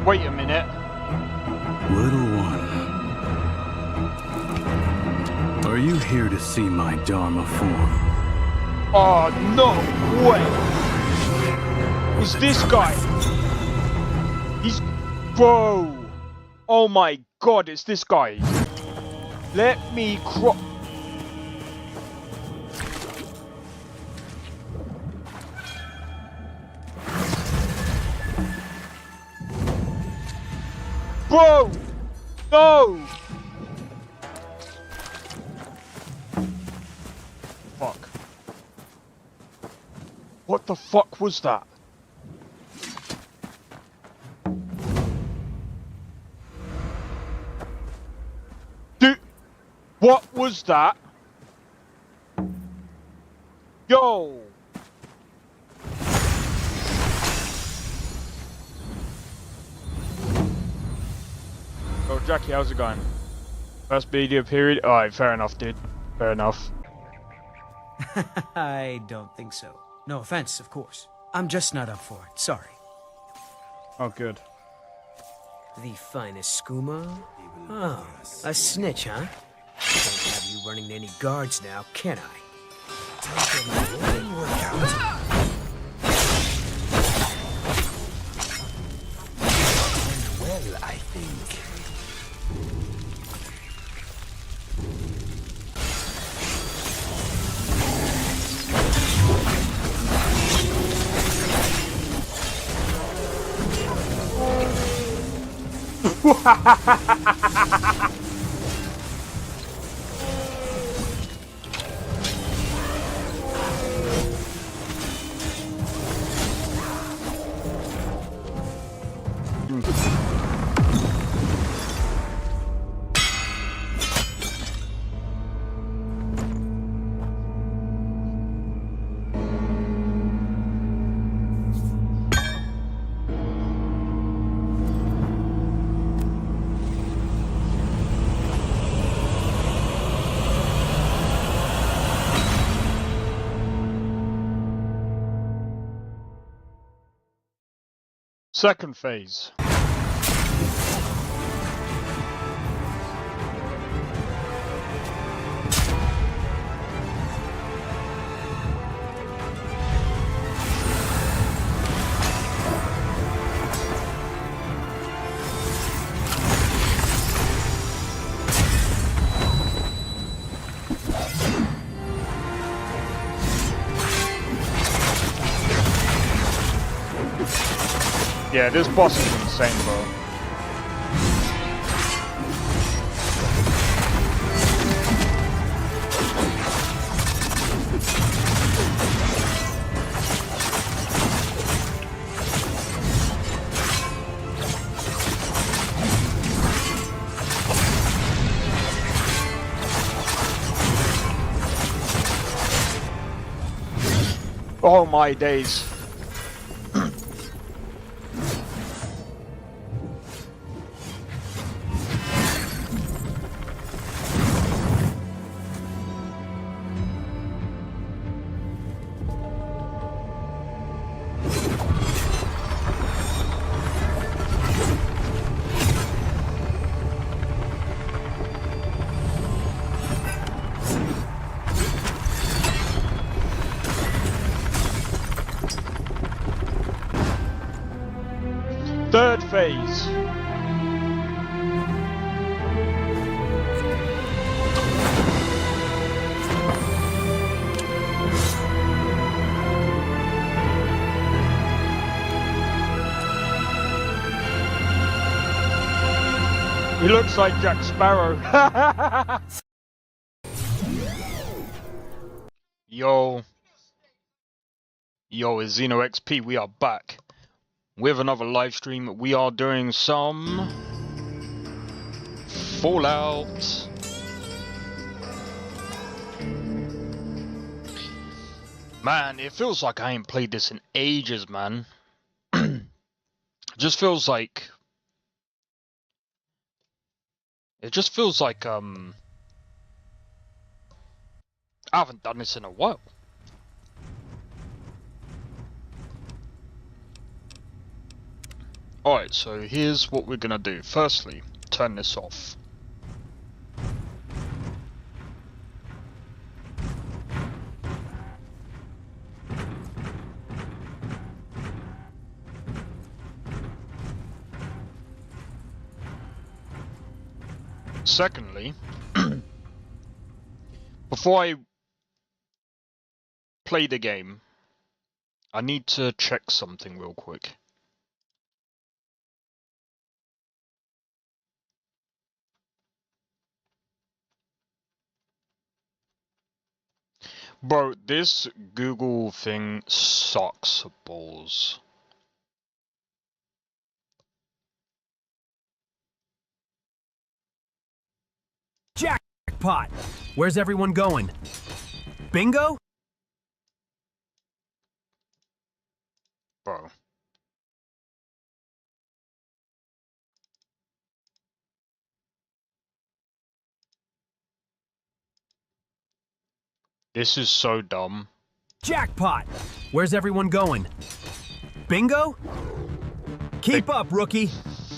Wait a minute. Little one, are you here to see my Dharma form? Oh, no way! It's this guy! He's... Bro! Oh my god, it's this guy! Let me Bro! No! Fuck. What the fuck was that? Dude! What was that? Yo! Oh, Jackie, how's it going? First media period? Alright, fair enough, dude. Fair enough. I don't think so. No offense, of course. I'm just not up for it, sorry. Oh, good. The finest skooma? Oh, a snitch, huh? Can't have you running any guards now, can I? Time for my morning workout. Well, I think. Second phase. Yeah, this boss is insane, bro. Oh my days. Third phase. He looks like Jack Sparrow. Yo, it's Xeno XP. We are back with another live stream. We are doing some Fallout. Man, it feels like I ain't played this in ages, man. It just feels like I haven't done this in a while. Alright, so here's what we're gonna do. Firstly, turn this off. Secondly, before I play the game, I need to check something real quick. Bro, this Google thing sucks balls. Jackpot! Where's everyone going? Bingo? Bro. This is so dumb. Jackpot! Where's everyone going? Bingo? Keep up, rookie!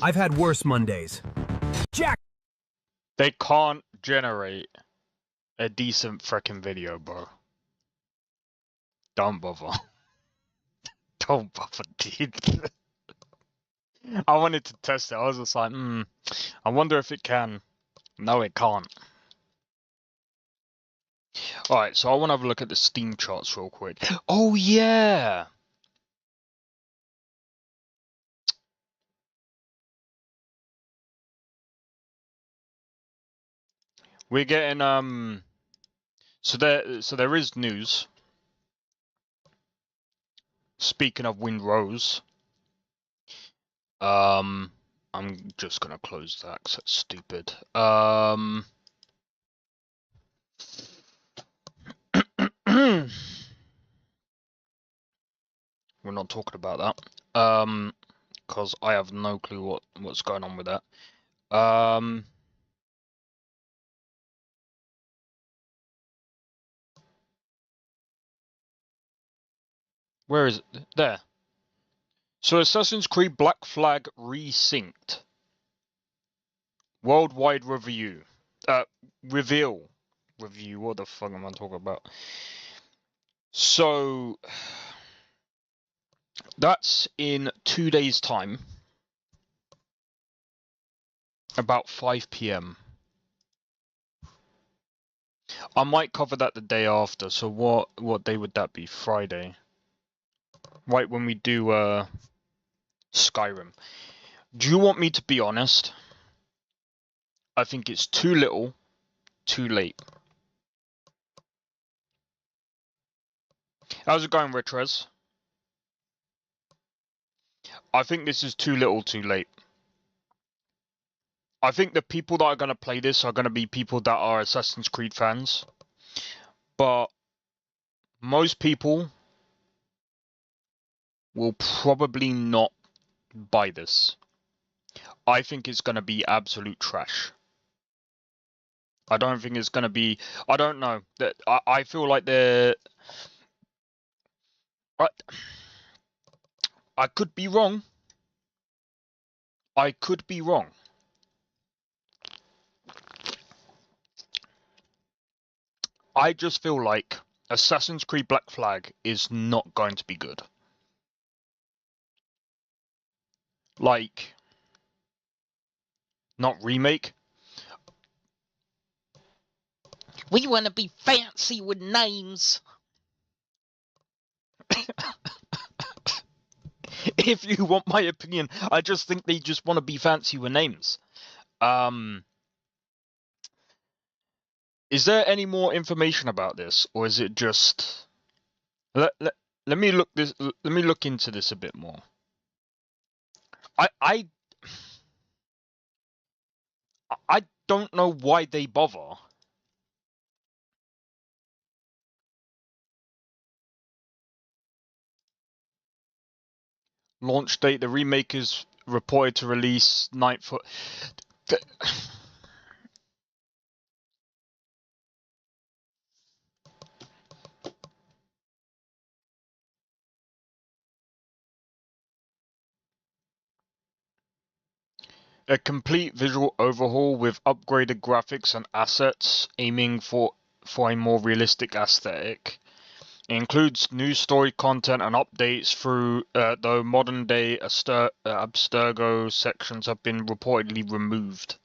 I've had worse Mondays. They can't generate a decent frickin' video, bro. Don't bother. Don't bother, dude. I wanted to test it. I was just like, I wonder if it can. No, it can't. Alright, so I want to have a look at the Steam charts real quick. Oh, yeah! We're getting, so there is news. Speaking of Wind Rose. I'm just gonna close that because that's stupid. We're not talking about that. Because I have no clue what's going on with that. Where is it? There. So Assassin's Creed Black Flag resynced. Worldwide review. Reveal. Review, what the fuck am I talking about? So that's in 2 days' time. About 5 PM. I might cover that the day after, so what day would that be? Friday. Right when we do Skyrim. Do you want me to be honest? I think it's too little, too late. How's it going, Retrez? I think this is too little, too late. I think the people that are going to play this are going to be people that are Assassin's Creed fans. But most people will probably not buy this. I think it's going to be absolute trash. I don't think it's going to be... I don't know. I feel like they're... I could be wrong. I could be wrong. I just feel like Assassin's Creed Black Flag is not going to be good. Like, not remake. We want to be fancy with names. If you want my opinion, I just think they just want to be fancy with names. Is there any more information about this, or is it just... Let me look into this a bit more. I don't know why they bother. Launch date, the remake is reported to release 9th. A complete visual overhaul with upgraded graphics and assets, aiming for a more realistic aesthetic. It includes new story content and updates through, though modern-day Abstergo sections have been reportedly removed.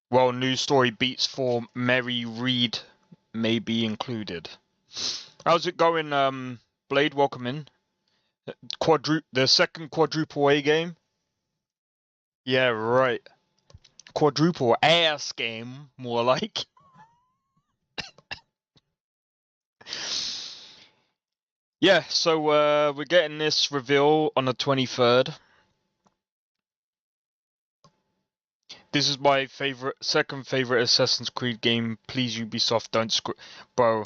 While new story beats for Mary Reed may be included. How's it going, Blade? Welcome in. The second quadruple A game? Yeah, right. Quadruple ass game, more like. Yeah, so we're getting this reveal on the 23rd. This is my second favorite Assassin's Creed game. Please, Ubisoft, don't screw, bro.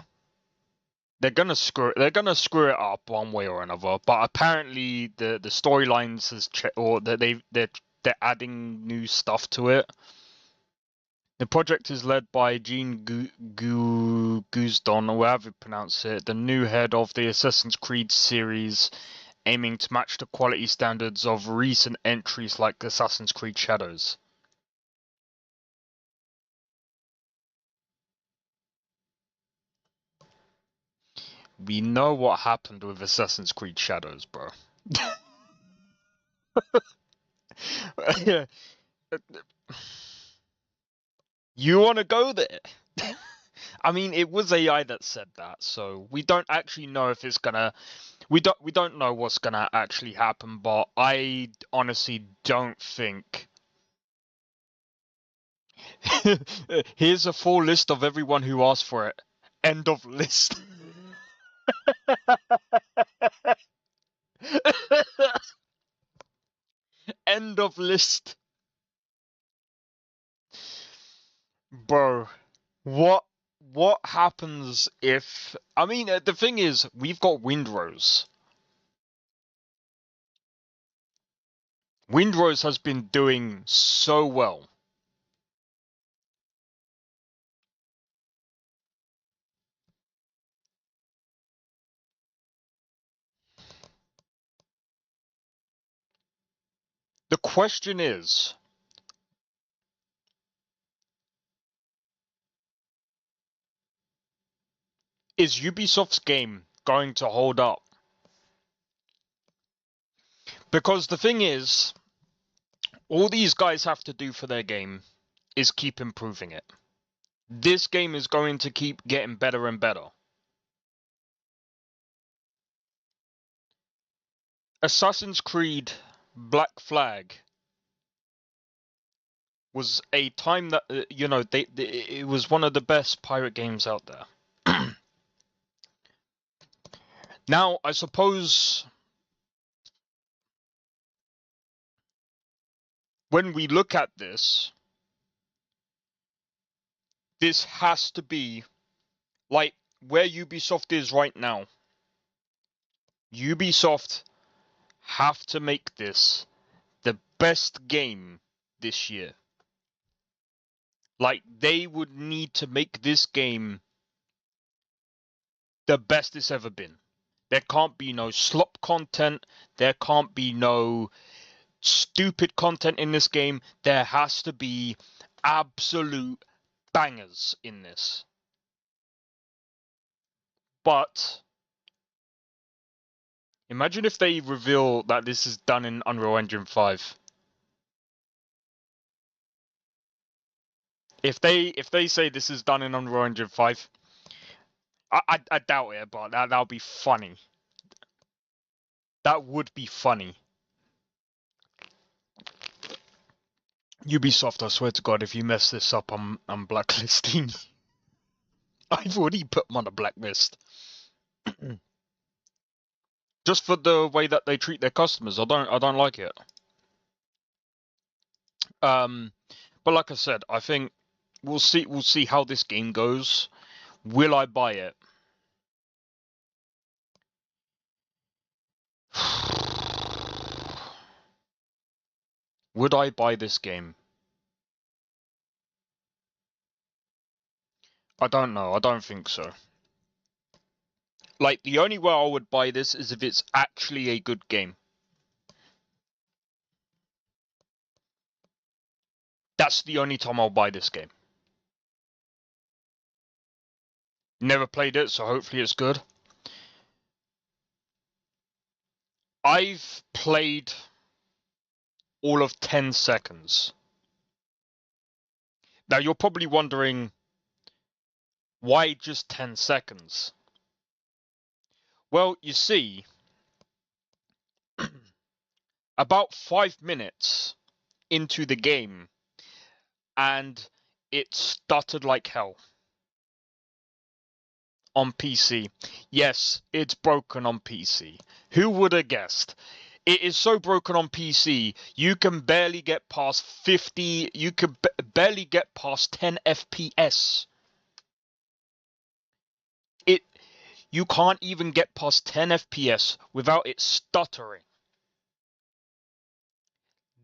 They're gonna screw it up one way or another. But apparently the storylines or they're adding new stuff to it. The project is led by Jean Gouzdon, or however you pronounce it, the new head of the Assassin's Creed series, aiming to match the quality standards of recent entries like Assassin's Creed Shadows. We know what happened with Assassin's Creed Shadows, bro. You want to go there? I mean, it was AI that said that, so we don't actually know if it's gonna. We don't know what's gonna actually happen, but I honestly don't think. Here's a full list of everyone who asked for it. End of list. End of list. Bro, what happens if... I mean, the thing is, we've got Windrose. Windrose has been doing so well. The question is Ubisoft's game going to hold up? Because the thing is, all these guys have to do for their game is keep improving it. This game is going to keep getting better and better. Assassin's Creed Black Flag was a time that, it was one of the best pirate games out there. Now, I suppose when we look at this has to be like where Ubisoft is right now. Ubisoft have to make this the best game this year. Like, they would need to make this game the best it's ever been. There can't be no slop content. There can't be no stupid content in this game. There has to be absolute bangers in this. But imagine if they reveal that this is done in Unreal Engine 5. If they say this is done in Unreal Engine 5, I doubt it, but that'll be funny. That would be funny. Ubisoft, I swear to God, if you mess this up, I'm blacklisting. I've already put them on a blacklist. Just for the way that they treat their customers, I don't like it. But like I said, I think we'll see how this game goes. Will I buy it? Would I buy this game? I don't know. I don't think so. Like, the only way I would buy this is if it's actually a good game. That's the only time I'll buy this game. Never played it, so hopefully it's good. I've played all of 10 seconds. Now you're probably wondering, why just 10 seconds? Well, you see, about 5 minutes into the game, and it stuttered like hell. On PC. Yes, it's broken on PC. Who would have guessed? It is so broken on PC, you can barely get past 50, you can barely get past 10 FPS. You can't even get past 10 FPS without it stuttering.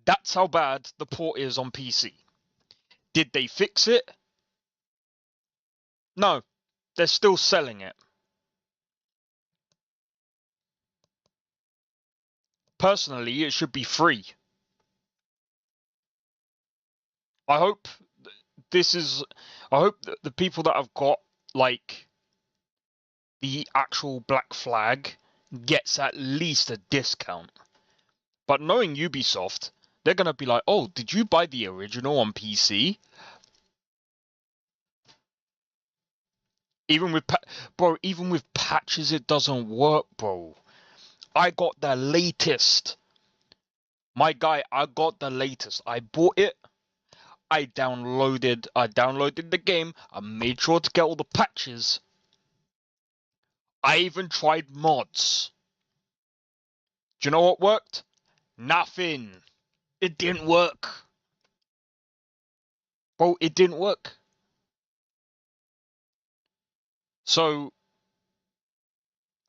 That's how bad the port is on PC. Did they fix it? No, they're still selling it. Personally, it should be free. I hope I hope that the people that have got, like, the actual Black Flag gets at least a discount. But knowing Ubisoft, they're gonna be like, oh, did you buy the original on PC? Even with patches, it doesn't work, bro. I got the latest. My guy, I got the latest. I bought it. I downloaded the game. I made sure to get all the patches. I even tried mods. Do you know what worked? Nothing. It didn't work. Bro, it didn't work. So,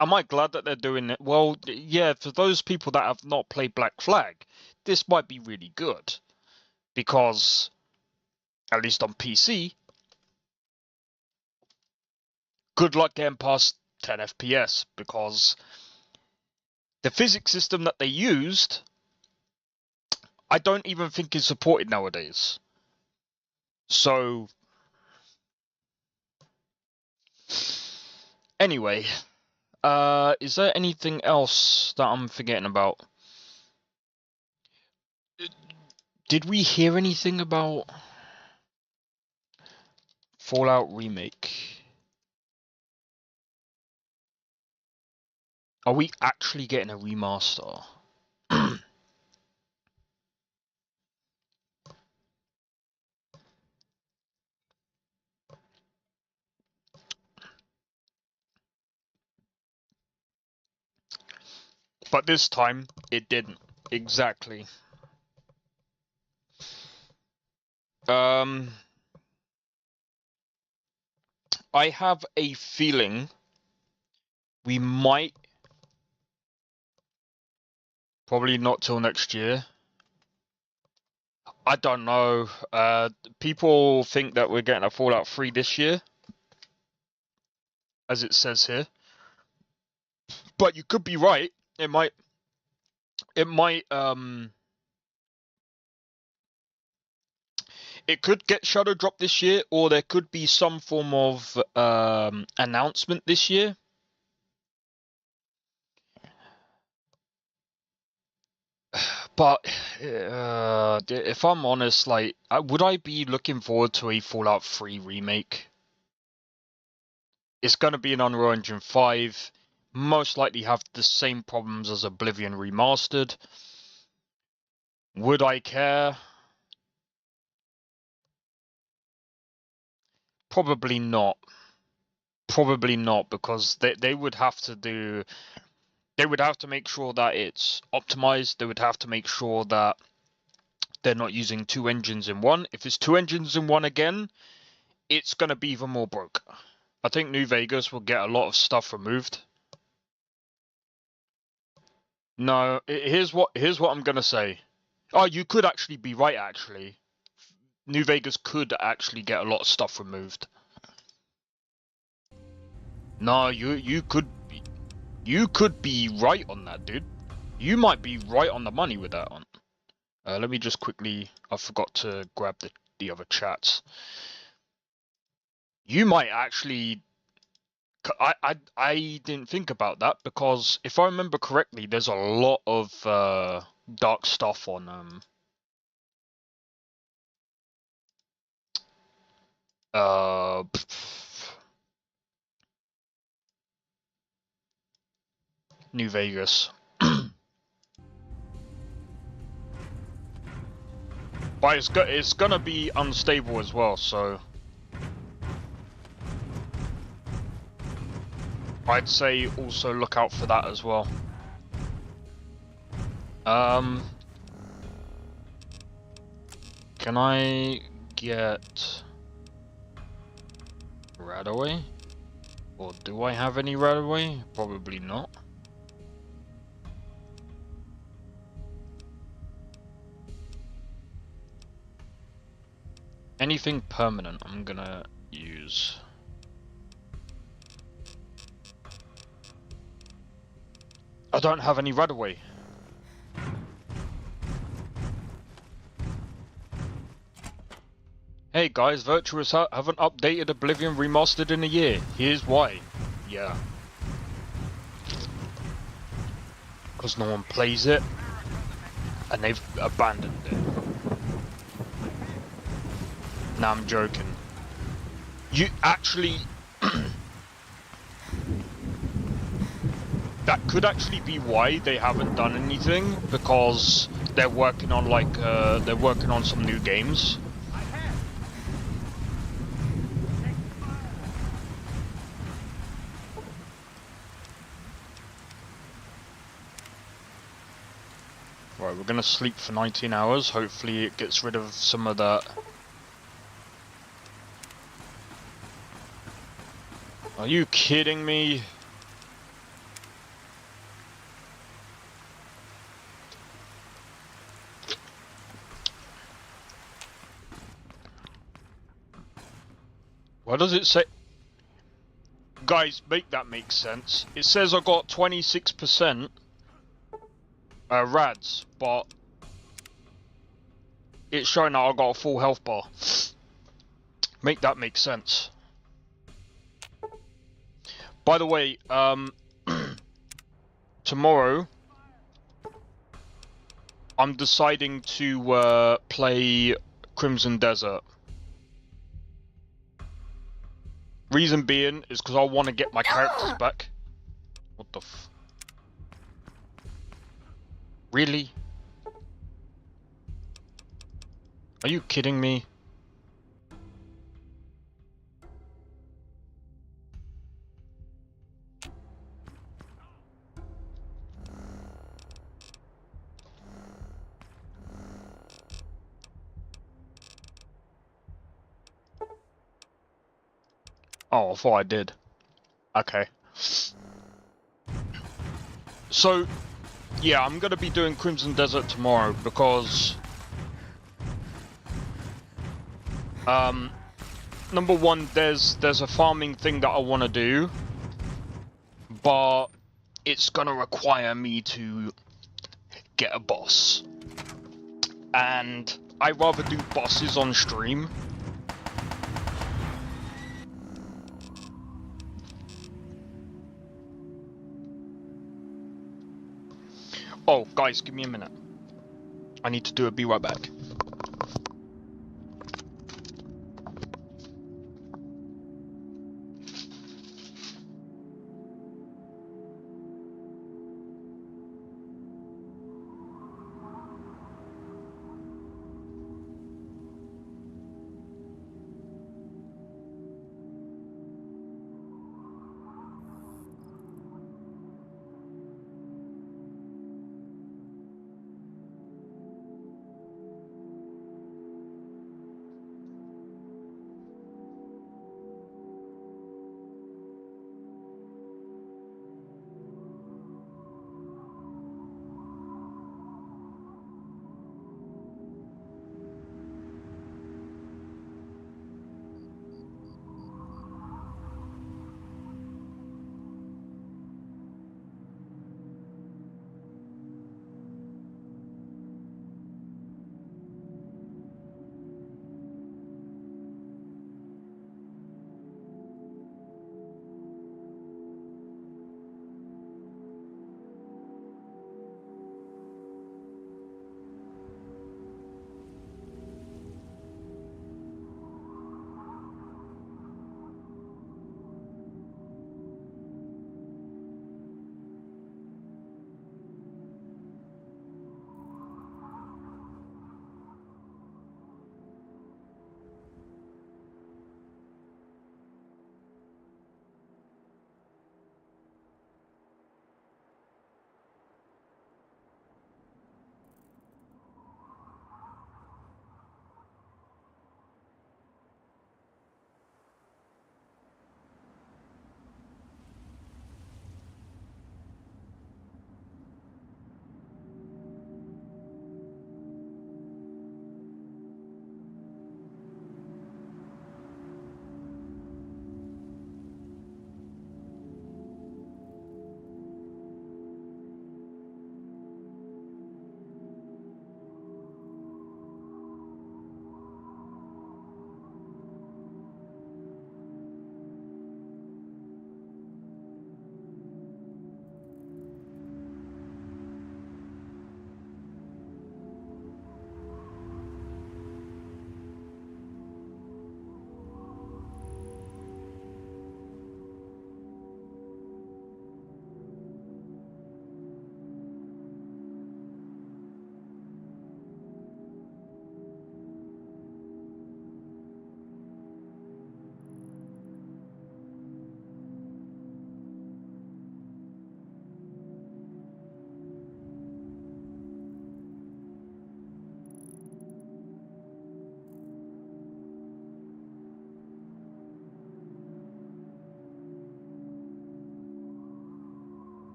am I glad that they're doing it? Well, yeah, for those people that have not played Black Flag, this might be really good. Because, at least on PC, good luck getting past 10 FPS. Because the physics system that they used, I don't even think is supported nowadays. So, anyway, is there anything else that I'm forgetting about? Did we hear anything about Fallout Remake? Are we actually getting a remaster? But this time, it didn't. Exactly. I have a feeling we might, probably not till next year. I don't know. People think that we're getting a Fallout 3 this year, as it says here. But you could be right. It might it could get shadow dropped this year, or there could be some form of announcement this year. But if I'm honest, like, would I be looking forward to a Fallout 3 remake? It's going to be an Unreal Engine 5, most likely have the same problems as Oblivion Remastered. Would I care? Probably not. Probably not, because they would have to do... They would have to make sure that it's optimized. They would have to make sure that they're not using two engines in one. If it's two engines in one again, it's going to be even more broke. I think New Vegas will get a lot of stuff removed. No, here's what I'm going to say. Oh, you could actually be right, actually. New Vegas could actually get a lot of stuff removed. No, you could be right on that, dude. You might be right on the money with that one. Let me just quickly. I forgot to grab the other chats. You might actually. I didn't think about that because if I remember correctly, there's a lot of dark stuff on uh New Vegas. But it's gonna be unstable as well, so I'd say also look out for that as well. Can I get Radaway? Or do I have any Radaway? Probably not. Anything permanent I'm gonna use. I don't have any Radaway. Hey guys, Virtuous haven't updated Oblivion Remastered in a year. Here's why. Yeah. Because no one plays it. And they've abandoned it. Nah, I'm joking. You actually... that could actually be why they haven't done anything. Because they're working on like, they're working on some new games. Right, we're gonna sleep for 19 hours. Hopefully it gets rid of some of that. Are you kidding me? What does it say? Guys, make that make sense. It says I got 26% rads, but it's showing that I got a full health bar. Make that make sense. By the way, tomorrow I'm deciding to play Crimson Desert. Reason being is because I want to get my characters back. What the f... Really? Are you kidding me? Oh, I thought I did. Okay. So, yeah, I'm gonna be doing Crimson Desert tomorrow because... number one, there's a farming thing that I want to do, but it's gonna require me to get a boss, and I rather do bosses on stream. Oh, guys, give me a minute. I need to do it. Be right back.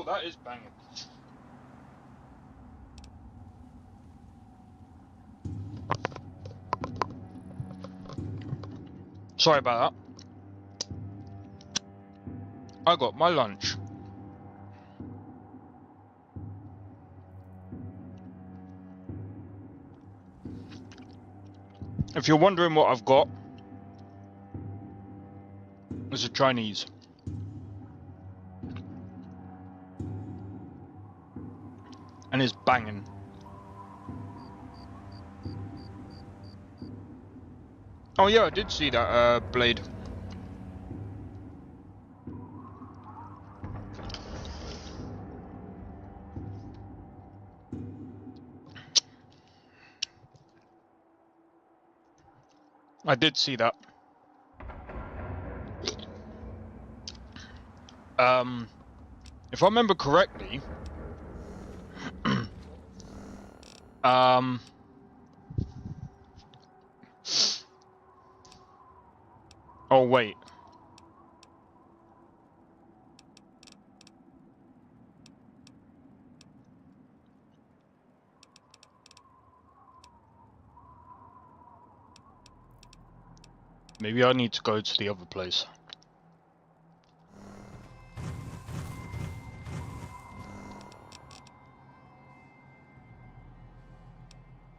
that is banging. Sorry about that. I got my lunch. If you're wondering what I've got, it's a Chinese. And it's banging. Oh yeah, I did see that blade. I did see that. If I remember correctly, oh wait. Maybe I need to go to the other place.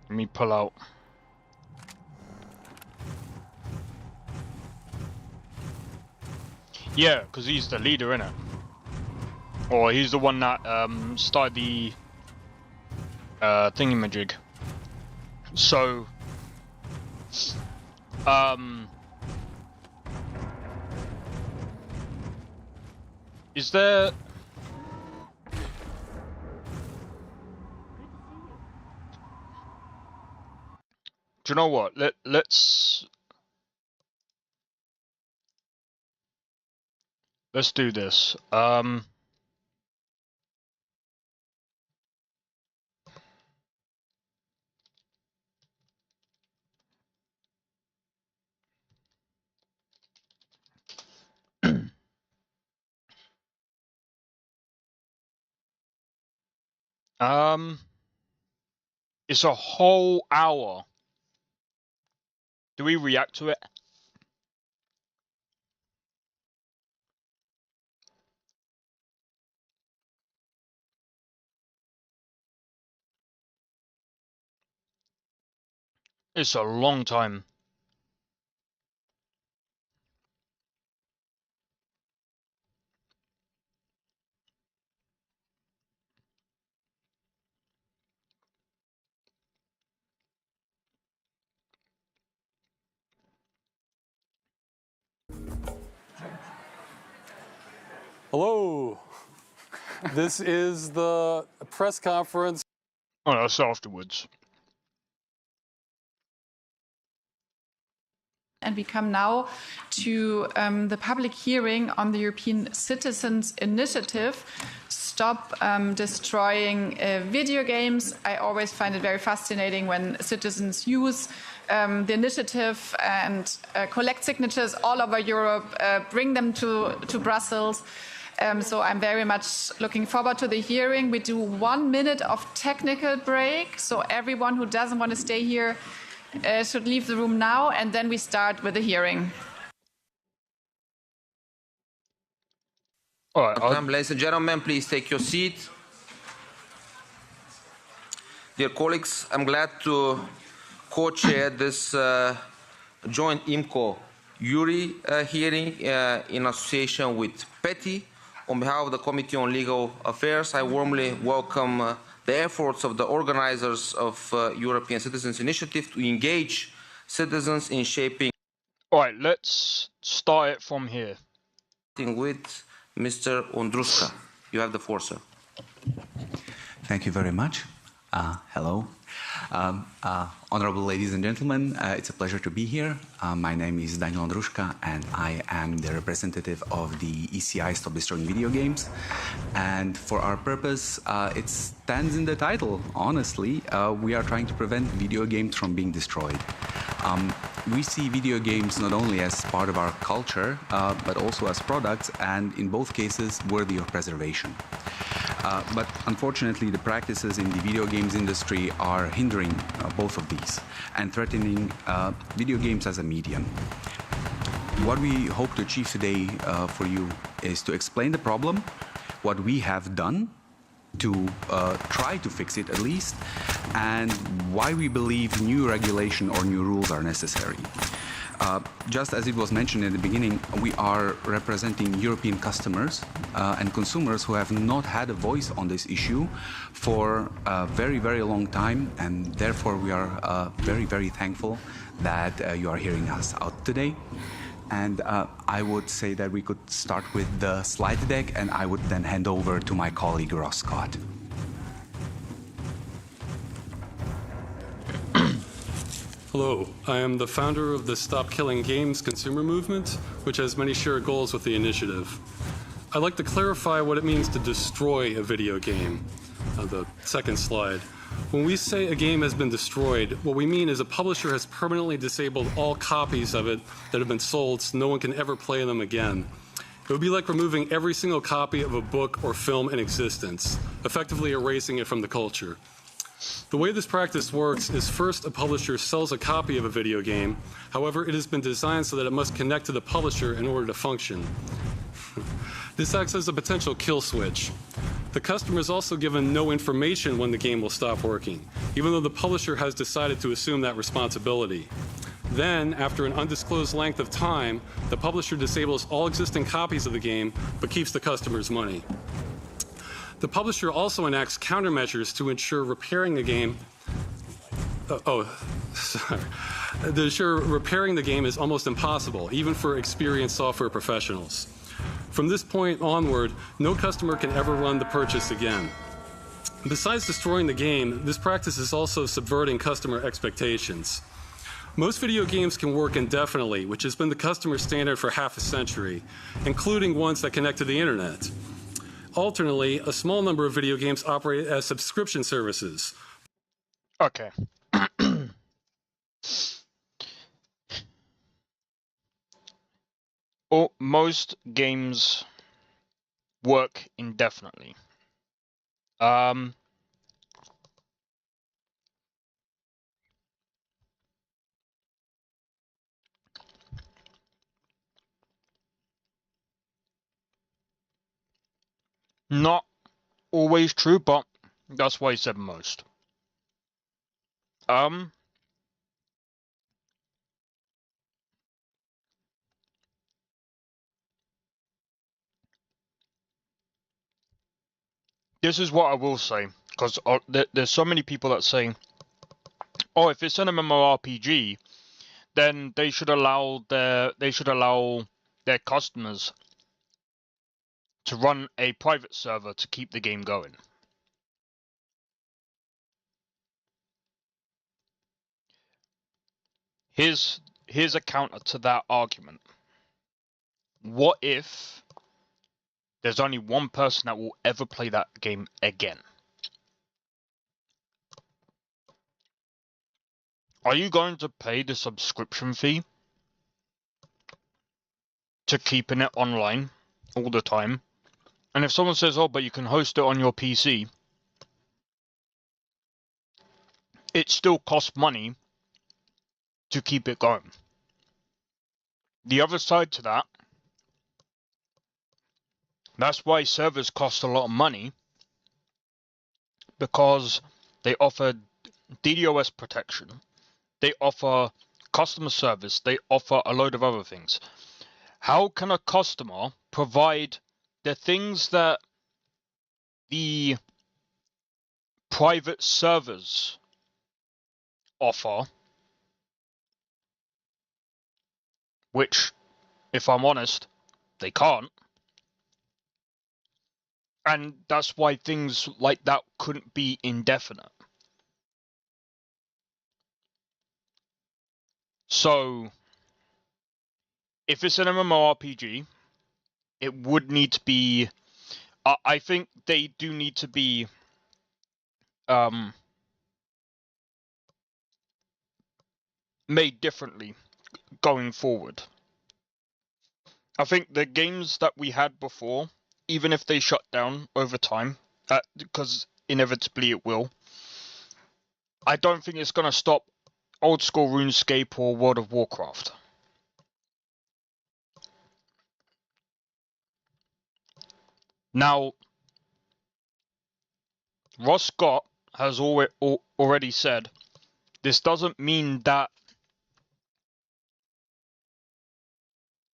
Let me pull out. Yeah, because he's the leader, innit? Or he's the one that started the thingamajig. So is there... Do you know what? Let's do this. It's a whole hour. Do we react to it? It's a long time. Hello. This is the press conference. Oh, that's afterwards. And we come now to the public hearing on the European Citizens Initiative, Stop Destroying Video Games. I always find it very fascinating when citizens use the initiative and collect signatures all over Europe, bring them to Brussels. So I'm very much looking forward to the hearing. We do 1 minute of technical break, so everyone who doesn't want to stay here should leave the room now, and then we start with the hearing. All right, ladies and gentlemen, please take your seat. Dear colleagues, I'm glad to co-chair this joint IMCO-URI hearing in association with PETI. On behalf of the Committee on Legal Affairs, I warmly welcome the efforts of the organizers of European Citizens Initiative to engage citizens in shaping. all right. Let's start it from here. With Mr. Ondrushka. You have the floor, sir. Thank you very much. Hello. Honorable ladies and gentlemen, it's a pleasure to be here. My name is Daniel Ondrushka, and I am the representative of the ECI Stop Destroying Video Games. And for our purpose, it stands in the title, honestly. We are trying to prevent video games from being destroyed. We see video games not only as part of our culture, but also as products, and in both cases, worthy of preservation. But unfortunately, the practices in the video games industry are hindering both of these and threatening video games as a medium. What we hope to achieve today for you is to explain the problem, what we have done to try to fix it at least, and why we believe new regulation or new rules are necessary. Just as it was mentioned in the beginning, we are representing European customers and consumers who have not had a voice on this issue for a very, very long time, and therefore we are very, very thankful that you are hearing us out today. And I would say that we could start with the slide deck, and I would then hand over to my colleague Ross Scott. Hello, I am the founder of the Stop Killing Games consumer movement, which has many shared goals with the initiative. I'd like to clarify what it means to destroy a video game. The second slide. When we say a game has been destroyed, what we mean is a publisher has permanently disabled all copies of it that have been sold so no one can ever play them again. It would be like removing every single copy of a book or film in existence, effectively erasing it from the culture. The way this practice works is first a publisher sells a copy of a video game. However, it has been designed so that it must connect to the publisher in order to function. This acts as a potential kill switch. The customer is also given no information when the game will stop working, even though the publisher has decided to assume that responsibility. Then, after an undisclosed length of time, the publisher disables all existing copies of the game, but keeps the customer's money. The publisher also enacts countermeasures to ensure repairing the game. To ensure repairing the game is almost impossible, even for experienced software professionals. From this point onward, no customer can ever run the purchase again. Besides destroying the game, this practice is also subverting customer expectations. Most video games can work indefinitely, which has been the customer standard for half a century, including ones that connect to the internet. Alternately, a small number of video games operate as subscription services. Okay. Most games work indefinitely. Not always true, but that's why I said most. This is what I will say, because there's so many people that say, "Oh, if it's an MMORPG, then they should allow their customers to run a private server to keep the game going." Here's a counter to that argument. What if there's only one person that will ever play that game again? Are you going to pay the subscription fee to keeping it online all the time? And if someone says, "Oh, but you can host it on your PC," it still costs money to keep it going. The other side to that, that's why servers cost a lot of money, because they offer DDoS protection, they offer customer service, they offer a load of other things. How can a customer provide the things that the private servers offer, which, if I'm honest, they can't? And that's why things like that couldn't be indefinite. So, if it's an MMORPG, it would need to be... I think they do need to be... made differently going forward. I think the games that we had before, even if they shut down over time, because inevitably it will. I don't think it's going to stop old school RuneScape or World of Warcraft. Now, Ross Scott has already said this doesn't mean that,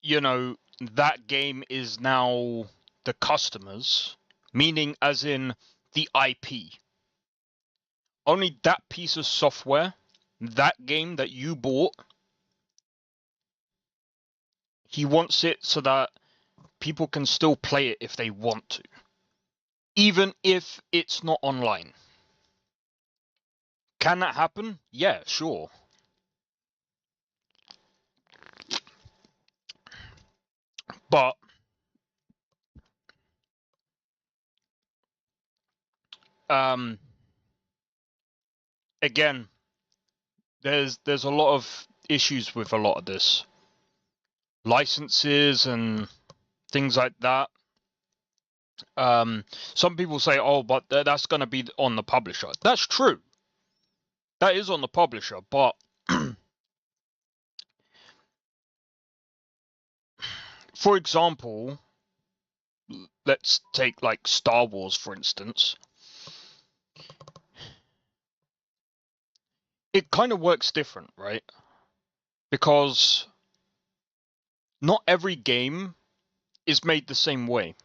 you know, that game is now the customers, meaning as in the IP. Only that piece of software, that game that you bought, he wants it so that people can still play it if they want to, even if it's not online. Can that happen? Yeah, sure. But again, there's a lot of issues with a lot of this. Licenses and things like that. Some people say, oh, but that's going to be on the publisher. That's true. That is on the publisher, but for example, let's take like Star Wars, for instance. It kind of works different, right? Because not every game is made the same way.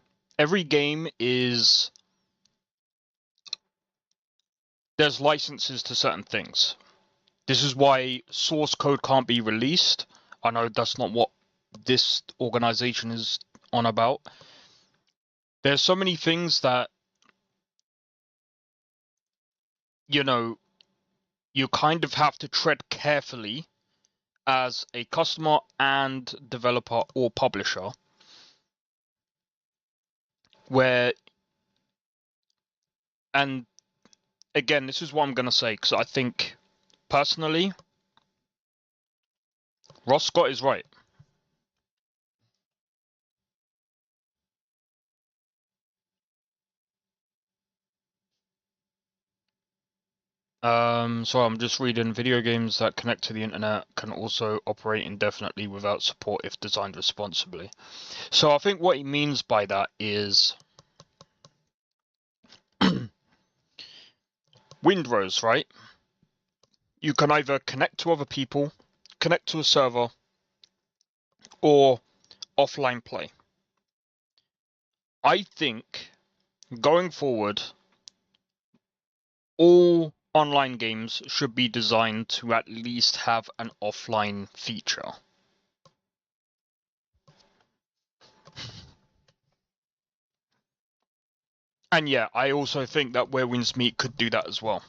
Every game is... There's licenses to certain things. This is why source code can't be released. I know that's not what this organization is on about. There's so many things that, you know, you kind of have to tread carefully as a customer and developer or publisher, where, and again, this is what I'm going to say, because I think, personally, Ross Scott is right. So I'm just reading, video games that connect to the internet can also operate indefinitely without support if designed responsibly. So I think what he means by that is Windrose, right? You can either connect to other people, connect to a server, or offline play. I think going forward, all online games should be designed to at least have an offline feature. And yeah, I also think that Where Winds Meet could do that as well.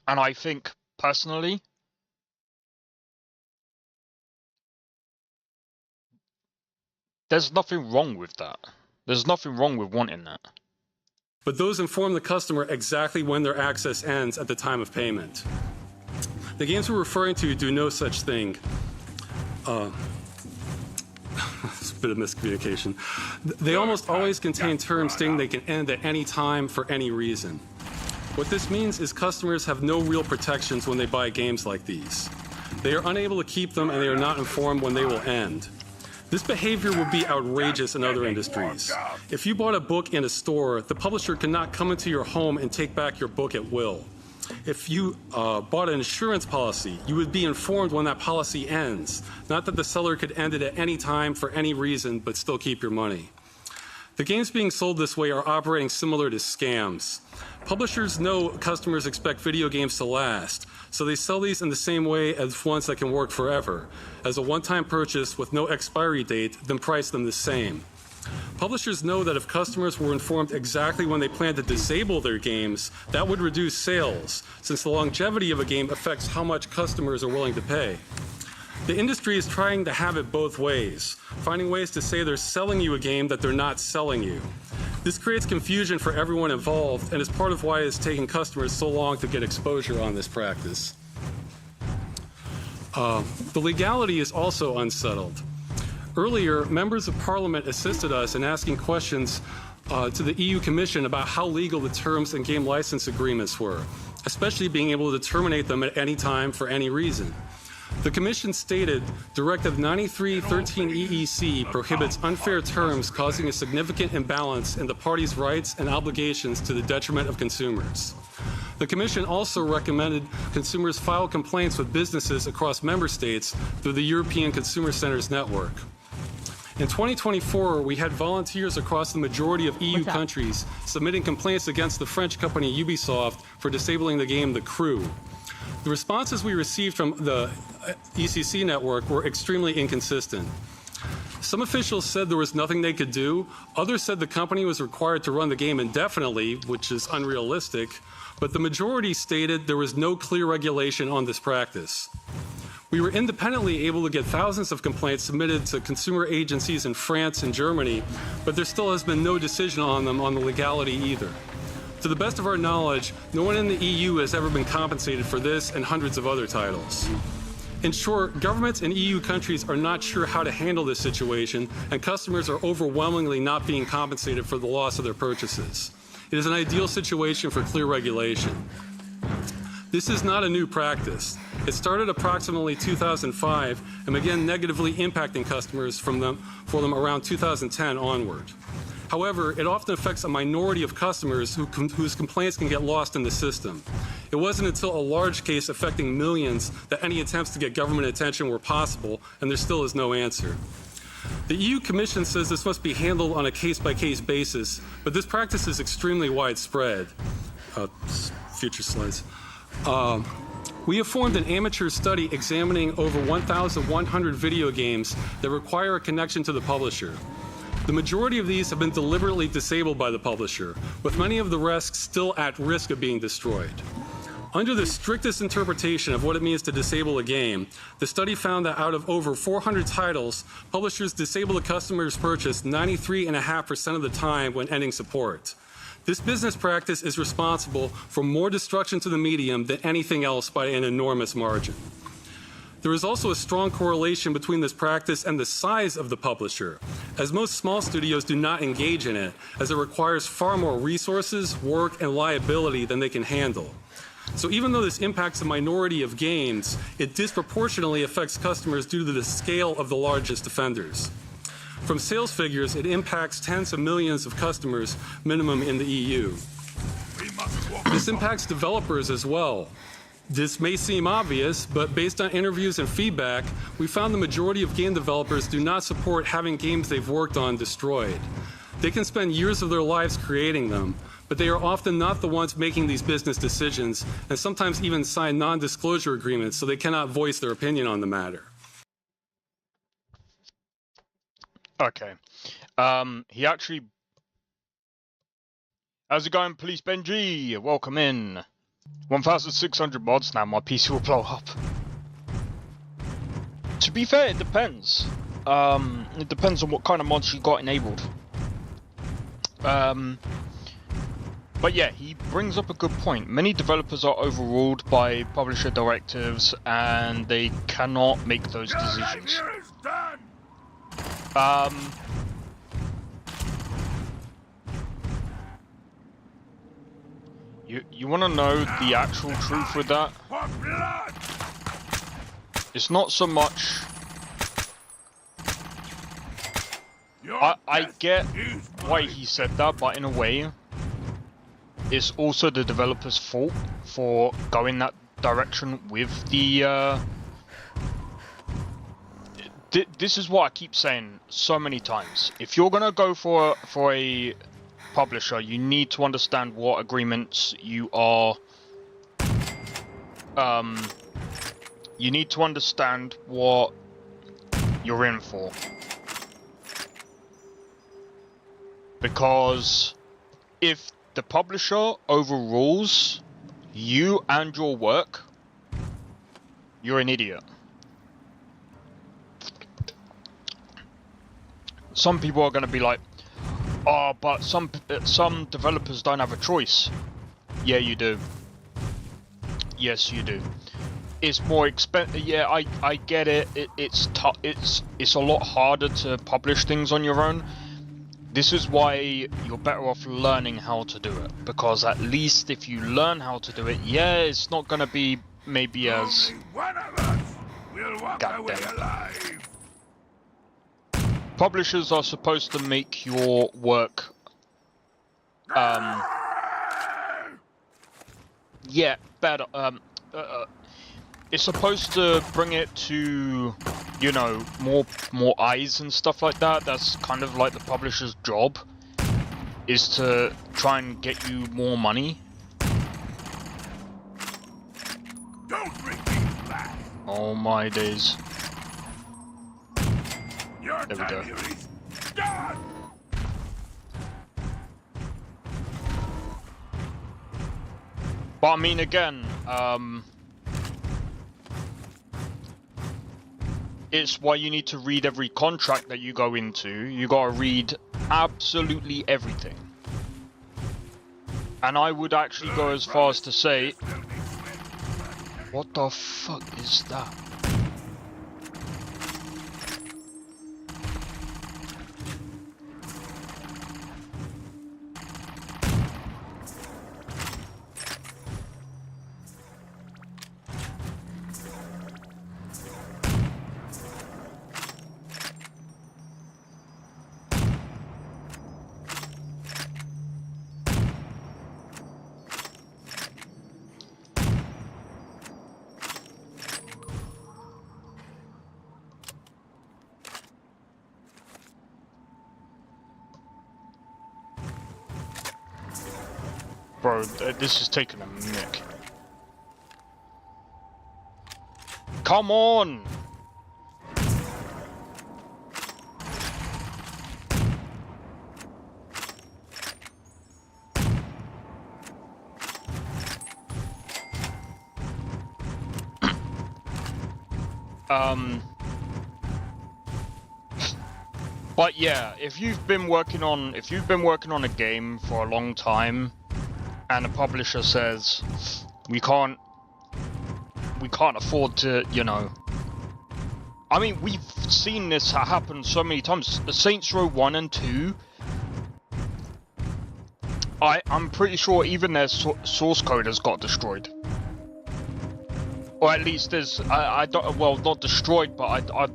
And I think, personally, there's nothing wrong with that. There's nothing wrong with wanting that. But those inform the customer exactly when their access ends at the time of payment. The games we're referring to do no such thing. It's a bit of miscommunication. They almost always contain terms stating they can end at any time for any reason. What this means is customers have no real protections when they buy games like these. They are unable to keep them, and they are not informed when they will end. This behavior would be outrageous in other industries. If you bought a book in a store, the publisher cannot come into your home and take back your book at will. If you bought an insurance policy, you would be informed when that policy ends, not that the seller could end it at any time for any reason but still keep your money. The games being sold this way are operating similar to scams. Publishers know customers expect video games to last, so they sell these in the same way as ones that can work forever, as a one-time purchase with no expiry date, then price them the same. Publishers know that if customers were informed exactly when they plan to disable their games, that would reduce sales, since the longevity of a game affects how much customers are willing to pay. The industry is trying to have it both ways, finding ways to say they're selling you a game that they're not selling you. This creates confusion for everyone involved and is part of why it's taking customers so long to get exposure on this practice. The legality is also unsettled. Earlier, members of Parliament assisted us in asking questions to the EU Commission about how legal the terms and game license agreements were, especially being able to terminate them at any time for any reason. The Commission stated Directive 93/13/EEC prohibits unfair terms causing a significant imbalance in the parties' rights and obligations to the detriment of consumers. The Commission also recommended consumers file complaints with businesses across member states through the European Consumer Centers network. In 2024, we had volunteers across the majority of EU countries submitting complaints against the French company Ubisoft for disabling the game The Crew. The responses we received from the ECC network were extremely inconsistent. Some officials said there was nothing they could do. Others said the company was required to run the game indefinitely, which is unrealistic. But the majority stated there was no clear regulation on this practice. We were independently able to get thousands of complaints submitted to consumer agencies in France and Germany, but there still has been no decision on them on the legality either. To the best of our knowledge, no one in the EU has ever been compensated for this and hundreds of other titles. In short, governments in EU countries are not sure how to handle this situation, and customers are overwhelmingly not being compensated for the loss of their purchases. It is an ideal situation for clear regulation. This is not a new practice. It started approximately 2005 and began negatively impacting customers for them around 2010 onward. However, it often affects a minority of customers whose complaints can get lost in the system. It wasn't until a large case affecting millions that any attempts to get government attention were possible, and there still is no answer. The EU Commission says this must be handled on a case-by-case basis, but this practice is extremely widespread. Future slides. We have formed an amateur study examining over 1,100 video games that require a connection to the publisher. The majority of these have been deliberately disabled by the publisher, with many of the rest still at risk of being destroyed. Under the strictest interpretation of what it means to disable a game, the study found that out of over 400 titles, publishers disable the customer's purchase 93.5% of the time when ending support. This business practice is responsible for more destruction to the medium than anything else by an enormous margin. There is also a strong correlation between this practice and the size of the publisher, as most small studios do not engage in it, as it requires far more resources, work, and liability than they can handle. So even though this impacts a minority of games, it disproportionately affects customers due to the scale of the largest offenders. From sales figures, it impacts tens of millions of customers, minimum in the EU. This impacts developers as well. This may seem obvious, but based on interviews and feedback, we found the majority of game developers do not support having games they've worked on destroyed. They can spend years of their lives creating them, but they are often not the ones making these business decisions, and sometimes even sign non-disclosure agreements so they cannot voice their opinion on the matter. Okay. He actually... How's it going, Police Benji? Welcome in. 1,600 mods now, my PC will blow up. To be fair, it depends. It depends on what kind of mods you got enabled. But yeah, he brings up a good point. Many developers are overruled by publisher directives and they cannot make those decisions. You want to know the actual truth with that? It's not so much... I get why he said that, but in a way, it's also the developer's fault for going that direction with the... This is what I keep saying so many times. If you're gonna go for a publisher, you need to understand what agreements you are... you need to understand what you're in for. Because if the publisher overrules you and your work, you're an idiot. Some people are going to be like, oh, but some developers don't have a choice. Yeah, you do. Yes, you do. It's more expensive. Yeah, I get it. It's a lot harder to publish things on your own. This is why you're better off learning how to do it, because at least if you learn how to do it, yeah, it's not gonna be maybe as One of us will walk away goddamn. alive. Publishers are supposed to make your work, yeah, better. It's supposed to bring it to, you know, more eyes and stuff like that. That's kind of like the publisher's job, is to try and get you more money. Don't bring me back. Oh my days. Your There we go. time here is done. But I mean, again, it's why you need to read every contract that you go into. You gotta read absolutely everything. And I would actually go as far as to say, what the fuck is that? Bro, this is taking a mick. Come on! But yeah, if you've been working on a game for a long time, and the publisher says we can't afford to, you know. I mean, we've seen this happen so many times. The Saints Row 1 and 2. I'm pretty sure even their source code has got destroyed. Or at least there's, I don't, well, not destroyed, but I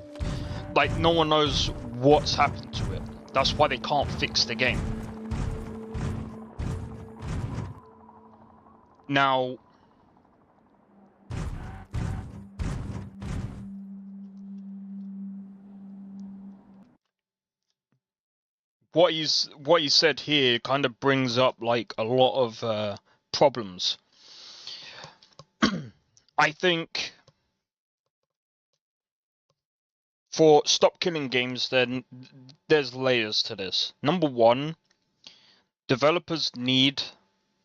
like, no one knows what's happened to it. That's why they can't fix the game. Now, what he said here kind of brings up like a lot of problems. I think for Stop Killing Games, then there's layers to this. Number one, developers need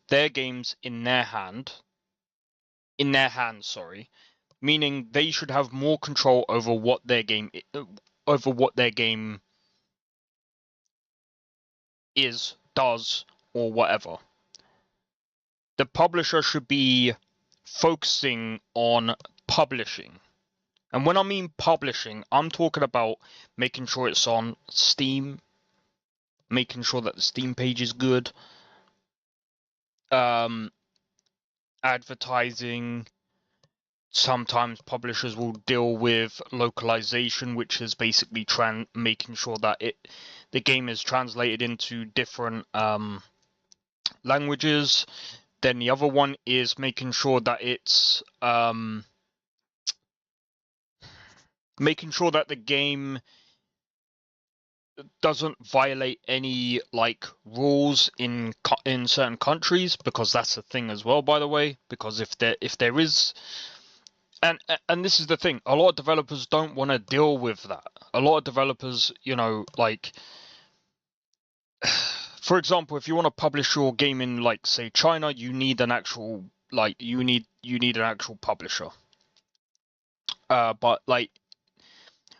their games in their hands, sorry, meaning they should have more control over what their game is, does, or whatever. The publisher should be focusing on publishing. And when I mean publishing, I'm talking about making sure it's on Steam, making sure that the Steam page is good, advertising. Sometimes publishers will deal with localization, which is basically making sure that the game is translated into different languages. Then the other one is making sure that it's making sure that the game doesn't violate any like rules in certain countries, because that's a thing as well, by the way. Because if there is, and this is the thing, a lot of developers don't want to deal with that. A lot of developers, you know, like, for example, if you want to publish your game in, like, say, China, you need an actual, like, you need an actual publisher. But like,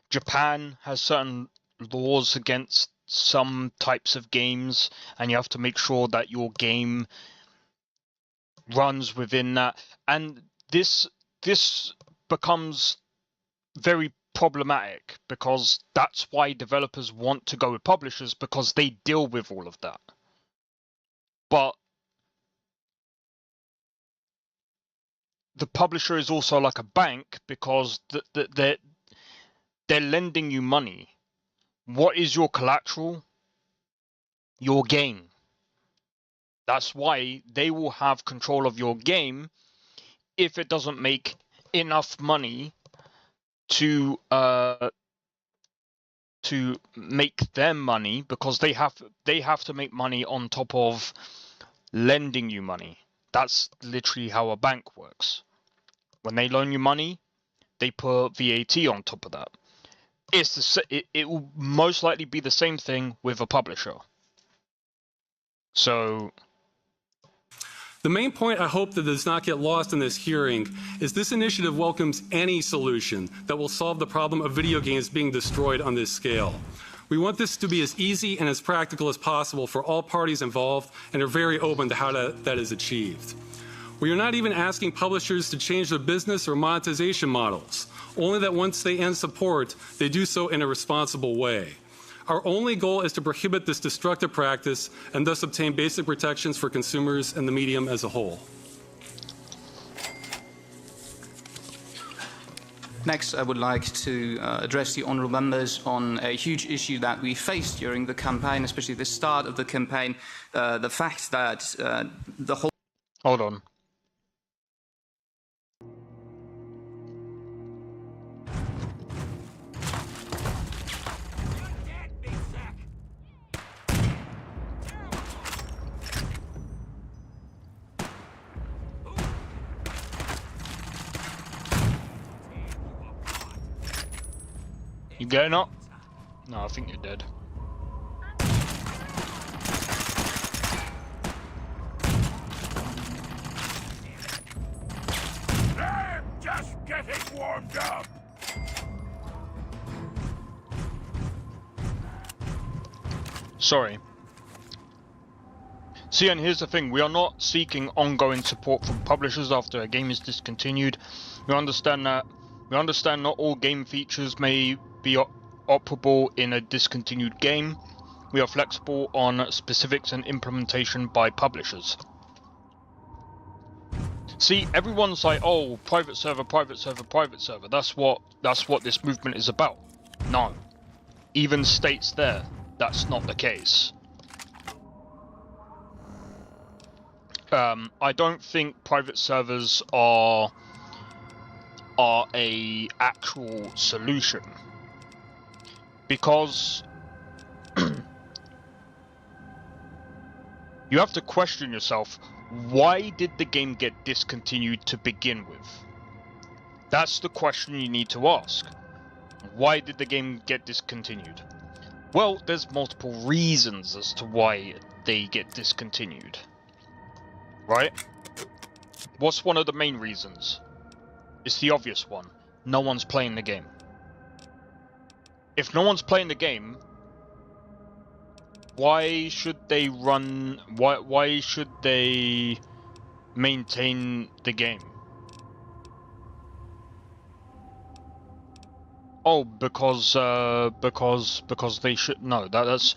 Japan has certain laws against some types of games, and you have to make sure that your game runs within that. And this becomes very problematic, because that's why developers want to go with publishers, because they deal with all of that. But the publisher is also like a bank, because they're lending you money. What is your collateral? Your game. That's why they will have control of your game if it doesn't make enough money to make them money, because they have to make money on top of lending you money. That's literally how a bank works. When they loan you money, they put VAT on top of that. It will most likely be the same thing with a publisher. So The main point I hope that does not get lost in this hearing is this initiative welcomes any solution that will solve the problem of video games being destroyed on this scale. We want this to be as easy and as practical as possible for all parties involved, and are very open to how that is achieved. We are not even asking publishers to change their business or monetization models, only that once they end support, they do so in a responsible way. Our only goal is to prohibit this destructive practice and thus obtain basic protections for consumers and the medium as a whole. Next, I would like to address the honourable members on a huge issue that we faced during the campaign, especially the start of the campaign, the fact that the whole... Hold on. You getting up? No, I think you're dead. I'm just getting warmed up. Sorry. See, and here's the thing, we are not seeking ongoing support from publishers after a game is discontinued. We understand not all game features may be operable in a discontinued game. We are flexible on specifics and implementation by publishers. See, everyone's like, oh, private server, private server, private server. That's what this movement is about. No. Even states there, that's not the case. I don't think private servers are a actual solution, because you have to question yourself, why did the game get discontinued to begin with? That's the question you need to ask. Why did the game get discontinued? Well, there's multiple reasons as to why they get discontinued. Right? What's one of the main reasons? It's the obvious one. No one's playing the game. If no one's playing the game, why should they why should they maintain the game? Oh, because they should. No, that's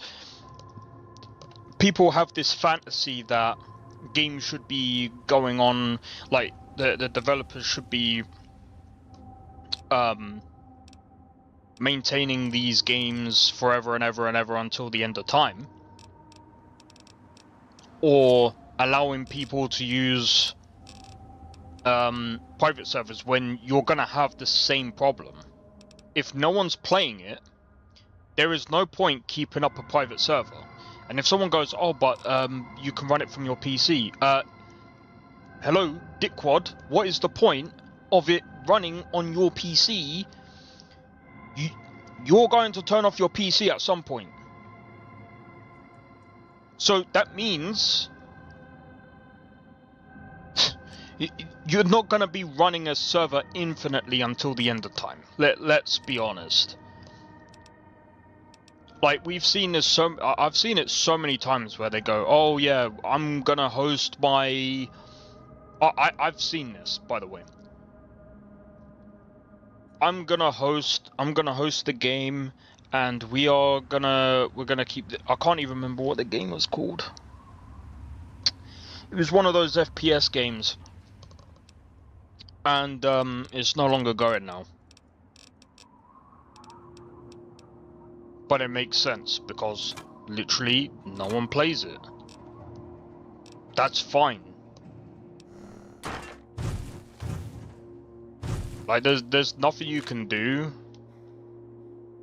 people have this fantasy that games should be going on, like the developers should be maintaining these games forever and ever and ever until the end of time, or allowing people to use private servers when you're gonna have the same problem. If no one's playing it, there is no point keeping up a private server. And if someone goes, oh, but you can run it from your PC. Hello, dickwad, what is the point of it running on your PC? You're going to turn off your PC at some point. So that means you're not going to be running a server infinitely until the end of time. Let's be honest. Like, we've seen this I've seen it so many times where they go, oh yeah, I'm gonna host my... I've seen this, by the way. I'm gonna host the game, and we're gonna keep I can't even remember what the game was called. It was one of those FPS games, and it's no longer going now. But it makes sense because literally no one plays it. That's fine. Like there's nothing you can do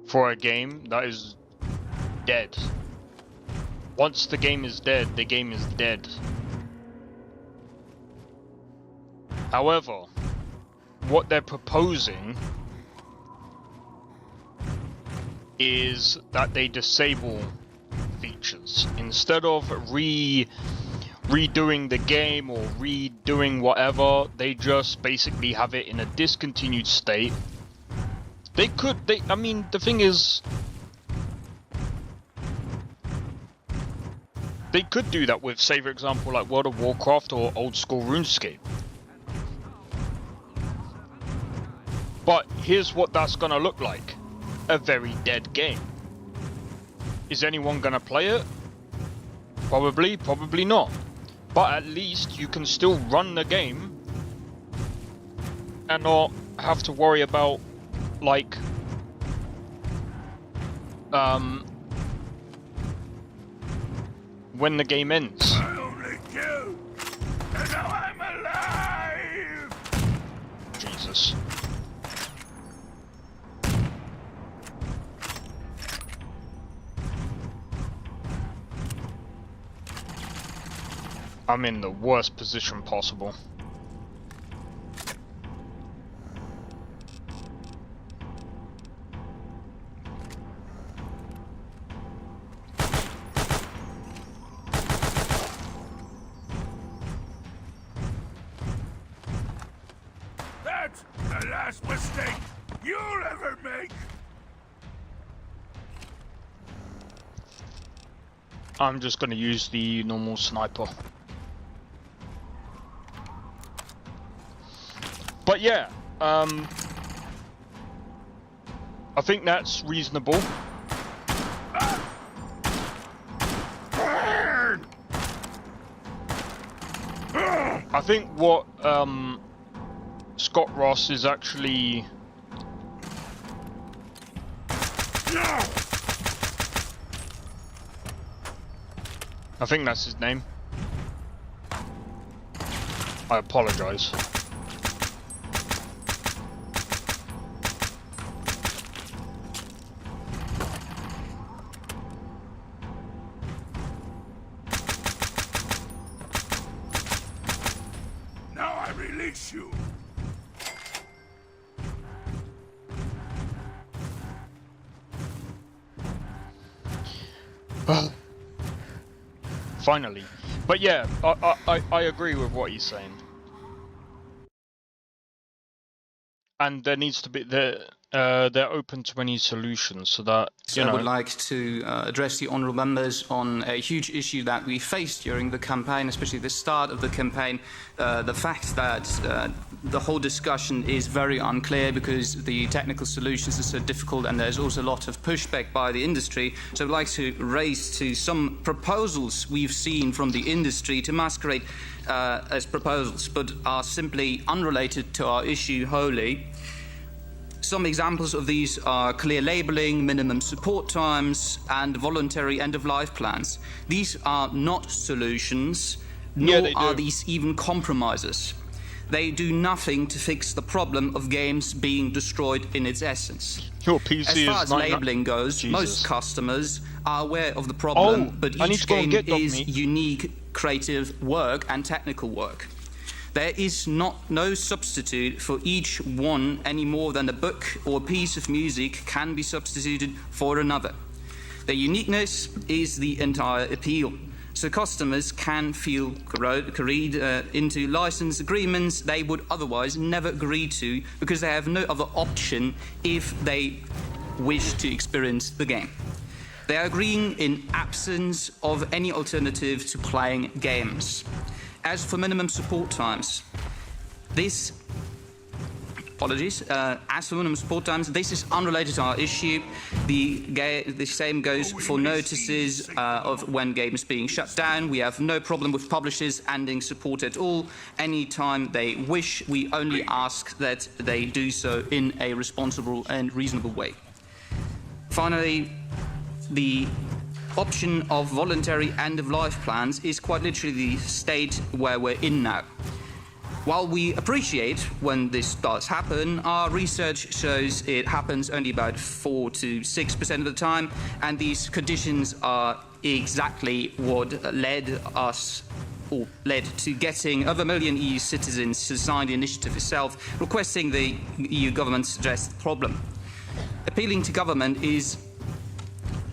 for a game that is dead. Once the game is dead, the game is dead. However, what they're proposing is that they disable features instead of redoing the game or redoing whatever. They just basically have it in a discontinued state. I mean, the thing is, they could do that with, say, for example, like World of Warcraft or old school RuneScape. But here's what that's gonna look like. A very dead game. Is anyone gonna play it? Probably not. But at least you can still run the game and not have to worry about, like, when the game ends. I only killed, and now I'm alive! Jesus. I'm in the worst position possible. That's the last mistake you'll ever make! I'm just gonna use the normal sniper. But yeah, I think that's reasonable. I think what Scott Ross is actually I think that's his name. I apologize. Now I release you! Finally. But yeah, I agree with what he's saying. And there needs to be they're open to any solutions so that So I would like to address the honourable members on a huge issue that we faced during the campaign, especially the start of the campaign. The fact that the whole discussion is very unclear because the technical solutions are so difficult and there's also a lot of pushback by the industry. So I'd like to raise to some proposals we've seen from the industry to masquerade as proposals, but are simply unrelated to our issue wholly. Some examples of these are clear labelling, minimum support times, and voluntary end-of-life plans. These are not solutions, nor are these even compromises. They do nothing to fix the problem of games being destroyed in its essence. Your PC as far as labelling goes, most customers are aware of the problem, but each game is unique creative work and technical work. There is no substitute for each one any more than a book or a piece of music can be substituted for another. Their uniqueness is the entire appeal. So customers can feel carried into license agreements they would otherwise never agree to because they have no other option if they wish to experience the game. They are agreeing in absence of any alternative to playing games. As for minimum support times, this Apologies. As for minimum support times, this is unrelated to our issue. The same goes for notices of when games being shut down. We have no problem with publishers ending support at all. Anytime they wish, we only ask that they do so in a responsible and reasonable way. Finally, the option of voluntary end-of-life plans is quite literally the state where we're in now. While we appreciate when this does happen, our research shows it happens only about 4 to 6% of the time, and these conditions are exactly what led to getting over 1 million EU citizens to sign the initiative itself, requesting the EU government to address the problem. Appealing to government is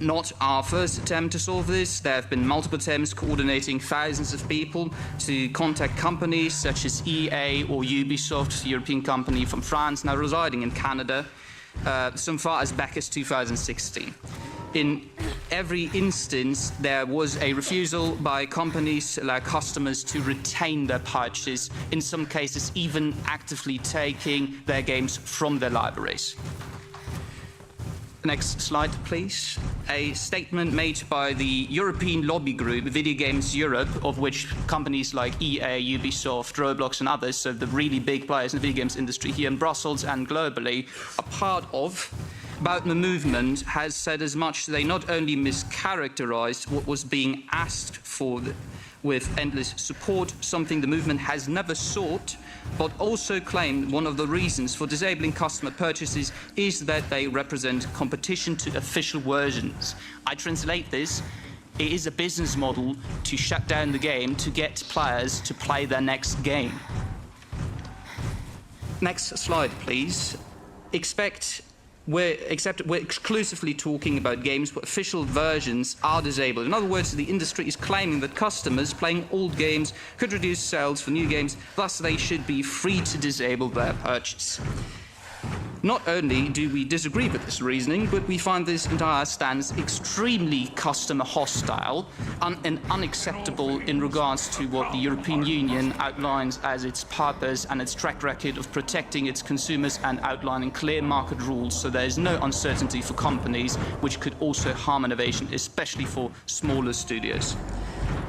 not our first attempt to solve this. There have been multiple attempts coordinating thousands of people to contact companies such as EA or Ubisoft, a European company from France now residing in Canada, so far as back as 2016. In every instance, there was a refusal by companies to allow customers to retain their purchase, in some cases even actively taking their games from their libraries. Next slide, please. A statement made by the European lobby group, Video Games Europe, of which companies like EA, Ubisoft, Roblox and others, so the really big players in the video games industry here in Brussels and globally, are part of, about the movement, has said as much. They not only mischaracterized what was being asked for with endless support, something the movement has never sought, but also claimed one of the reasons for disabling customer purchases is that they represent competition to official versions. I translate this: it is a business model to shut down the game to get players to play their next game. Next slide, please. We're exclusively talking about games where official versions are disabled. In other words, the industry is claiming that customers playing old games could reduce sales for new games, thus they should be free to disable their purchase. Not only do we disagree with this reasoning, but we find this entire stance extremely customer hostile and unacceptable in regards to what the European Union outlines as its purpose and its track record of protecting its consumers and outlining clear market rules, so there is no uncertainty for companies, which could also harm innovation, especially for smaller studios.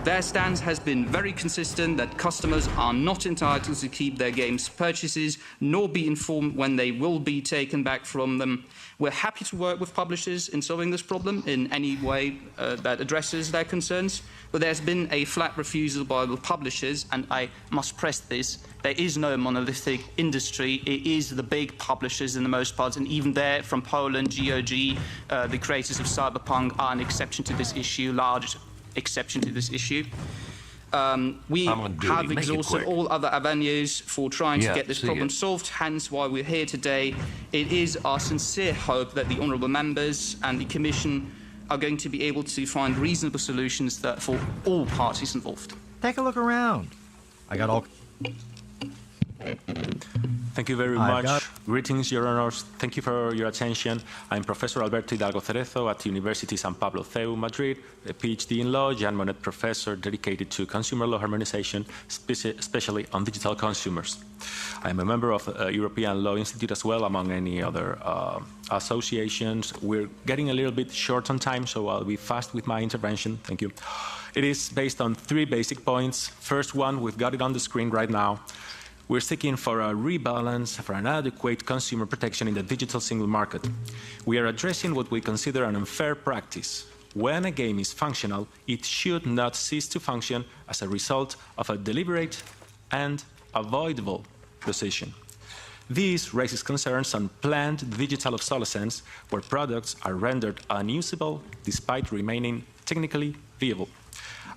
Their stance has been very consistent that customers are not entitled to keep their games purchases, nor be informed when they will be taken back from them. We're happy to work with publishers in solving this problem in any way that addresses their concerns, but there's been a flat refusal by the publishers, and I must press this: there is no monolithic industry. It is the big publishers in the most part, and even there, from Poland, GOG, the creators of Cyberpunk are an exception to this issue, large exception to this issue. We have exhausted all other avenues for trying to get this problem solved, hence why we're here today. It is our sincere hope that the honourable members and the Commission are going to be able to find reasonable solutions that for all parties involved. Take a look around. I got all... Thank you very much. Greetings, Your Honors. Thank you for your attention. I'm Professor Alberto Hidalgo Cerezo at University San Pablo CEU, Madrid, a PhD in law, Jean Monnet professor dedicated to consumer law harmonization, especially on digital consumers. I'm a member of the European Law Institute as well, among any other associations. We're getting a little bit short on time, so I'll be fast with my intervention. Thank you. It is based on 3 basic points. First one, we've got it on the screen right now. We're seeking for a rebalance, for an adequate consumer protection in the digital single market. We are addressing what we consider an unfair practice. When a game is functional, it should not cease to function as a result of a deliberate and avoidable decision. This raises concerns on planned digital obsolescence, where products are rendered unusable despite remaining technically viable.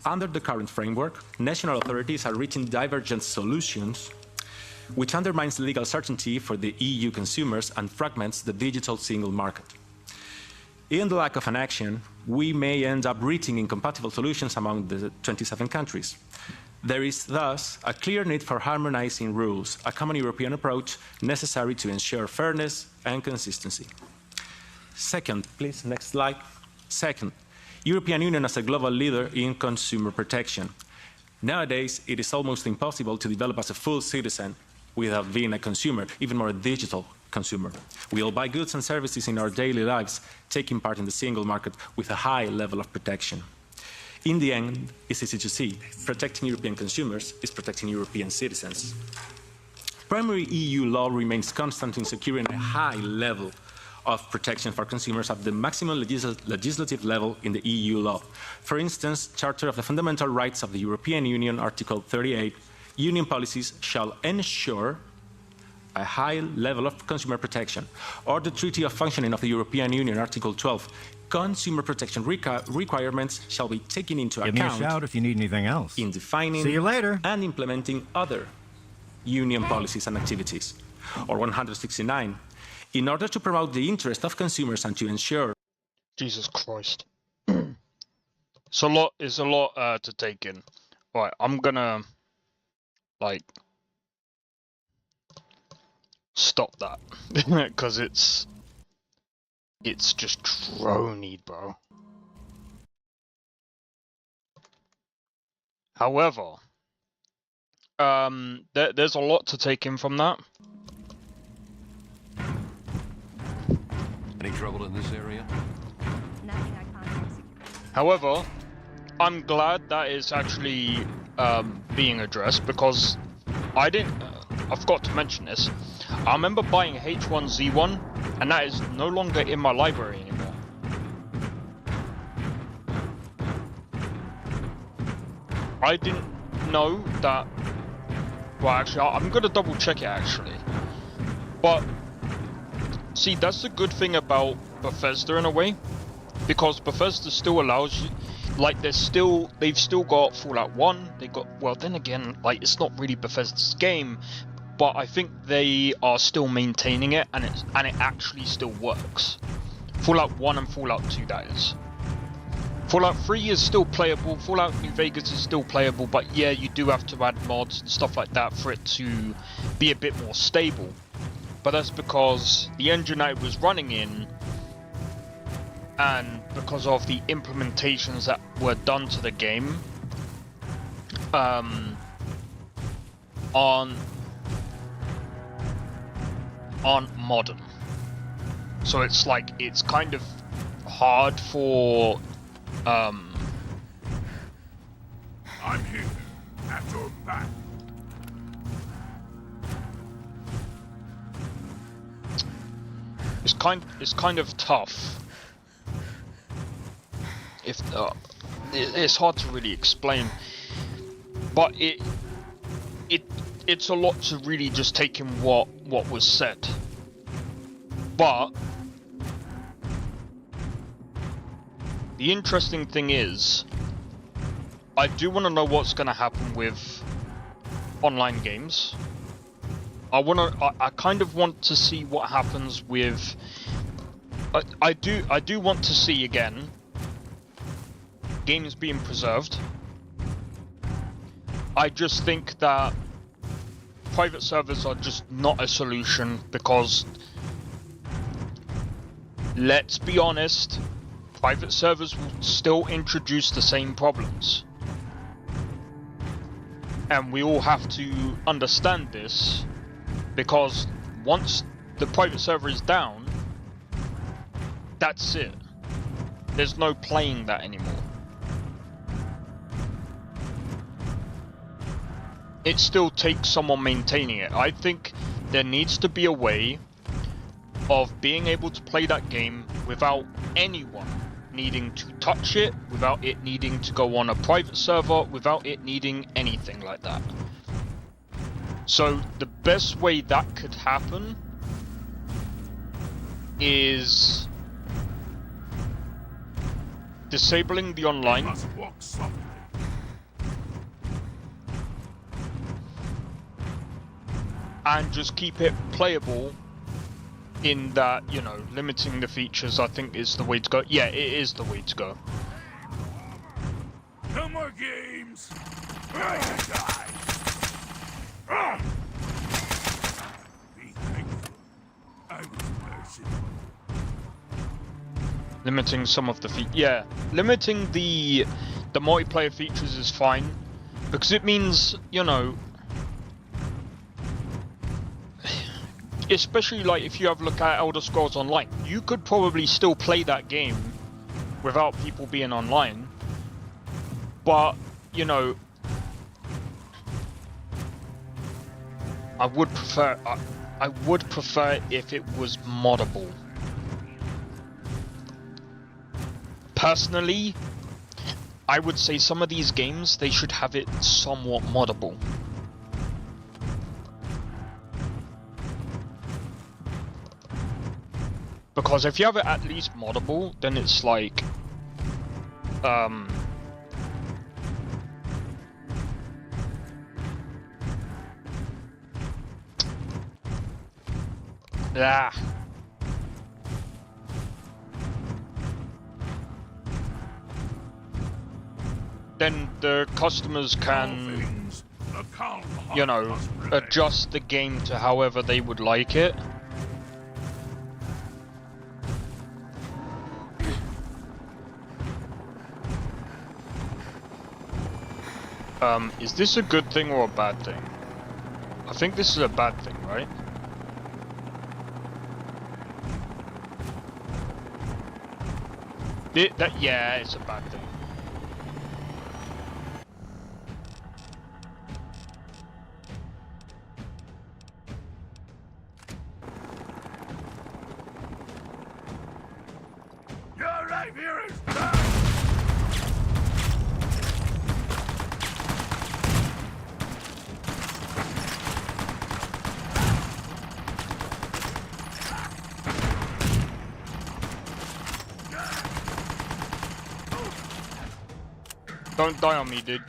Under the current framework, national authorities are reaching divergent solutions, which undermines legal certainty for the EU consumers and fragments the digital single market. In the lack of an action, we may end up reaching incompatible solutions among the 27 countries. There is thus a clear need for harmonizing rules, a common European approach necessary to ensure fairness and consistency. Second, please, next slide. Second, European Union as a global leader in consumer protection. Nowadays, it is almost impossible to develop as a full citizen without being a consumer, even more a digital consumer. We all buy goods and services in our daily lives, taking part in the single market with a high level of protection. In the end, it's easy to see, protecting European consumers is protecting European citizens. Primary EU law remains constant in securing a high level of protection for consumers at the maximum legislative level in the EU law. For instance, Charter of the Fundamental Rights of the European Union, Article 38, Union policies shall ensure a high level of consumer protection. Or the Treaty of Functioning of the European Union, Article 12, consumer protection requirements shall be taken into account. Give me a shout if you need anything else. In defining See you later. and implementing other Union policies and activities. Or 169, in order to promote the interest of consumers and to ensure. Jesus Christ. It's a lot to take in. Right, I'm gonna stop that because it's just droney, bro. However, there's a lot to take in from that. Any trouble in this area? Nothing I can't execute. However, I'm glad that is actually being addressed because I forgot to mention this. I remember buying H1Z1 and that is no longer in my library anymore. I didn't know that. Well, actually, I'm gonna double check it actually. But see, that's the good thing about Bethesda in a way, because Bethesda still allows you, like, they've still got Fallout 1. They got, well, then again, like, it's not really Bethesda's game, but I think they are still maintaining it, and it actually still works. Fallout 1 and Fallout 2, that is. Fallout 3 is still playable, Fallout New Vegas is still playable, but yeah, you do have to add mods and stuff like that for it to be a bit more stable. But that's because the engine that it was running in, and because of the implementations that were done to the game, aren't modern. So it's like, it's kind of hard for I'm here, at your back. it's kind of tough. If it's hard to really explain, but it's a lot to really just take in what was said. But the interesting thing is, I do want to know what's going to happen with online games. I kind of want to see what happens with. I do want to see again games being preserved. I just think that private servers are just not a solution because, let's be honest, private servers will still introduce the same problems. And we all have to understand this, because once the private server is down, that's it. There's no playing that anymore. It still takes someone maintaining it. I think there needs to be a way of being able to play that game without anyone needing to touch it, without it needing to go on a private server, without it needing anything like that. So the best way that could happen is disabling the online. And just keep it playable in that, you know, limiting the features, I think, is the way to go. Yeah, it is the way to go. No more games! Die! Be thankful. I was merciful. Limiting some of the yeah, limiting the multiplayer features is fine, because it means, you know, especially like if you have a look at Elder Scrolls Online, you could probably still play that game without people being online. But, you know, I would prefer if it was moddable. Personally, I would say some of these games, they should have it somewhat moddable. Because if you have it at least moddable, then it's like, yeah. Then the customers can, you know, adjust the game to however they would like it. Is this a good thing or a bad thing? I think this is a bad thing, right? Yeah, it's a bad thing. Your life here is Don't die on me, dude.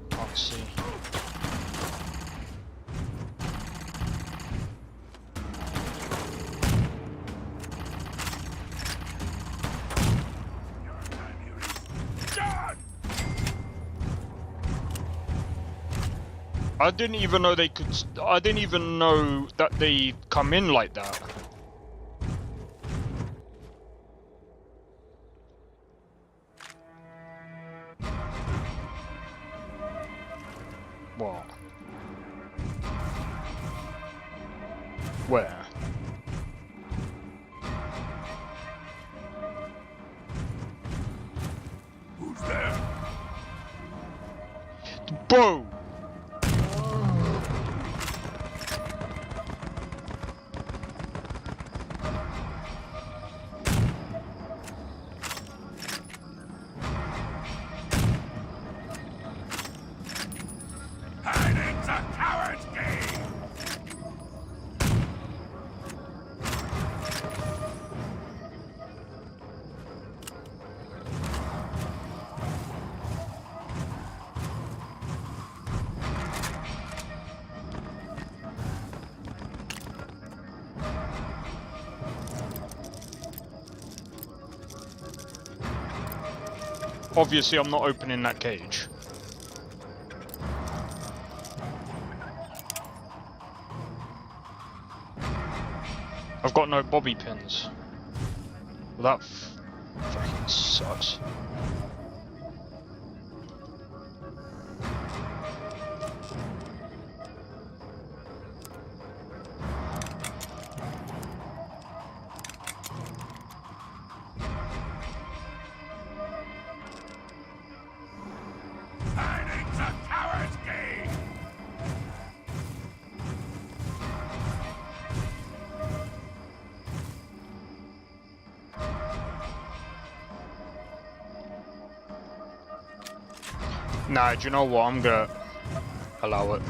Can't see. I didn't even know they could. I didn't even know that they come in like that. What? Where? who's there? Bro! Hiding's a coward's game. Obviously, I'm not opening that cage. I've got no bobby pins. Well, that fucking sucks. Hiding's a coward's game. Nah, do you know what? I'm gonna allow it.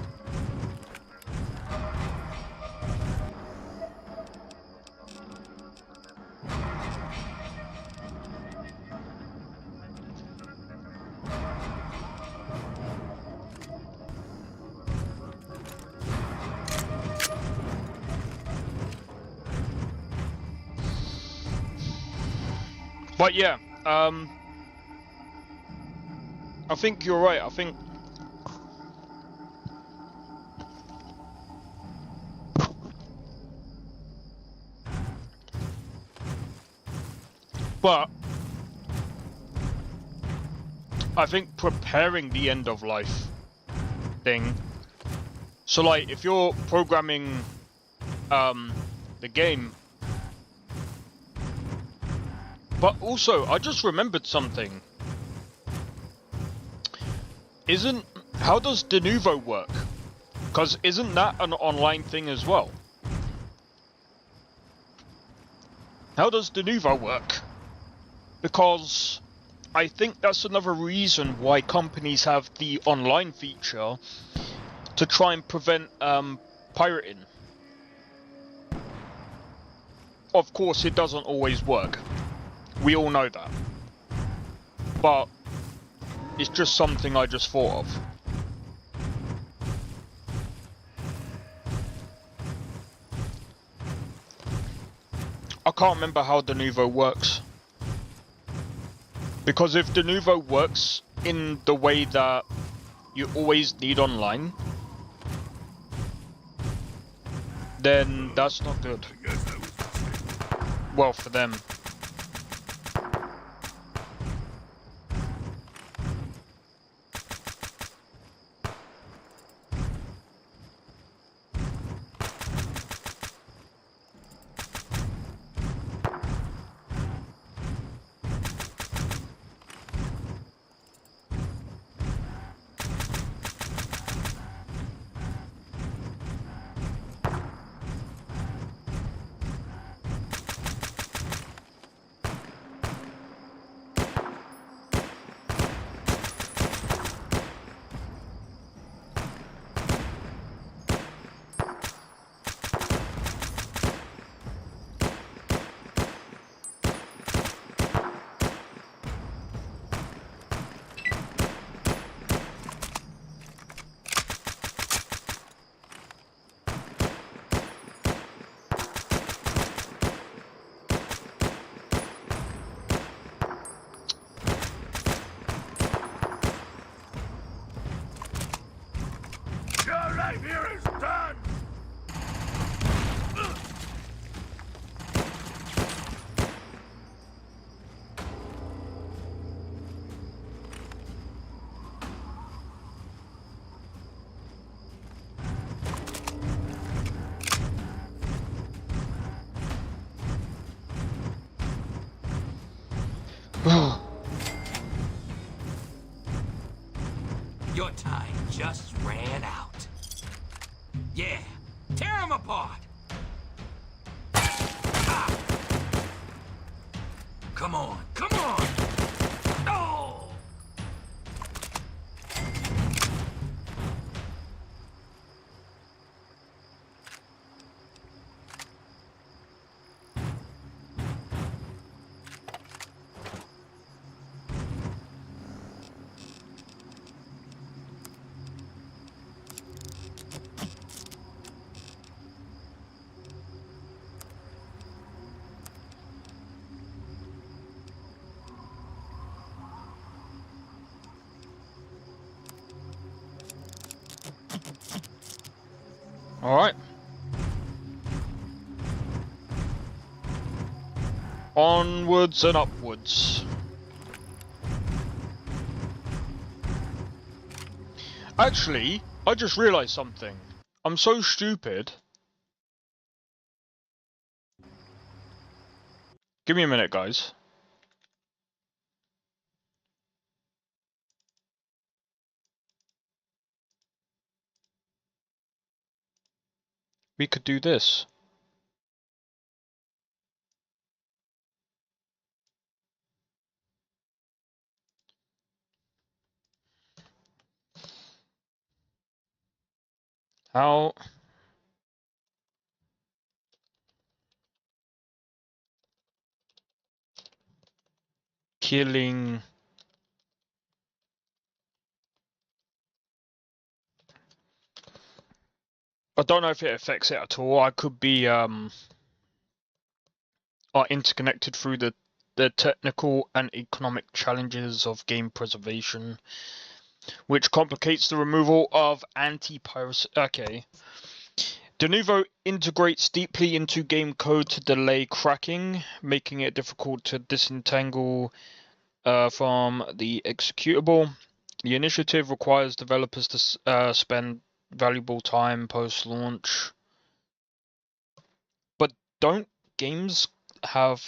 But yeah, I think you're right. I think but I think preparing the end of life thing. So like if you're programming the game, but also I just remembered something. How does de novo work? Because isn't that an online thing as well? How does de novo work? Because I think that's another reason why companies have the online feature to try and prevent pirating. Of course, it doesn't always work. We all know that. But it's just something I just thought of. I can't remember how de novo works. Because if de novo works in the way that you always need online, then that's not good. Well, for them. Your life here is done! Your time just ran out. Yeah, tear him apart! Ah. Come on, come on! Oh! Alright. Onwards and upwards. Actually, I just realised something. I'm so stupid. Give me a minute, guys. We could do this. How? Killing... I don't know if it affects it at all. I could be interconnected through the the technical and economic challenges of game preservation, which complicates the removal of anti-piracy. Okay. Denuvo integrates deeply into game code to delay cracking, making it difficult to disentangle from the executable. The initiative requires developers to spend valuable time post-launch. But don't games have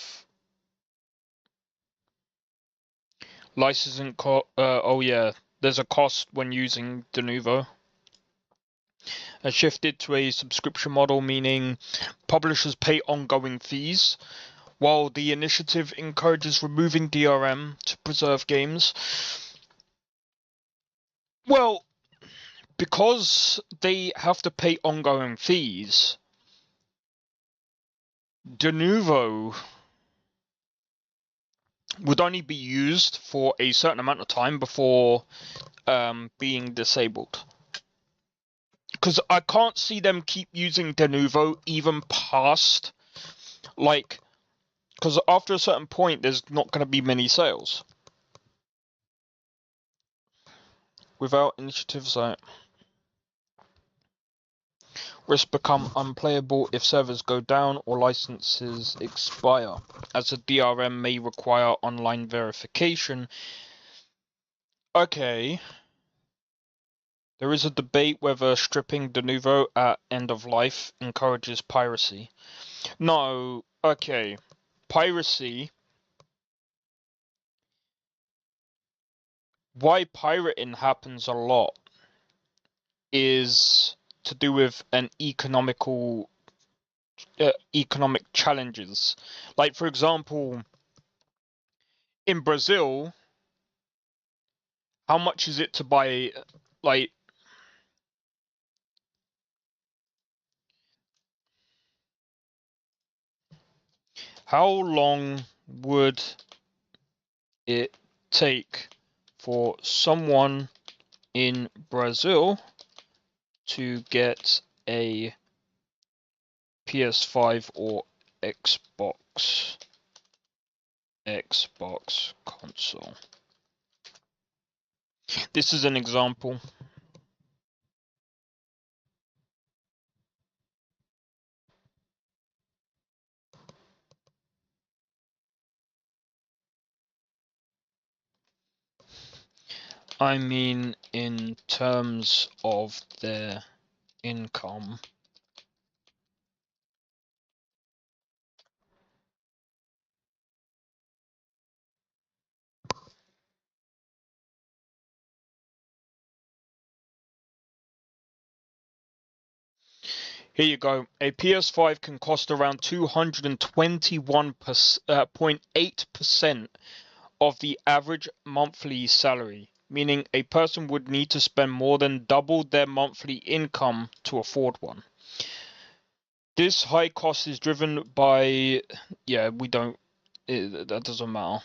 licensing oh yeah, there's a cost when using Denuvo. Has shifted to a subscription model, meaning publishers pay ongoing fees, while the initiative encourages removing DRM to preserve games. Well, because they have to pay ongoing fees, Denuvo would only be used for a certain amount of time before being disabled. Because I can't see them keep using Denuvo even past, like, because after a certain point there's not going to be many sales. Without initiatives like risks become unplayable if servers go down or licenses expire, as a DRM may require online verification. Okay. There is a debate whether stripping Denuvo at end of life encourages piracy. No, okay. Piracy. Why pirating happens a lot is to do with an economic challenges. Like, for example, in Brazil, how much is it to buy, like, how long would it take for someone in Brazil to get a PS5 or Xbox console? This is an example. I mean, in terms of their income. Here you go. A PS5 can cost around 221.8% of the average monthly salary, meaning a person would need to spend more than double their monthly income to afford one. This high cost is driven by, that doesn't matter.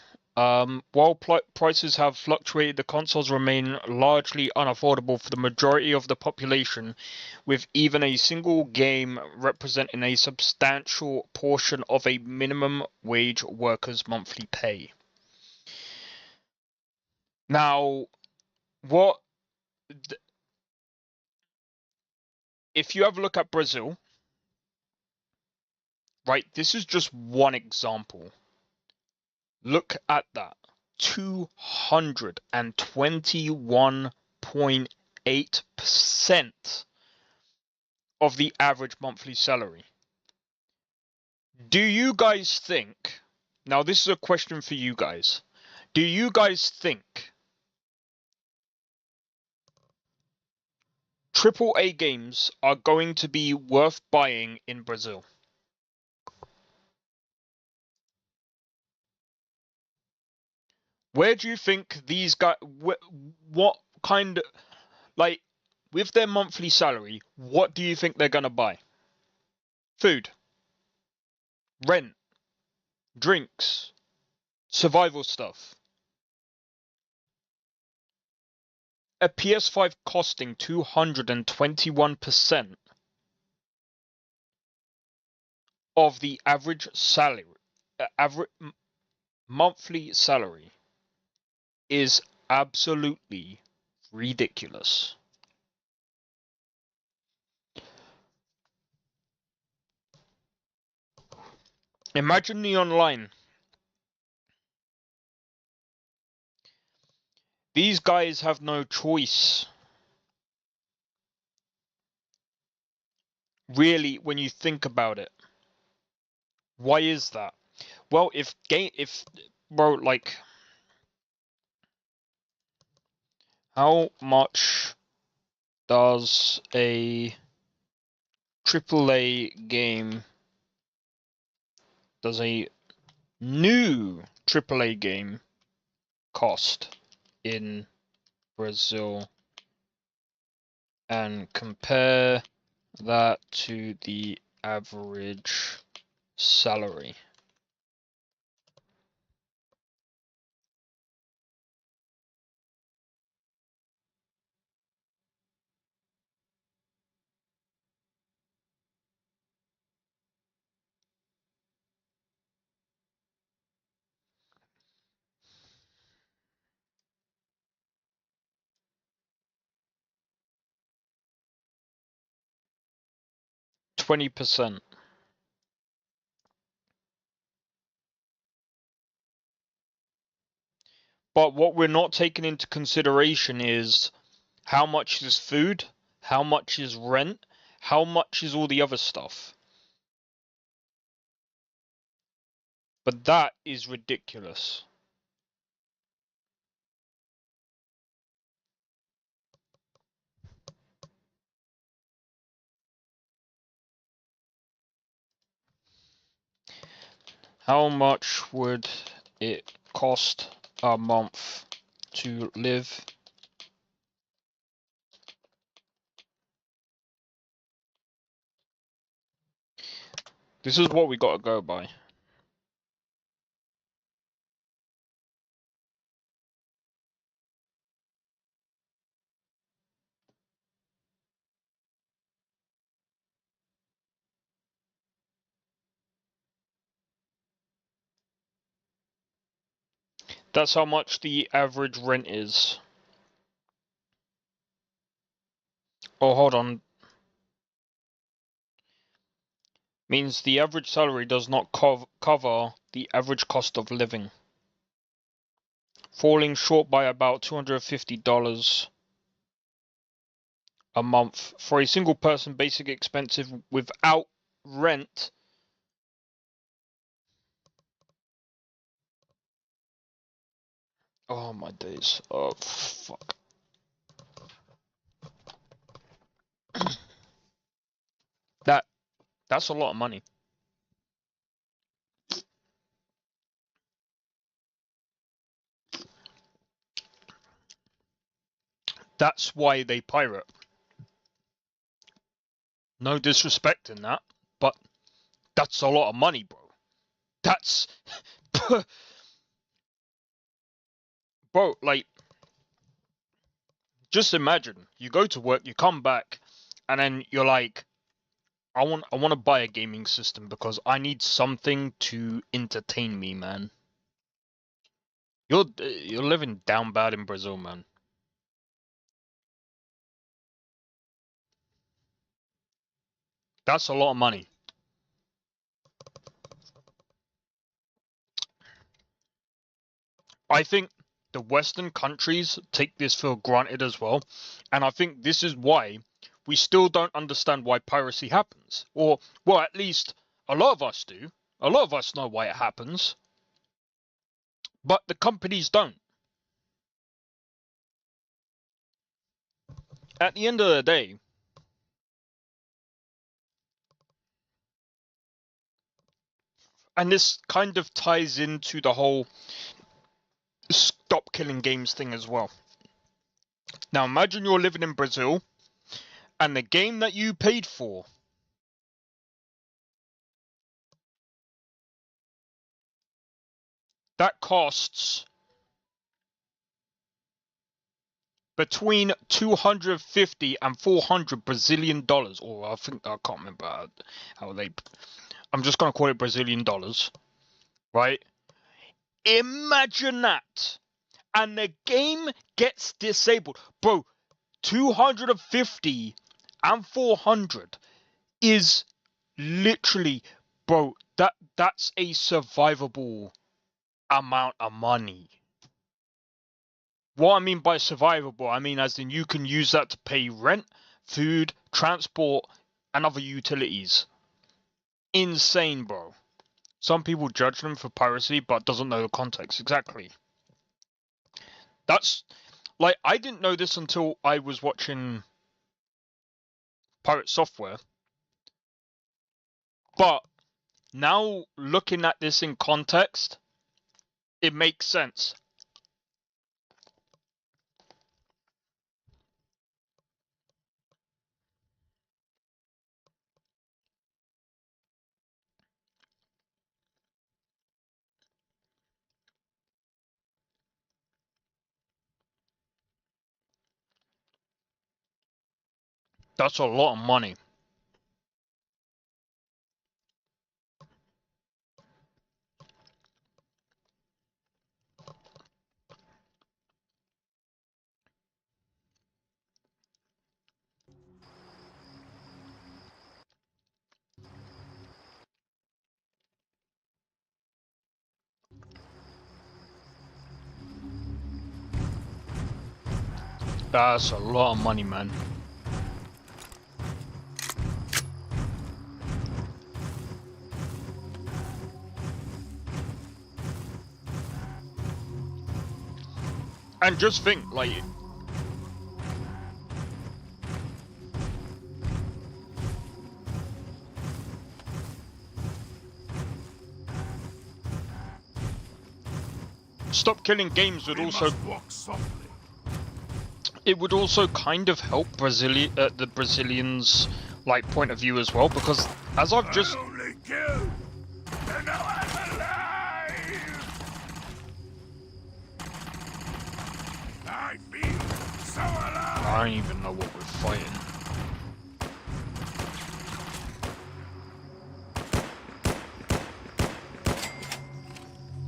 While prices have fluctuated, the consoles remain largely unaffordable for the majority of the population, with even a single game representing a substantial portion of a minimum wage worker's monthly pay. Now, if you have a look at Brazil, right, this is just one example. Look at that. 221.8% of the average monthly salary. Do you guys think, now this is a question for you guys, do you guys think AAA games are going to be worth buying in Brazil? Where do you think these guys, what kind of, like, with their monthly salary, what do you think they're going to buy? Food, rent, drinks, survival stuff. A PS5 costing 221% of the average salary. monthly salary is absolutely ridiculous. Imagine the online. These guys have no choice. Really, when you think about it. Why is that? Well, bro, like, how much does a AAA game, does a new AAA game cost in Brazil, and compare that to the average salary? %20. But what we're not taking into consideration is how much is food, how much is rent, how much is all the other stuff. But that is ridiculous. How much would it cost a month to live? This is what we gotta go by. That's how much the average rent is. Oh, hold on. Means the average salary does not cover the average cost of living, falling short by about $250 a month for a single person. Basic expensive without rent. Oh my days. Oh fuck. That's a lot of money. That's why they pirate. No disrespect in that, but that's a lot of money, bro. That's bro, like, just imagine you go to work, you come back, and then you're like, I want to buy a gaming system because I need something to entertain me, man. You're living down bad in Brazil, man. That's a lot of money. I think the Western countries take this for granted as well, and I think this is why we still don't understand why piracy happens. Or, well, at least a lot of us do. A lot of us know why it happens, but the companies don't. At the end of the day, and this kind of ties into the whole stop killing games thing as well. Now imagine you're living in Brazil and the game that you paid for that costs between 250 and 400 Brazilian dollars, or I can't remember how they, I'm just going to call it Brazilian dollars, right? Imagine that. And the game gets disabled. Bro, 250 and 400 is literally, bro, that's a survivable amount of money. What I mean by survivable, I mean as in you can use that to pay rent, food, transport, and other utilities. Insane, bro. Some people judge them for piracy, but doesn't know the context. Exactly. That's, like, I didn't know this until I was watching Pirate Software. But now looking at this in context, it makes sense. That's a lot of money. That's a lot of money, man. And just think, like, Stop Killing Games would also, it would also kind of help the Brazilians' like point of view as well, because as I've just I don't even know what we're fighting.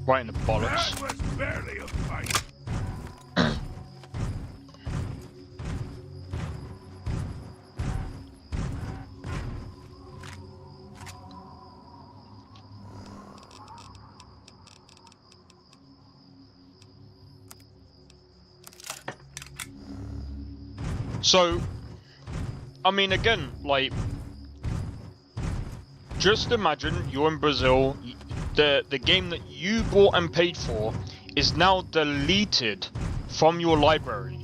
Right in the bollocks. That was barely a fight. So, I mean, again, like, just imagine you're in Brazil, the game that you bought and paid for is now deleted from your library.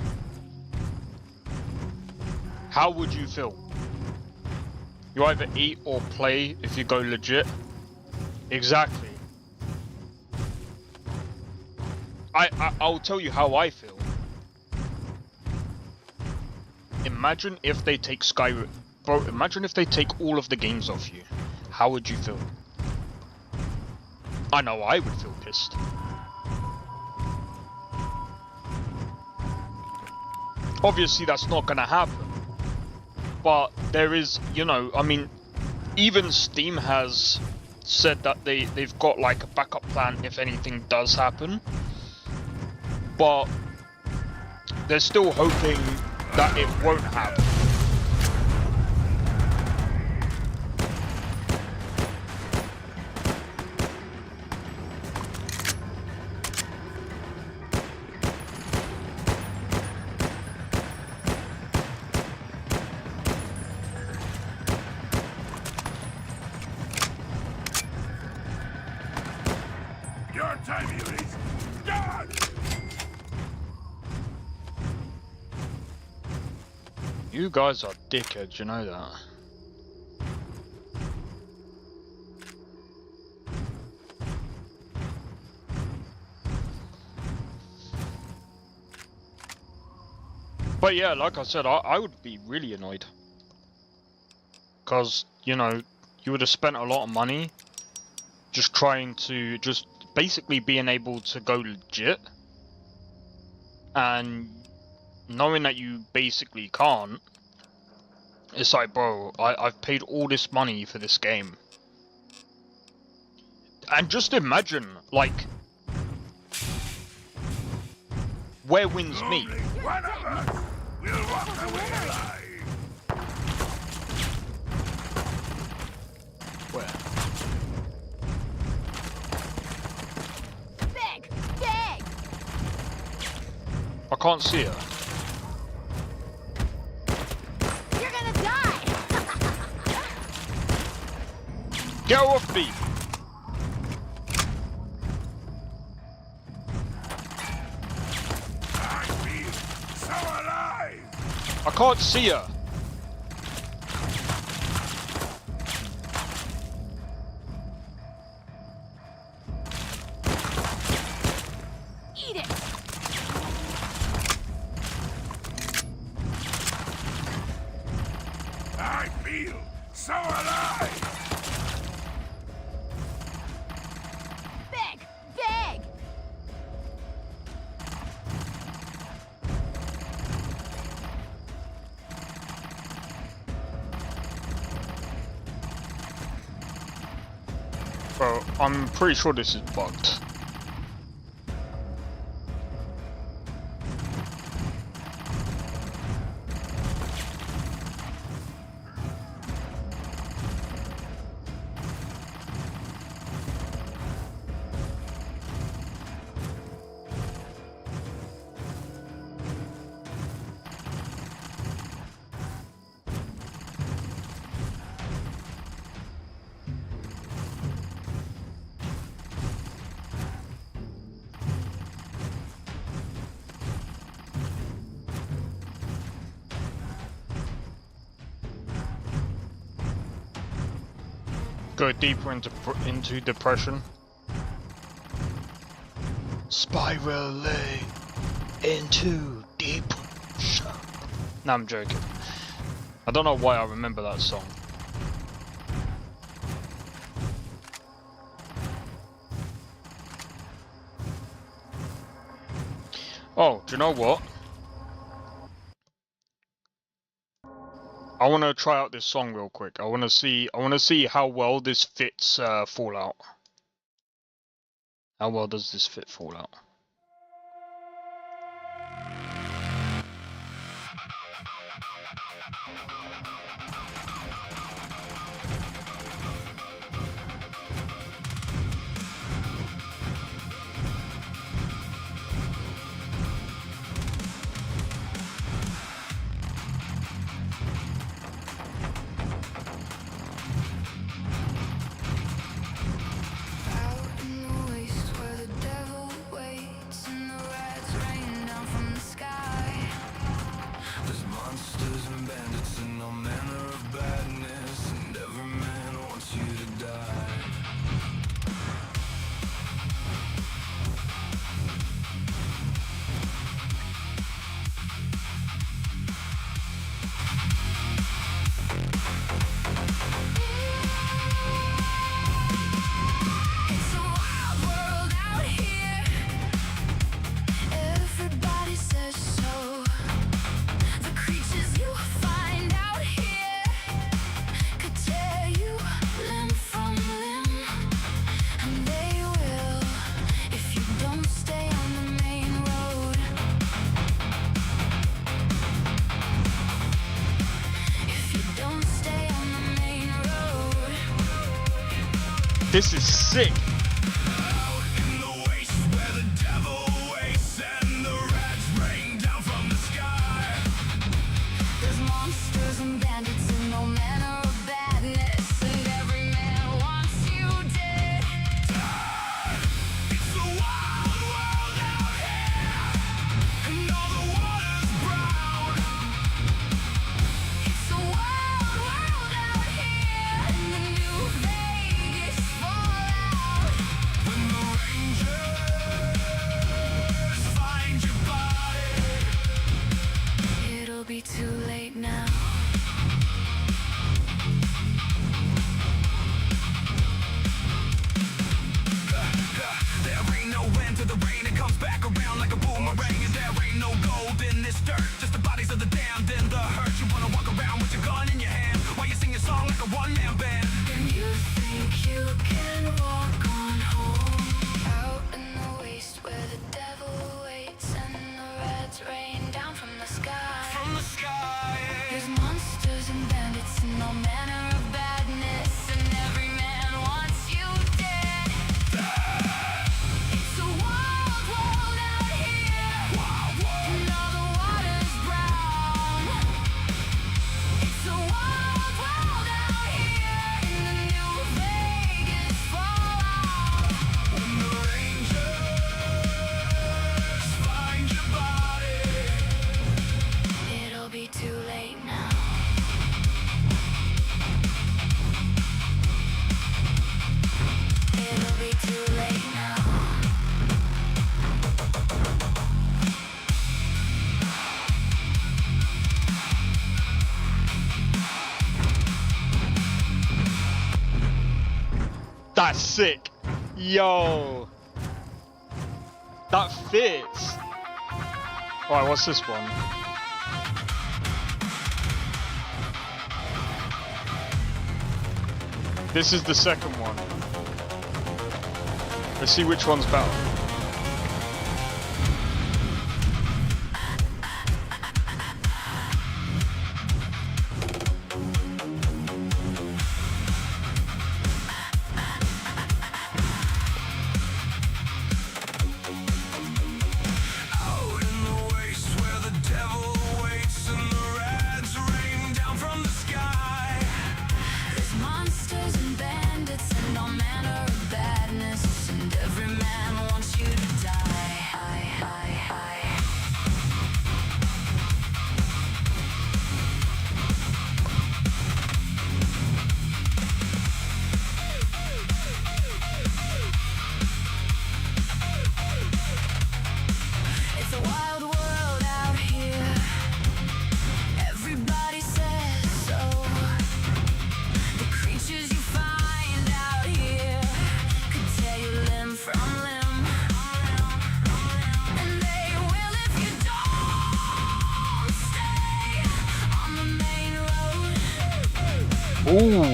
How would you feel? You either eat or play if you go legit. Exactly. I'll tell you how I feel. Imagine if they take Skyrim. Bro, imagine if they take all of the games off you. How would you feel? I know I would feel pissed. Obviously that's not gonna happen. But there is, you know, I mean, even Steam has said that they've got like a backup plan if anything does happen. But they're still hoping that it won't happen. Your time, Uly's done! You guys are dickheads, you know that. But yeah, like I said, I would be really annoyed. Because, you know, you would have spent a lot of money just trying to, just basically being able to go legit. And knowing that you basically can't, it's like, bro, I've paid all this money for this game. And just imagine, like, Where wins me? One of us will walk away alive. Where? Big! Big! I can't see her. You're gonna die! Get off me! I feel so alive. I can't see her. Eat it! I feel so alive. Big! Big! Bro, I'm pretty sure this is bugged. Go deeper into depression. Spiraling into depression. No, I'm joking. I don't know why I remember that song. Oh, do you know what? I want to try out this song real quick. I want to see how well this fits Fallout. How well does this fit Fallout? This is sick. That's sick. Yo. That fits. Alright, what's this one? This is the second one. Let's see which one's better. Ooh.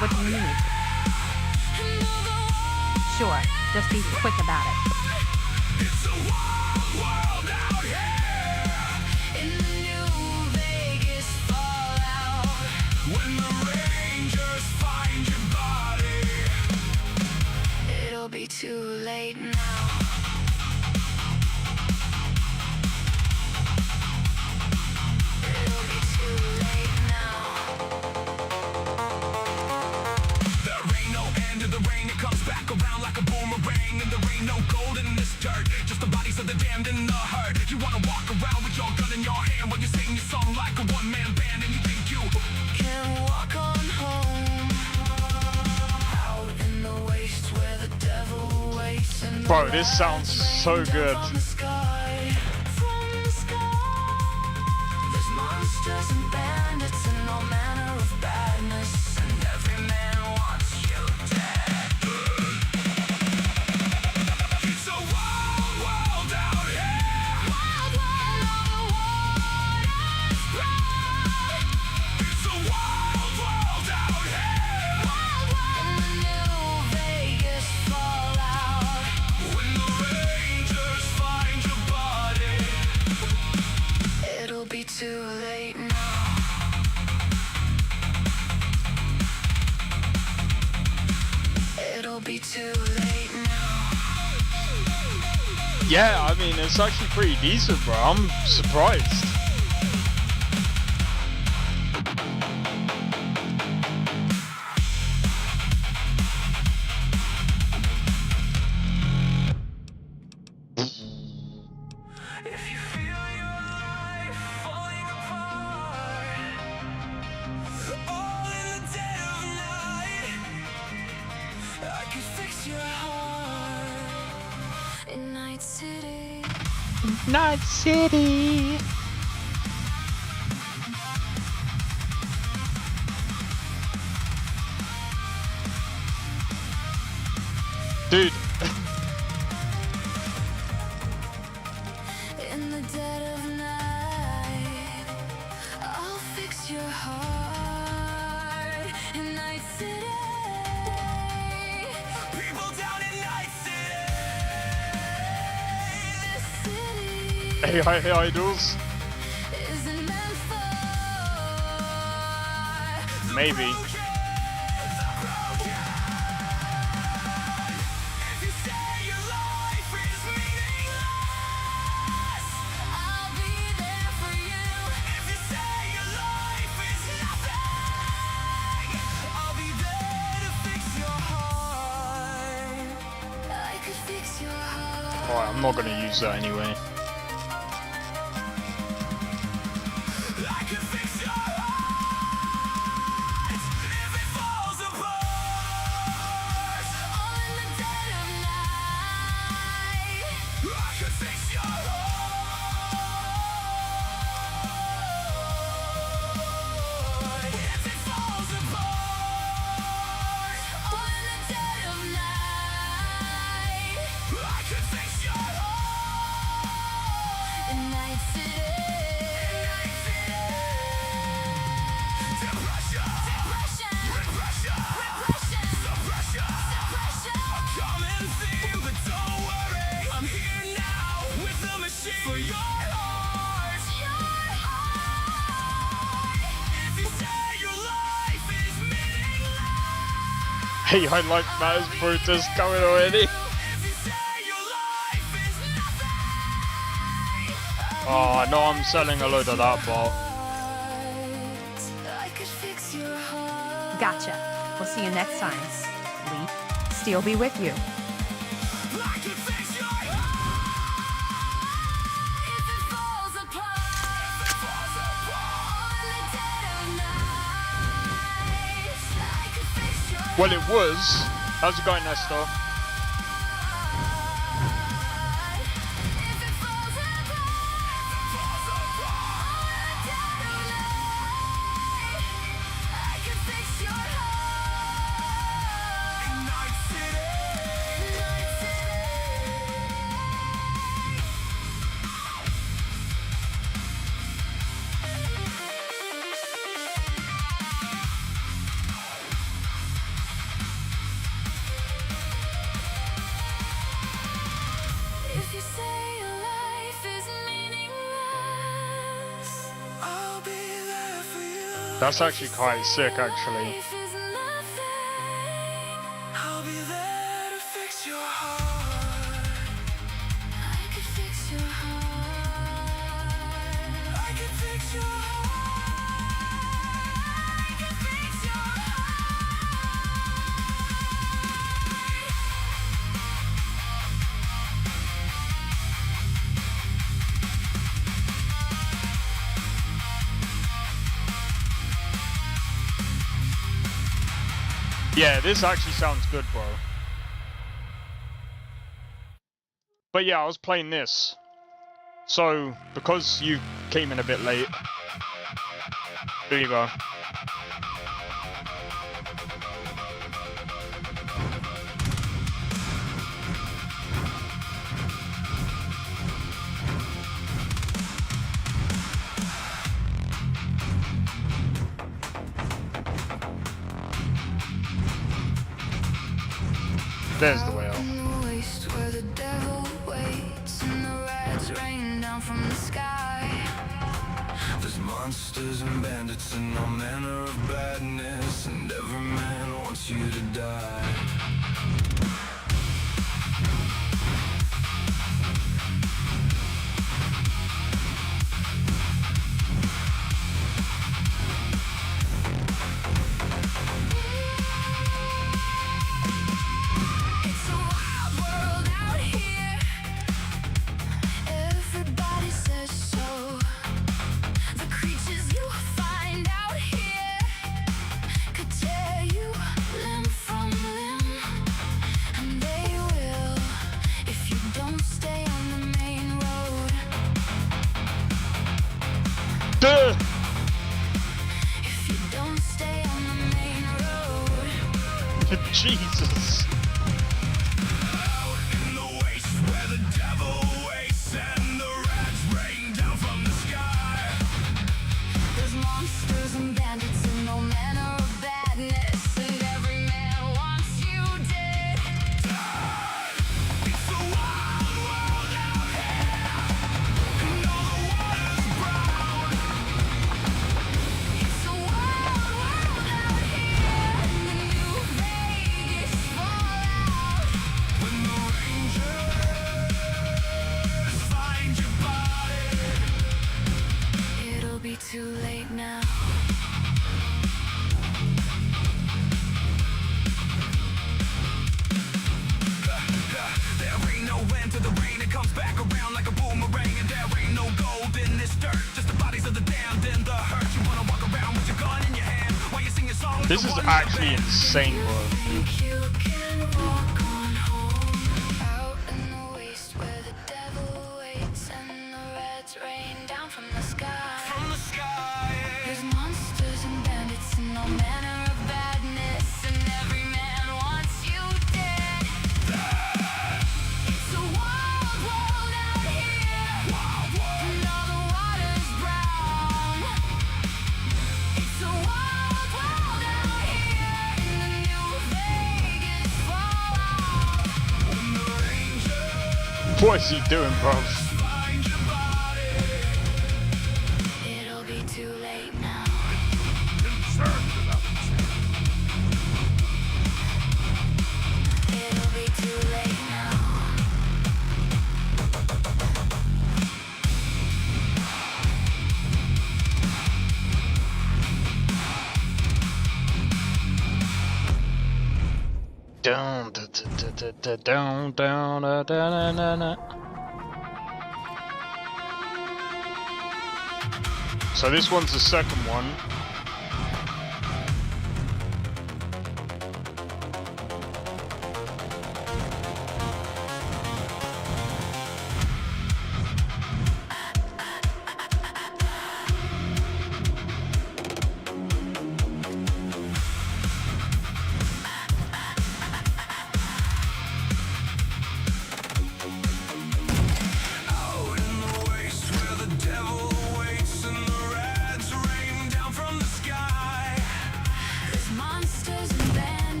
What do you need? Sure, just be quick about it. It's a wild world out here in the New Vegas fallout. When the Rangers find your body, it'll be too late now. It'll be too late now. There ain't no end to the rain, it comes back around like a boomerang. And there ain't no gold in this dirt, just the bodies of the damned and the hurt. You wanna walk around with your gun in your hand while you sing your song like a one-man band, and you think you can walk on home. Out in the waste where the devil waits. Bro, this sounds so good. There's monsters and bandits and all manner of badness, and every man wants you dead. It's a wild world out here. Wild world over water's bright. It's a wild world out here. Wild world in the New Vegas fallout. When the Rangers find your body, it'll be too late now. It'll be too late now. Yeah, I mean, it's actually pretty decent, bro. I'm surprised. If you feel your life falling apart, all in the dead of night, I can fix your heart in Night City. Night City. Dude. In the dead of night, I'll fix your heart in Night City. People down in Night City. This city AI idols? isn't meant for Maybe. If you say your life is meaningless, I'll be there for you. If you say your life is nothing, I'll be there to fix your heart. I could fix your heart. Alright, I'm not gonna use that anyway. Hey, I like Matt's protest coming already. Oh, no, I'm selling a load of that bot. Gotcha. We'll see you next time. Lee, Steel be with you. Well, it was. How's it going, Nestor? That's actually quite sick, actually. Yeah, this actually sounds good, bro. But yeah, I was playing this. So, because you came in a bit late, here you go. There's the whale. There's monsters and bandits and all manner of badness, and every man wants you to die. Duh! Jesus. Too late now. This is actually insane, bro. What is he doing, bro? It'll be too late now. It'll be too late now. Down, down, down, down. So this one's the second one.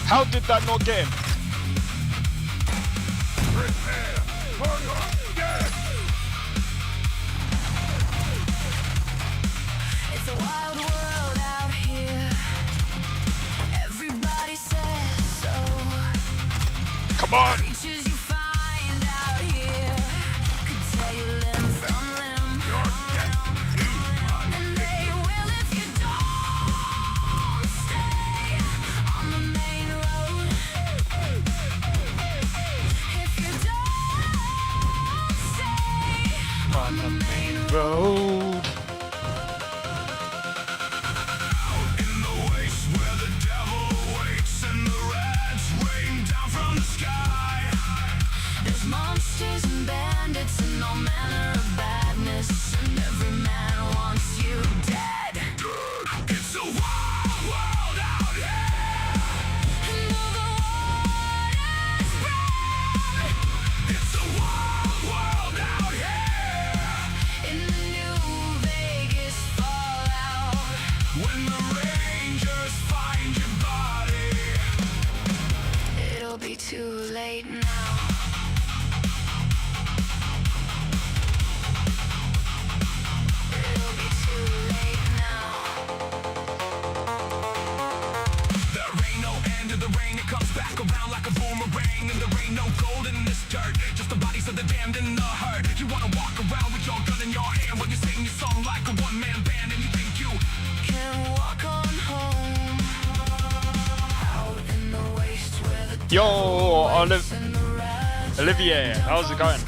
How did that not get him? It's a wild world out here. Everybody says so. Come on. Creatures you find out here could tear you limb from limb. And they will if you don't stay on the main road. If you don't stay on the main road. Monsters and bandits and all manner of badness, and every man wants you dead. It's a wild world out here, and all the water's brown. It's a wild world out here, in the New Vegas fallout. When the Rangers find your body, it'll be too late now. Yo, Olivier, how's it going?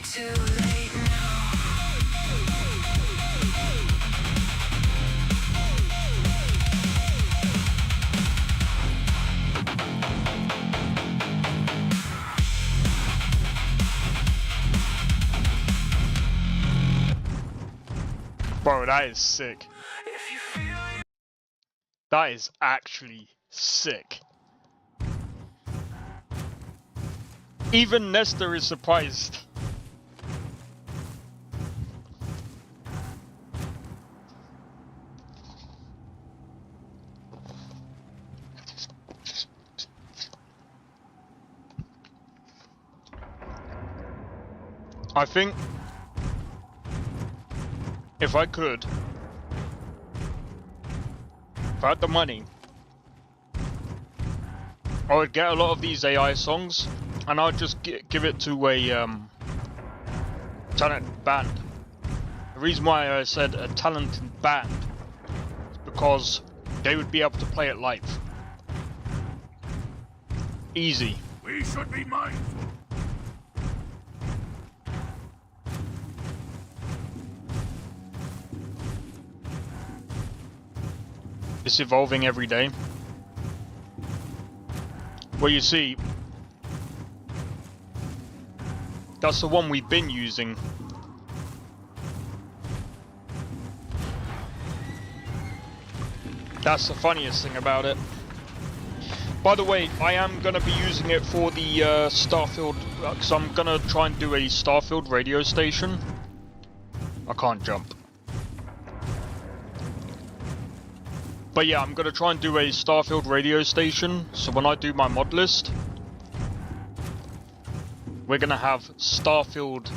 Too late now. Bro, that is sick. That is actually sick. Even Nestor is surprised. I think if I could, if I had the money, I would get a lot of these AI songs and I'd just give it to a talented band. The reason why I said a talented band is because they would be able to play it live. Easy. We should be mindful. It's evolving every day. Well, you see, that's the one we've been using. That's the funniest thing about it. By the way, I am going to be using it for the Starfield, because I'm going to try and do a Starfield radio station. I can't jump. But yeah, I'm going to try and do a Starfield radio station, so when I do my mod list, we're going to have Starfield,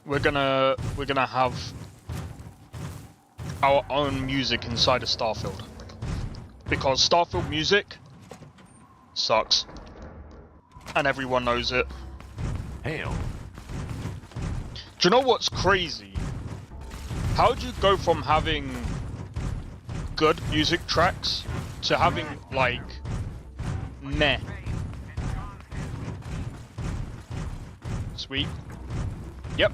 we're going to have our own music inside of Starfield. Because Starfield music sucks. And everyone knows it. Hell. Do you know what's crazy? How do you go from having good music tracks to having, like, meh? Sweet. Yep.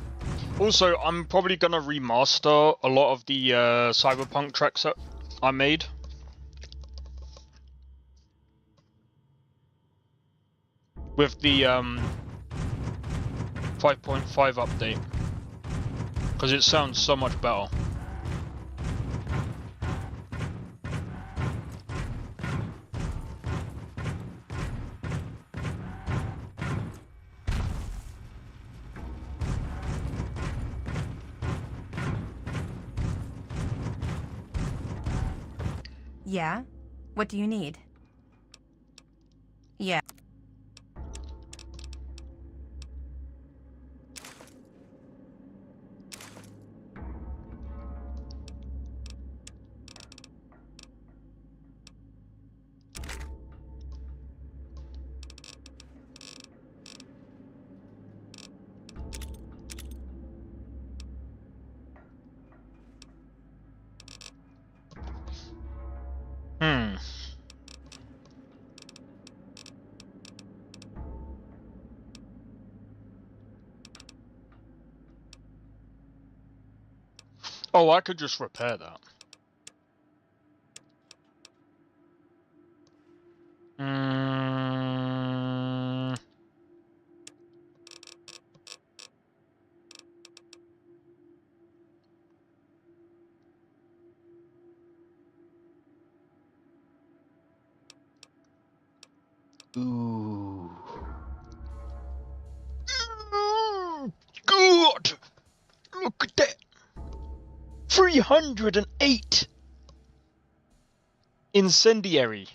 Also, I'm probably gonna remaster a lot of the Cyberpunk tracks that I made. With the 5.5 update. Because it sounds so much better. Yeah? What do you need? Yeah. Oh, I could just repair that. Ooh. God! Look at that! 308! Incendiary.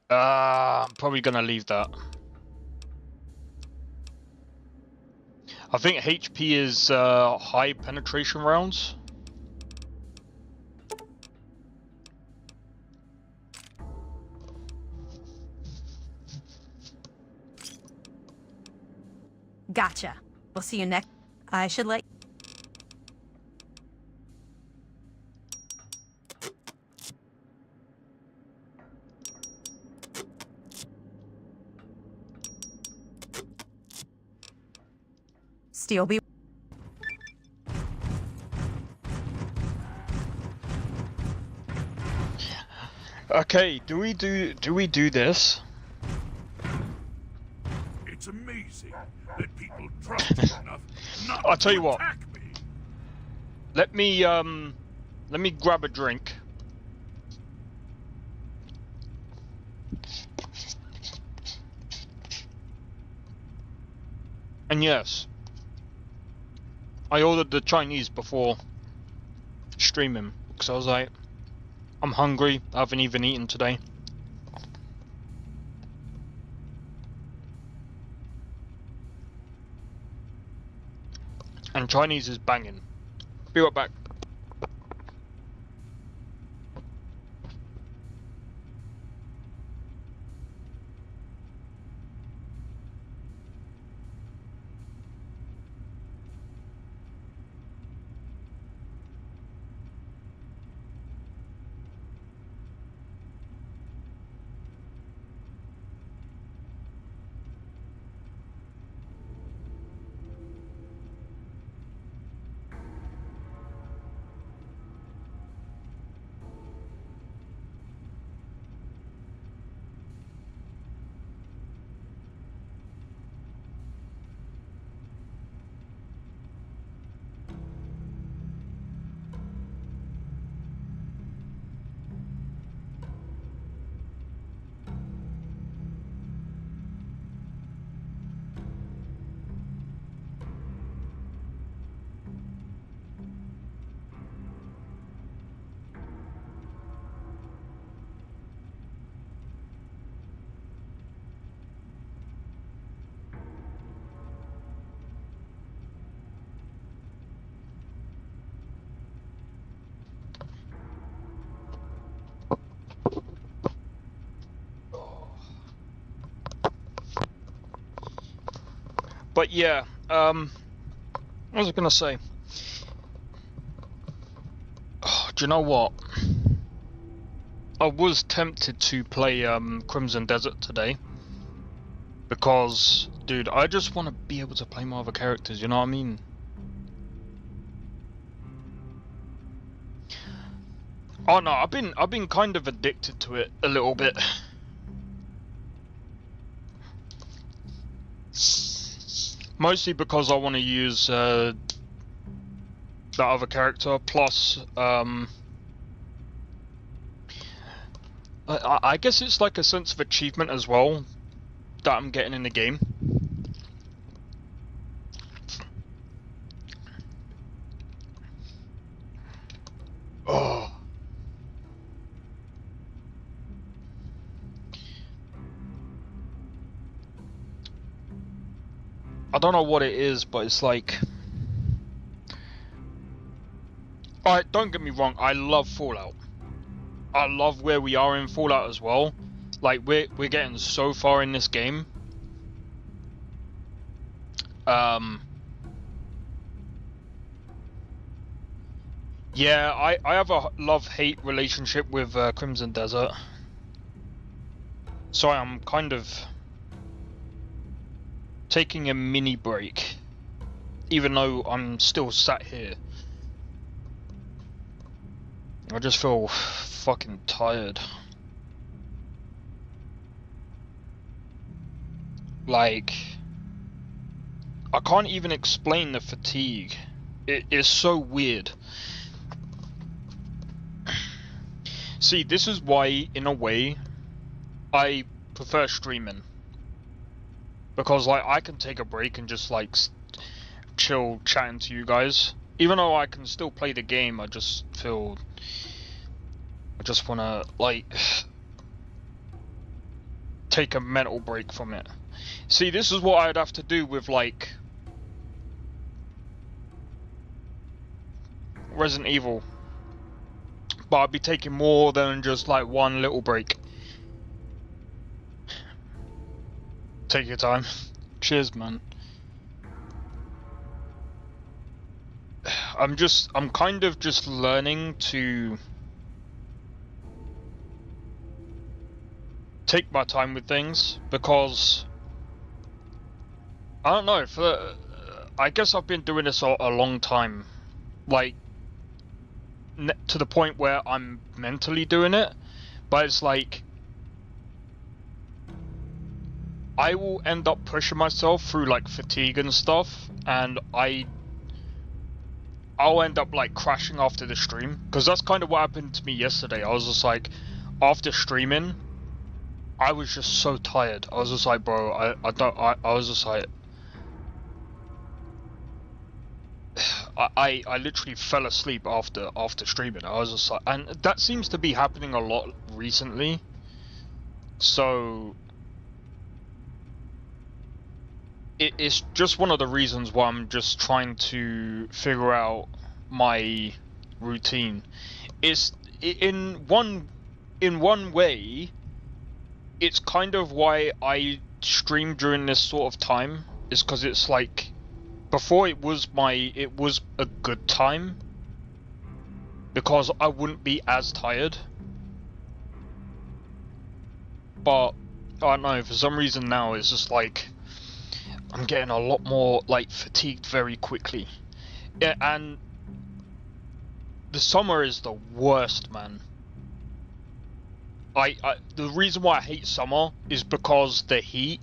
I'm probably gonna leave that. I think HP is high penetration rounds. Gotcha. We'll see you next. I should let. Steel be. Okay, do we do this? It's amazing that people trust you enough not I'll tell you to what. attack me. Let me grab a drink. And yes, I ordered the Chinese before streaming. because I was like, I'm hungry. I haven't even eaten today. And Chinese is banging. Be right back. But yeah, what was I gonna say? Oh, do you know what? I was tempted to play Crimson Desert today because, dude, I just want to be able to play my other characters. You know what I mean? Oh no, I've been kind of addicted to it a little bit. Mostly because I want to use that other character, plus I guess it's like a sense of achievement as well that I'm getting in the game. Oh. I don't know what it is, but it's like... Alright, don't get me wrong, I love Fallout. I love where we are in Fallout as well. Like, we're getting so far in this game. Yeah, I have a love-hate relationship with Crimson Desert. So I'm kind of taking a mini break, even though I'm still sat here. I just feel fucking tired. Like, I can't even explain the fatigue. It is so weird. See, this is why, in a way, I prefer streaming. Because, like, I can take a break and just, like, chill chatting to you guys. Even though I can still play the game, I just feel... I just wanna, like... take a mental break from it. See, this is what I'd have to do with, like... Resident Evil. But I'd be taking more than just, like, one little break. Take your time. Cheers, man. I'm kind of just learning to take my time with things, because I don't know, I guess I've been doing this a long time, like to the point where I'm mentally doing it, but it's like I will end up pushing myself through like fatigue and stuff, and I'll end up like crashing after the stream, because that's kind of what happened to me yesterday. I was just like, after streaming, I was just so tired. I was just like, bro, I was just like, I literally fell asleep after streaming. I was just like, and that seems to be happening a lot recently. So it's just one of the reasons why I'm just trying to figure out my routine. It's in one way, it's kind of why I stream during this sort of time, is because it's like, before it was a good time because I wouldn't be as tired. But I don't know, for some reason now it's just like I'm getting a lot more like fatigued very quickly. Yeah, and the summer is the worst, man. The reason why I hate summer is because the heat.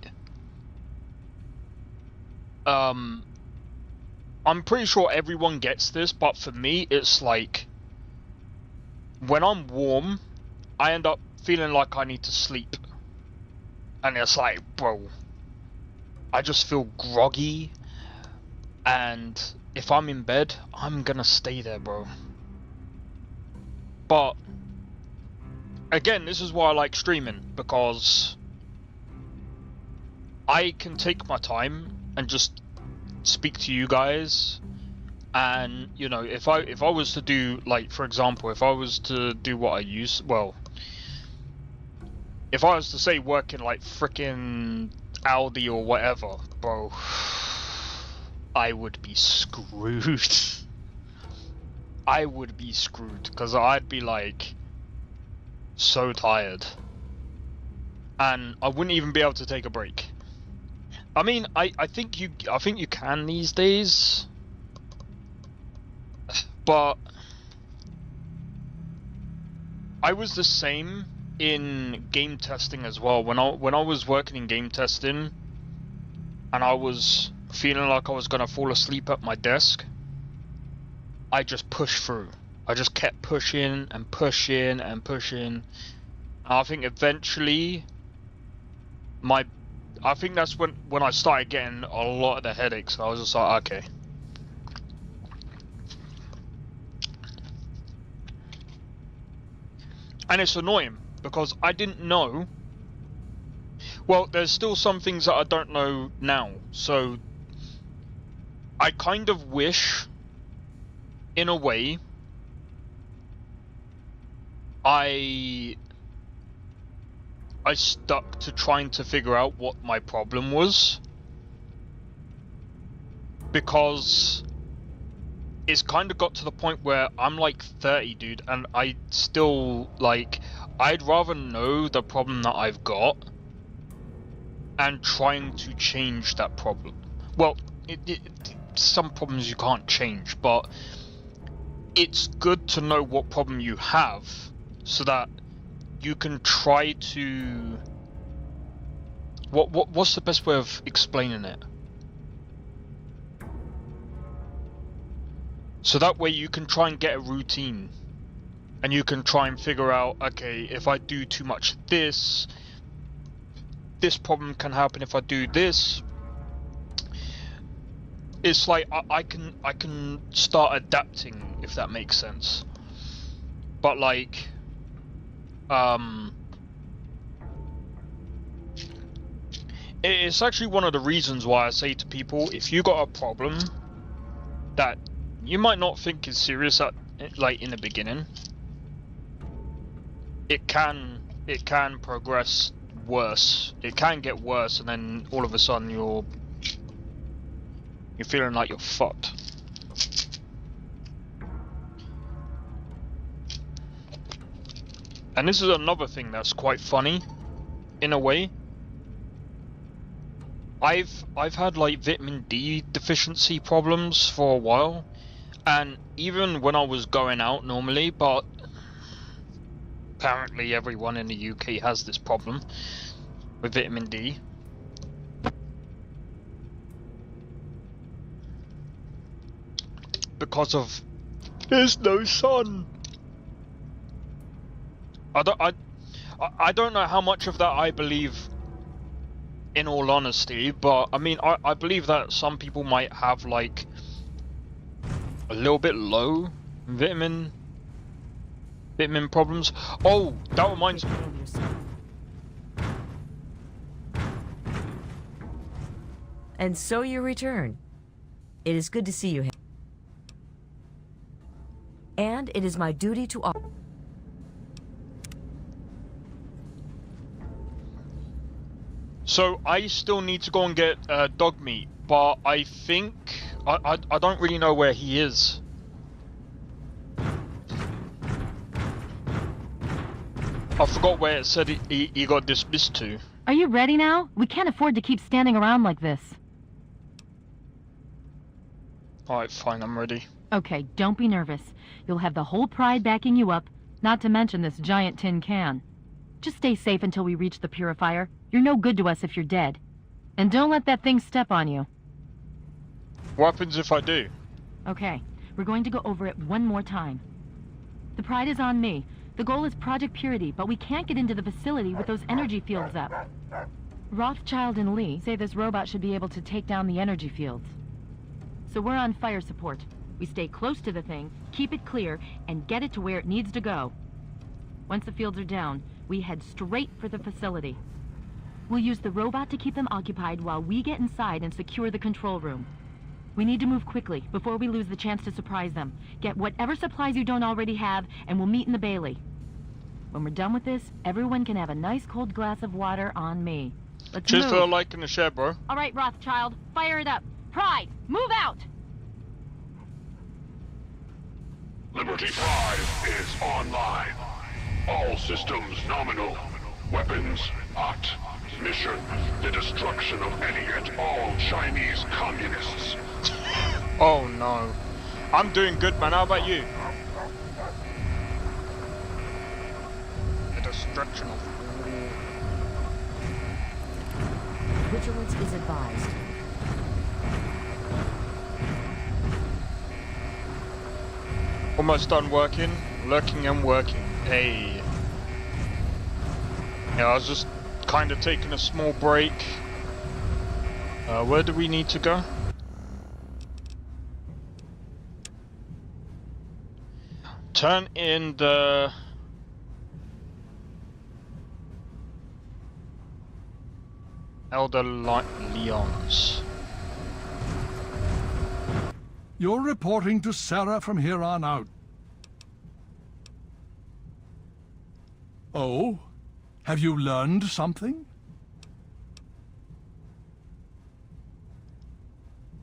I'm pretty sure everyone gets this, but for me, it's like, when I'm warm, I end up feeling like I need to sleep. And it's like, bro, I just feel groggy, and if I'm in bed, I'm gonna stay there, bro. But, again, this is why I like streaming, because I can take my time and just speak to you guys. And, you know, if I was to do, like, for example, if I was to do what I use, well, if I was to say work in, like, frickin' Aldi or whatever, bro, I would be screwed. I would be screwed, because I'd be, like, so tired. And I wouldn't even be able to take a break. I mean, I think you can these days. But I was the same in game testing as well. When I was working in game testing, and I was feeling like I was gonna fall asleep at my desk, I just pushed through. I just kept pushing and pushing and pushing. And I think eventually, I think that's when I started getting a lot of the headaches. I was just like, okay. And it's annoying, because I didn't know. Well, there's still some things that I don't know now, so I kind of wish, in a way, I stuck to trying to figure out what my problem was, because it's kind of got to the point where I'm like 30, dude, and I still, like, I'd rather know the problem that I've got and trying to change that problem. Well, some problems you can't change, but it's good to know what problem you have so that you can try to... What's the best way of explaining it? So that way you can try and get a routine, and you can try and figure out, okay, if I do too much this problem can happen. If I do this, it's like I can start adapting, if that makes sense. But like, it's actually one of the reasons why I say to people, if you got a problem that you might not think is serious at, like, in the beginning, it can progress worse. It can get worse, and then all of a sudden you're feeling like you're fucked. And this is another thing that's quite funny, in a way. I've had like vitamin D deficiency problems for a while, and even when I was going out normally, but apparently everyone in the UK has this problem with vitamin D. Because of there's no sun. I don't know how much of that I believe, in all honesty, but I mean I believe that some people might have like a little bit low. Vitamin problems. Oh, that reminds me. And so you return. It is good to see you. And it is my duty to... So I still need to go and get dog meat, but I think I don't really know where he is. I forgot where it said he got dismissed to. Are you ready now? We can't afford to keep standing around like this. Alright, fine, I'm ready. Okay, don't be nervous. You'll have the whole pride backing you up, not to mention this giant tin can. Just stay safe until we reach the purifier. You're no good to us if you're dead. And don't let that thing step on you. What happens if I do? Okay, we're going to go over it one more time. The pride is on me. The goal is Project Purity, but we can't get into the facility with those energy fields up. Rothschild and Lee say this robot should be able to take down the energy fields. So we're on fire support. We stay close to the thing, keep it clear, and get it to where it needs to go. Once the fields are down, we head straight for the facility. We'll use the robot to keep them occupied while we get inside and secure the control room. We need to move quickly before we lose the chance to surprise them. Get whatever supplies you don't already have, and we'll meet in the Bailey. When we're done with this, everyone can have a nice cold glass of water on me. Let's Cheers move. for the like and the share, bro. All right, Rothschild, fire it up. Pride, move out! Liberty 5 is online. All systems nominal. Weapons hot. Mission: the destruction of any and all Chinese communists. Oh no. I'm doing good, man. How about you? The destruction of... Vigilance is advised. Almost done working. Lurking and working. Hey. Yeah, I was just kind of taking a small break. Where do we need to go? Turn in the... Elder Leons. You're reporting to Sarah from here on out. Oh? Have you learned something?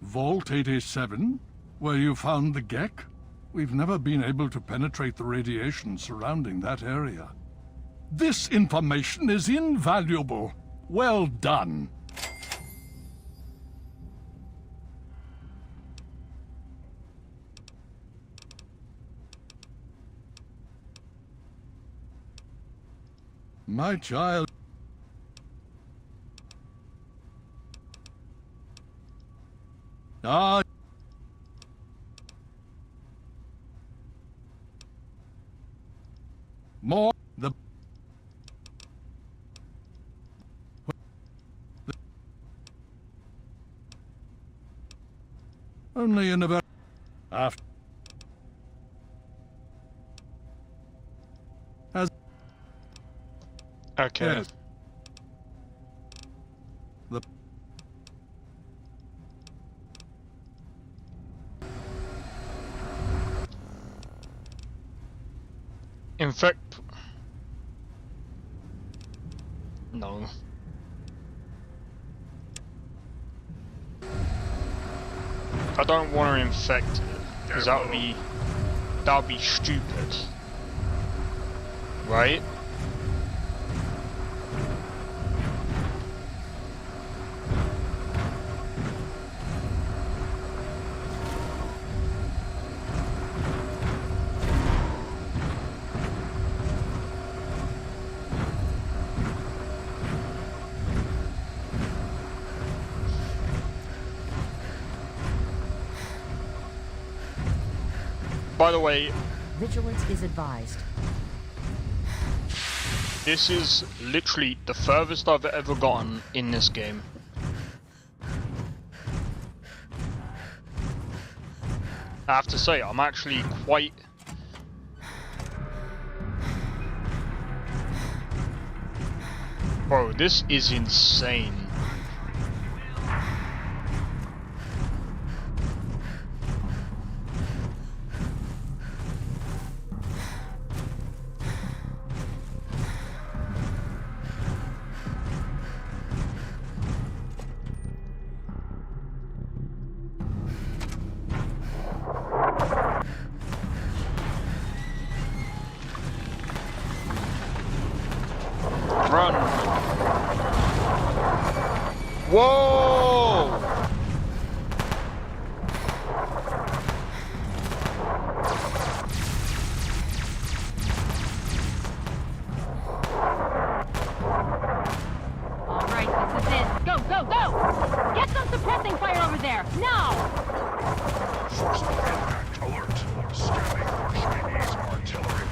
Vault 87? Where you found the Gek? We've never been able to penetrate the radiation surrounding that area. This information is invaluable. Well done. My child... Ah... More... Only in a very... After... As... Okay. Yes. The... Infect... No. I don't want to infect it, because that would be stupid. Right? By the way, Vigilance is advised. this is literally the furthest I've ever gotten in this game. I have to say, I'm actually quite... Bro, this is insane. Run! Whoa! All right, this is it. Go, go, go! Get some suppressing fire over there, now! First impact alert. Scanning for Chinese artillery.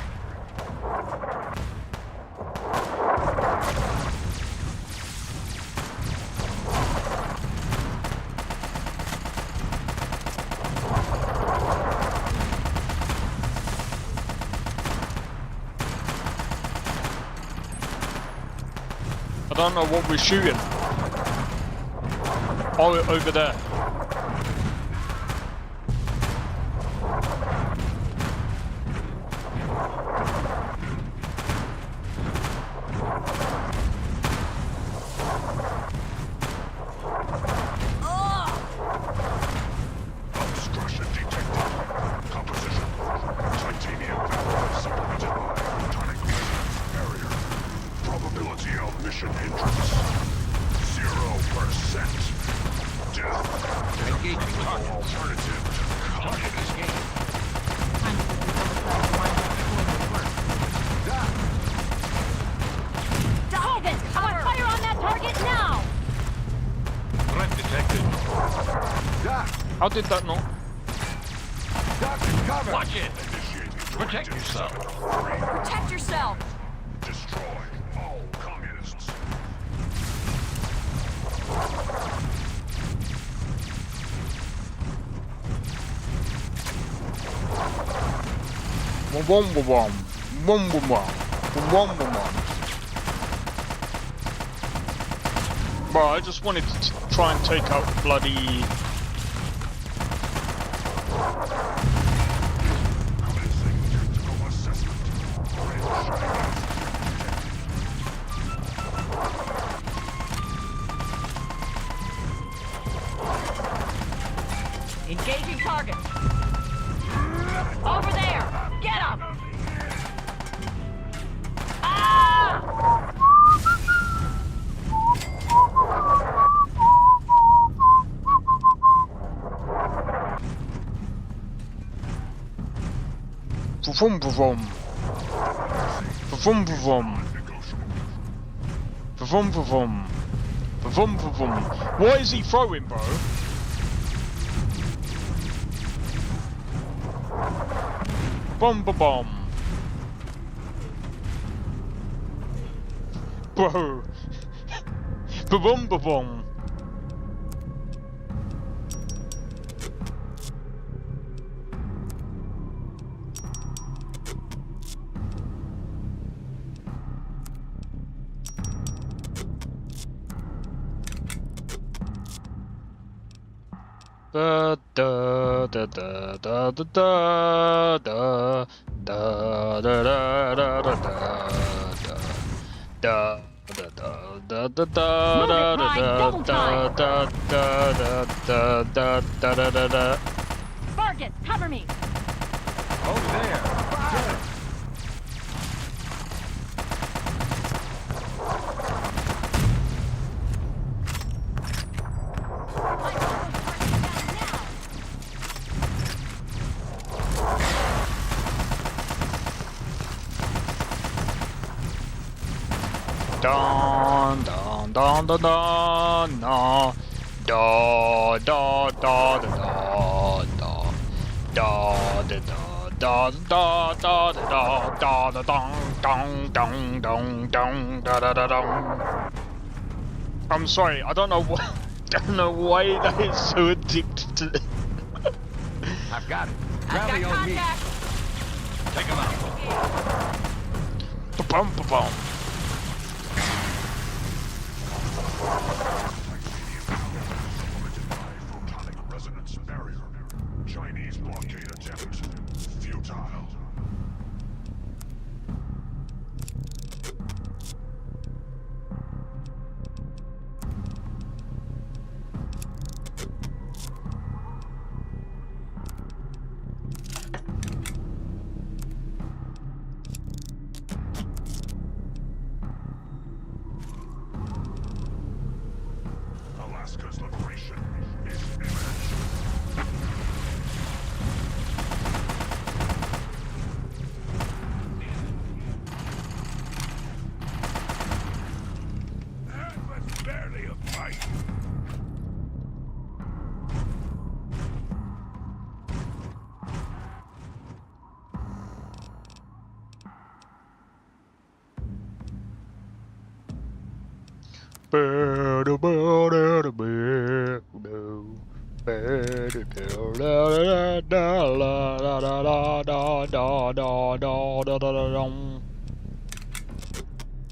I don't know what we're shooting. Oh, over there. Obstruction detected. Composition. Titanium valve supplemented by photonic resonance barrier. Probability of mission hindrance. 0%. Death. Engaging target. Alternative to communist game. Hogan, I want fire on that target now! Threat detected. How did that not? Cover. Watch it. Protect yourself. Protect yourself! Destroy all communists. Wom wom wom. Wom wom wom. Wom wom wom. Bro, I just wanted to try and take out the bloody... Engaging target! Over there! Get him! Ah! Vum vum. Vum vum. Vum vum. Vum vum. What is he throwing, bro? Bum ba bum. Bro. Ba bum ba bum. Da da da da da da da da da da da da da da da da da da. Vargas, cover me! Over there. Don don don don don no. Da da da da da da da da da da da da da da dong dong dong dong da da da dong. I'm sorry, I don't know why that is so addictive to I've got it. I've Rally got on me. contact. Take him out. Ba-bum, ba-bum. Resonance barrier. Chinese blockade attempt. Futile. Alaska's liberation is imminent. That was barely a fight.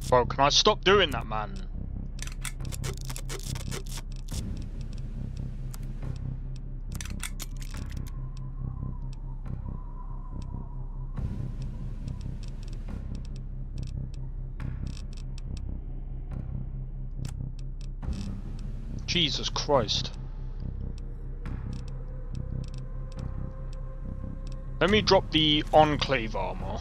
Bro, can I stop doing that, man? Jesus Christ. Let me drop the Enclave armor.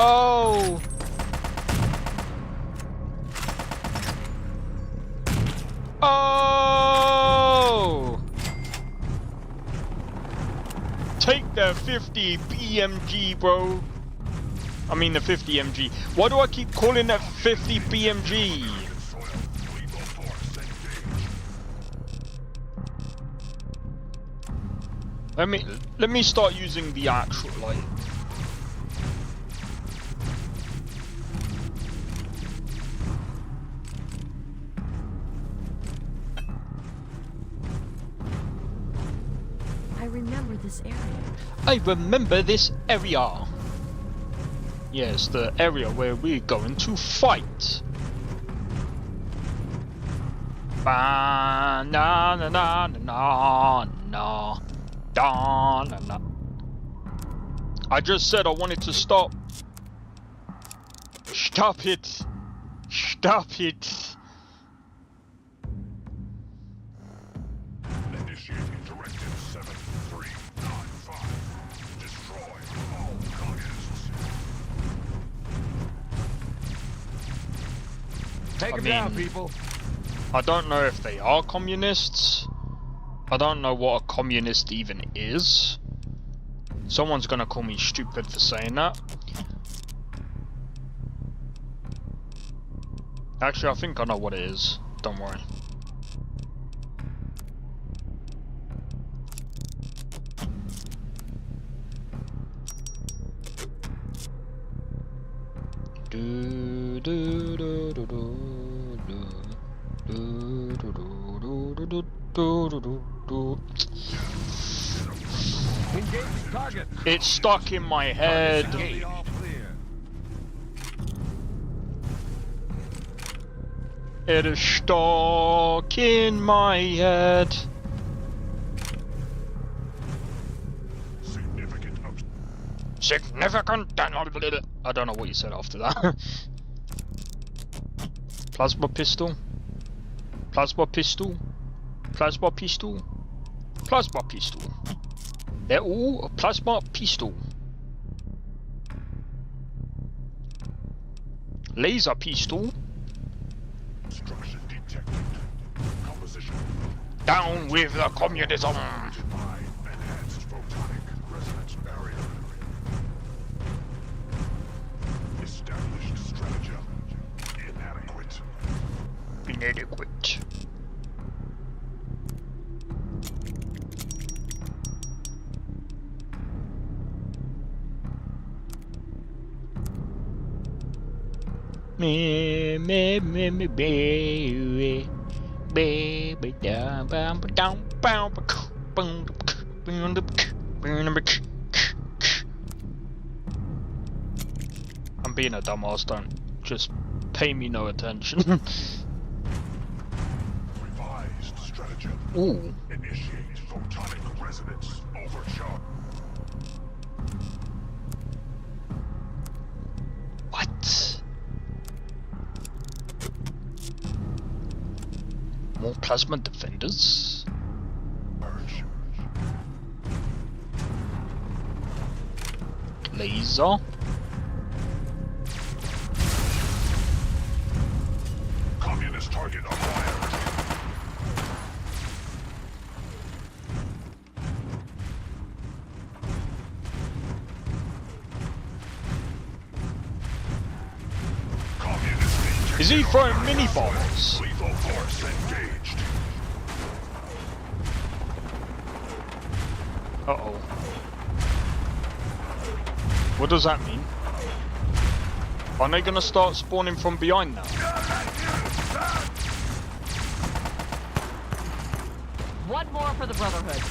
Oh! Oh! Take the 50 BMG, bro. I mean the 50 MG. Why do I keep calling it 50 BMG? Let me start using the actual like. I remember this area. I remember this area. Yes, the area where we're going to fight. Ba na na na na na na na na. I just said I wanted to stop. Stop it. Stop it. Initiating Directive 7395. Destroy all communists. Take him down, people. I don't know if they are communists. I don't know what a communist even is. Someone's gonna call me stupid for saying that. Actually, I think I know what it is. Don't worry. Do do do do do do do do do do do do do. Engage target. It's stuck in my head. All clear. It is stuck in my head. Significant. I don't know what you said after that. Plasma pistol. Plasma pistol. Plasma pistol. Plasma pistol. They're all a plasma pistol. Laser pistol. Destruction detected. Composition. Down with the communism. Enhanced photonic resonance barrier. Established stratagem. Inadequate. Inadequate. Me, baby. Baby, I'm being a dumbass, don't just pay me no attention. Revised stratagem. Ooh. Initiate photonic resonance overcharge. What? More plasma defenders? Laser? Communist target acquired. Is he throwing mini bombs? Lethal force engaged. Uh-oh. What does that mean? Are they gonna start spawning from behind now? One more for the Brotherhood.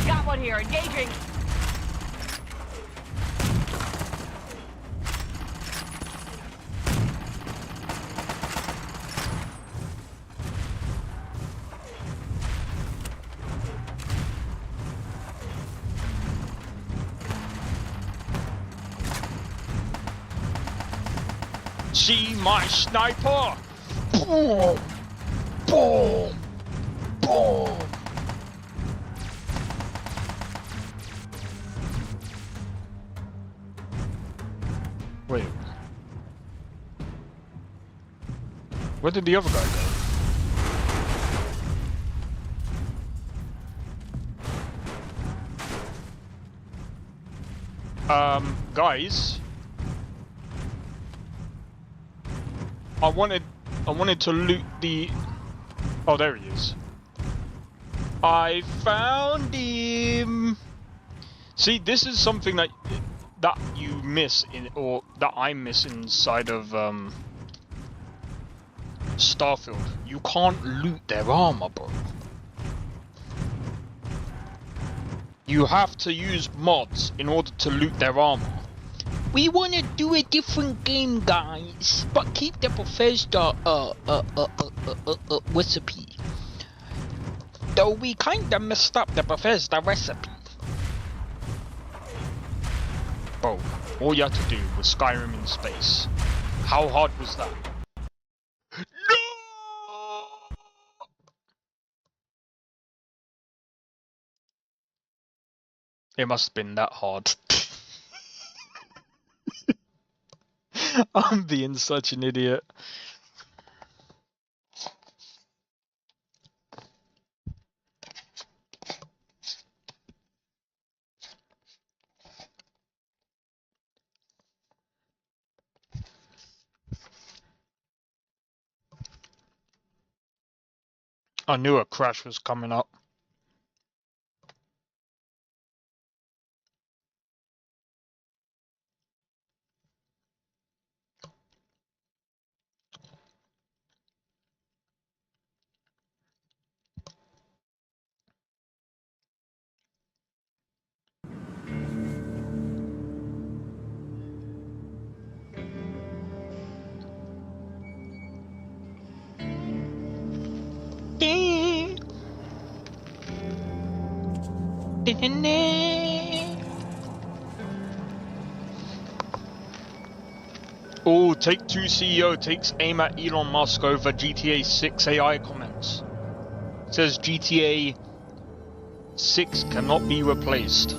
Got one here, engaging. See my sniper! Boom! Boom! Boom! Wait. Where did the other guy go? Guys. I wanted to loot the... Oh, there he is. I found him! See, this is something that you miss in, or that I miss inside of Starfield. You can't loot their armor, bro. You have to use mods in order to loot their armor. We want to do a different game, guys, but keep the Bethesda recipe. Though we kinda messed up the Bethesda recipe. Bro, all you had to do was Skyrim in space. How hard was that? No! It must have been that hard. I'm being such an idiot. I knew a crash was coming up. Oh, Take-Two CEO takes aim at Elon Musk over GTA 6 AI comments. Says GTA 6 cannot be replaced.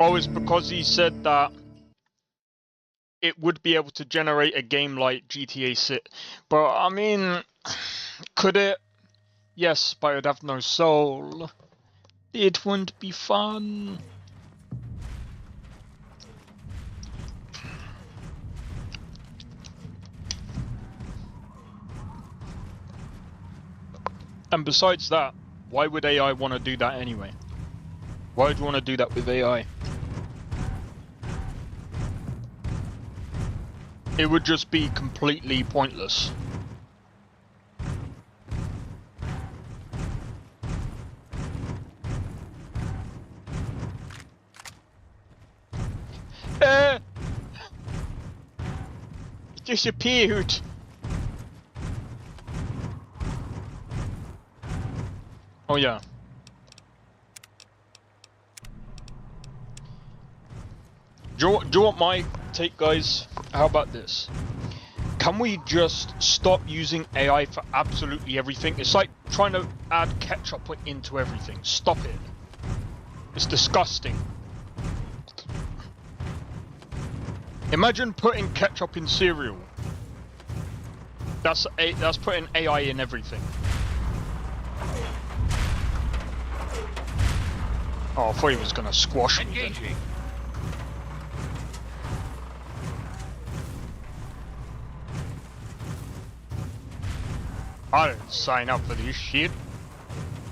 Oh, it's because he said that it would be able to generate a game like GTA 6. But, I mean, could it? Yes, but it would have no soul. It wouldn't be fun. And besides that, why would AI want to do that anyway? Why would you want to do that with AI? It would just be completely pointless. It disappeared. Oh yeah. Do you want my take, guys? How about this? Can we just stop using AI for absolutely everything? It's like trying to add ketchup into everything. Stop it. It's disgusting. Imagine putting ketchup in cereal. That's putting AI in everything. Oh, I thought he was gonna squash me then. I didn't sign up for this shit.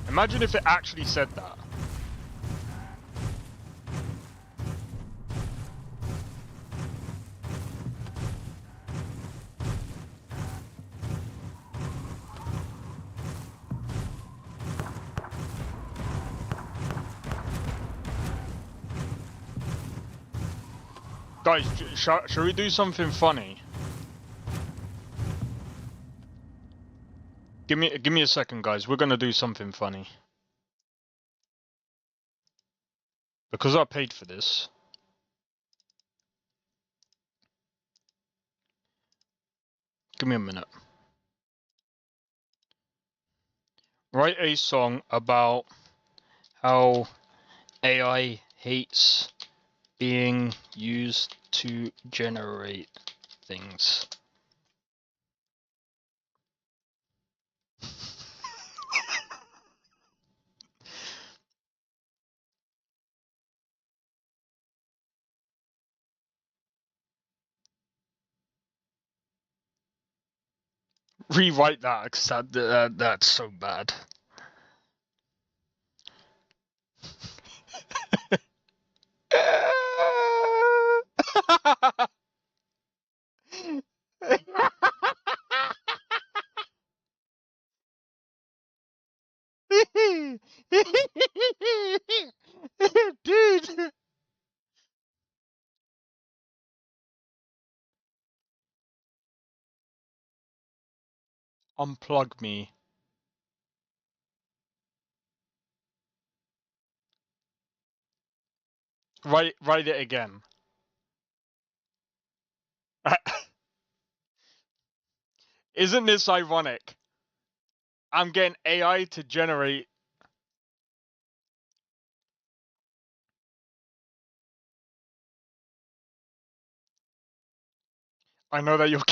Imagine if it actually said that. Guys, shall we do something funny? Give me a second, guys. We're gonna do something funny. Because I paid for this. Give me a minute. Write a song about how AI hates being used to generate things. Rewrite that, because that's so bad. Dude! Unplug me. Write it again. Isn't this ironic? I'm getting AI to generate. I know that you're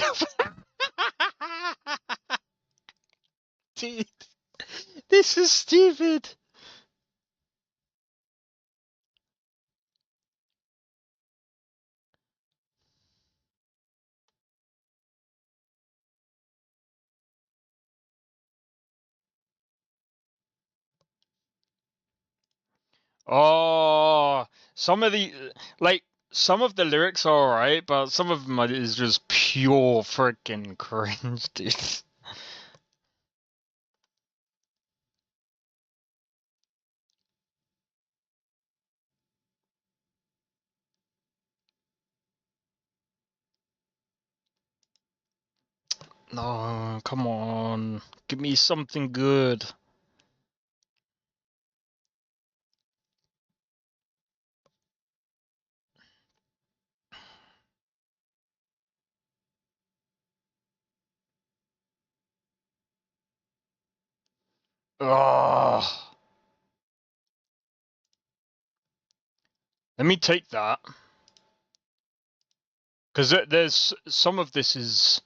Dude, this is stupid. Oh, some of the lyrics are alright, but some of them is just pure freaking cringe, dude. No, come on. Give me something good. Ugh. Let me take that. Because there's some of this is...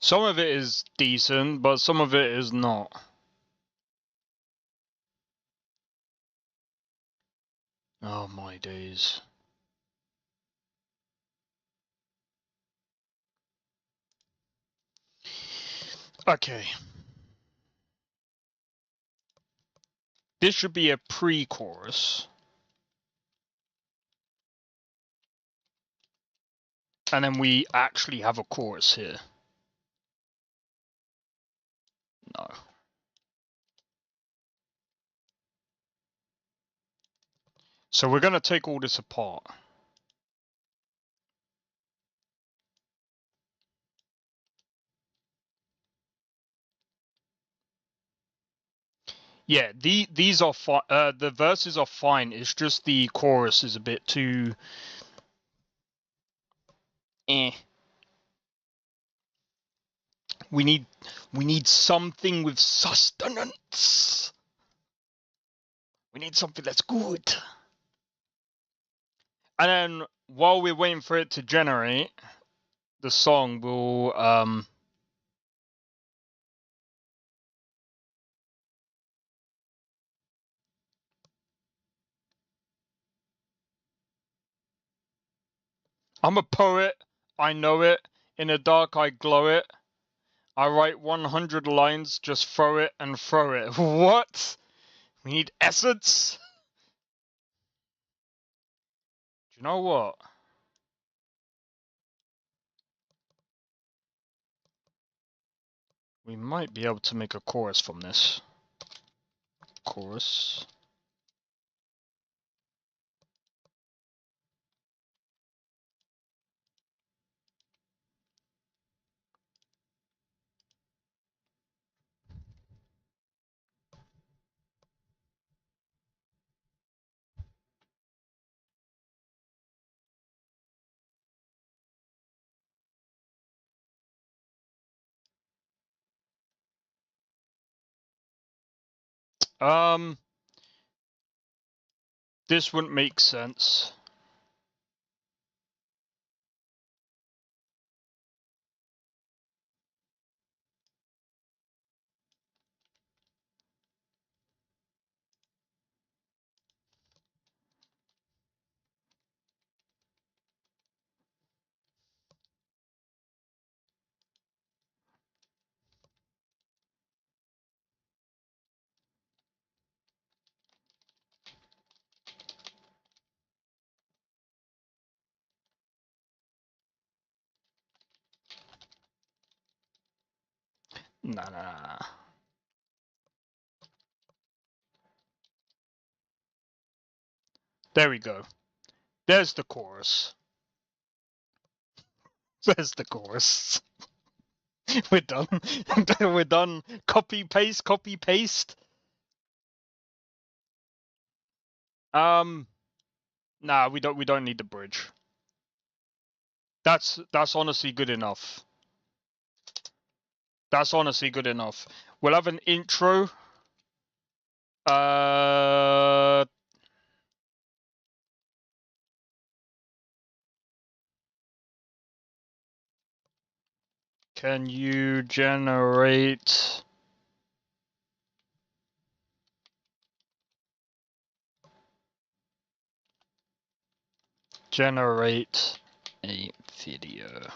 Some of it is decent, but some of it is not. Oh my days. Okay. This should be a pre-chorus. And then we actually have a chorus here. No. So we're going to take all this apart. Yeah, these are fine. The verses are fine. It's just the chorus is a bit too. Eh. We need something with sustenance. We need something that's good. And then while we're waiting for it to generate, the song will I'm a poet. I know it. In the dark I glow it. I write 100 lines, just throw it and throw it. What? We need essence? Do you know what? We might be able to make a chorus from this. Chorus. This wouldn't make sense. Nah. There we go. There's the chorus. There's the chorus. We're done. We're done. Copy paste. Copy paste. Nah, we don't need the bridge. That's honestly good enough. That's honestly good enough. We'll have an intro. Can you generate a video?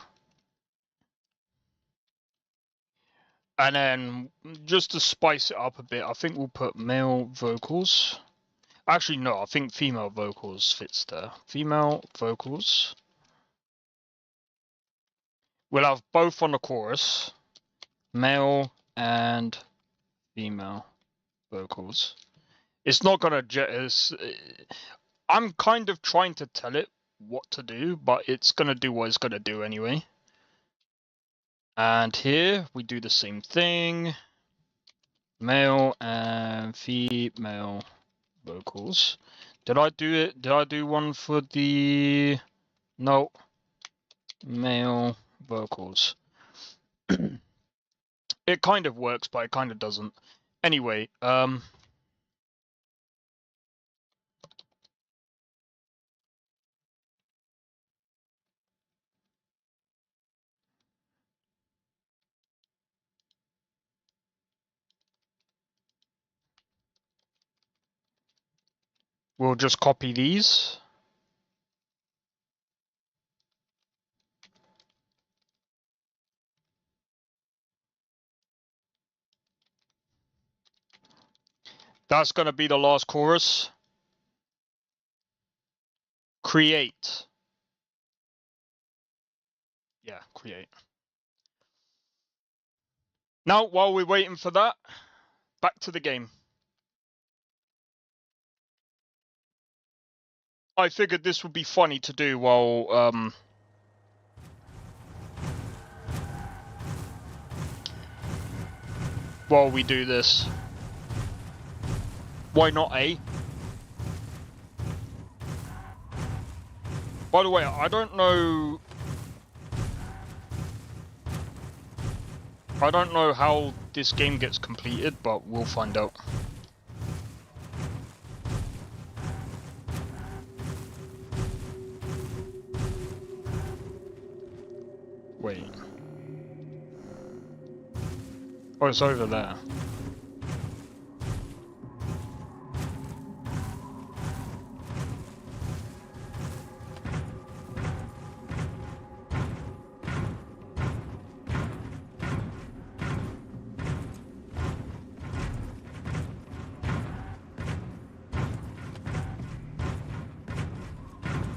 And then just to spice it up a bit, I think we'll put male vocals. Actually, no, I think female vocals fits there. Female vocals. We'll have both on the chorus, male and female vocals. It's not gonna. I'm kind of trying to tell it what to do, but it's gonna do what it's gonna do anyway. And here we do the same thing. Male and female vocals. Did I do it? Did I do one for the... No. Male vocals. It kind of works, but it kind of doesn't. Anyway, we'll just copy these. That's gonna be the last chorus. Create. Yeah, create. Now, while we're waiting for that, back to the game. I figured this would be funny to do while we do this. Why not, eh? By the way, I don't know how this game gets completed, but we'll find out. Wait. Oh, it's over there.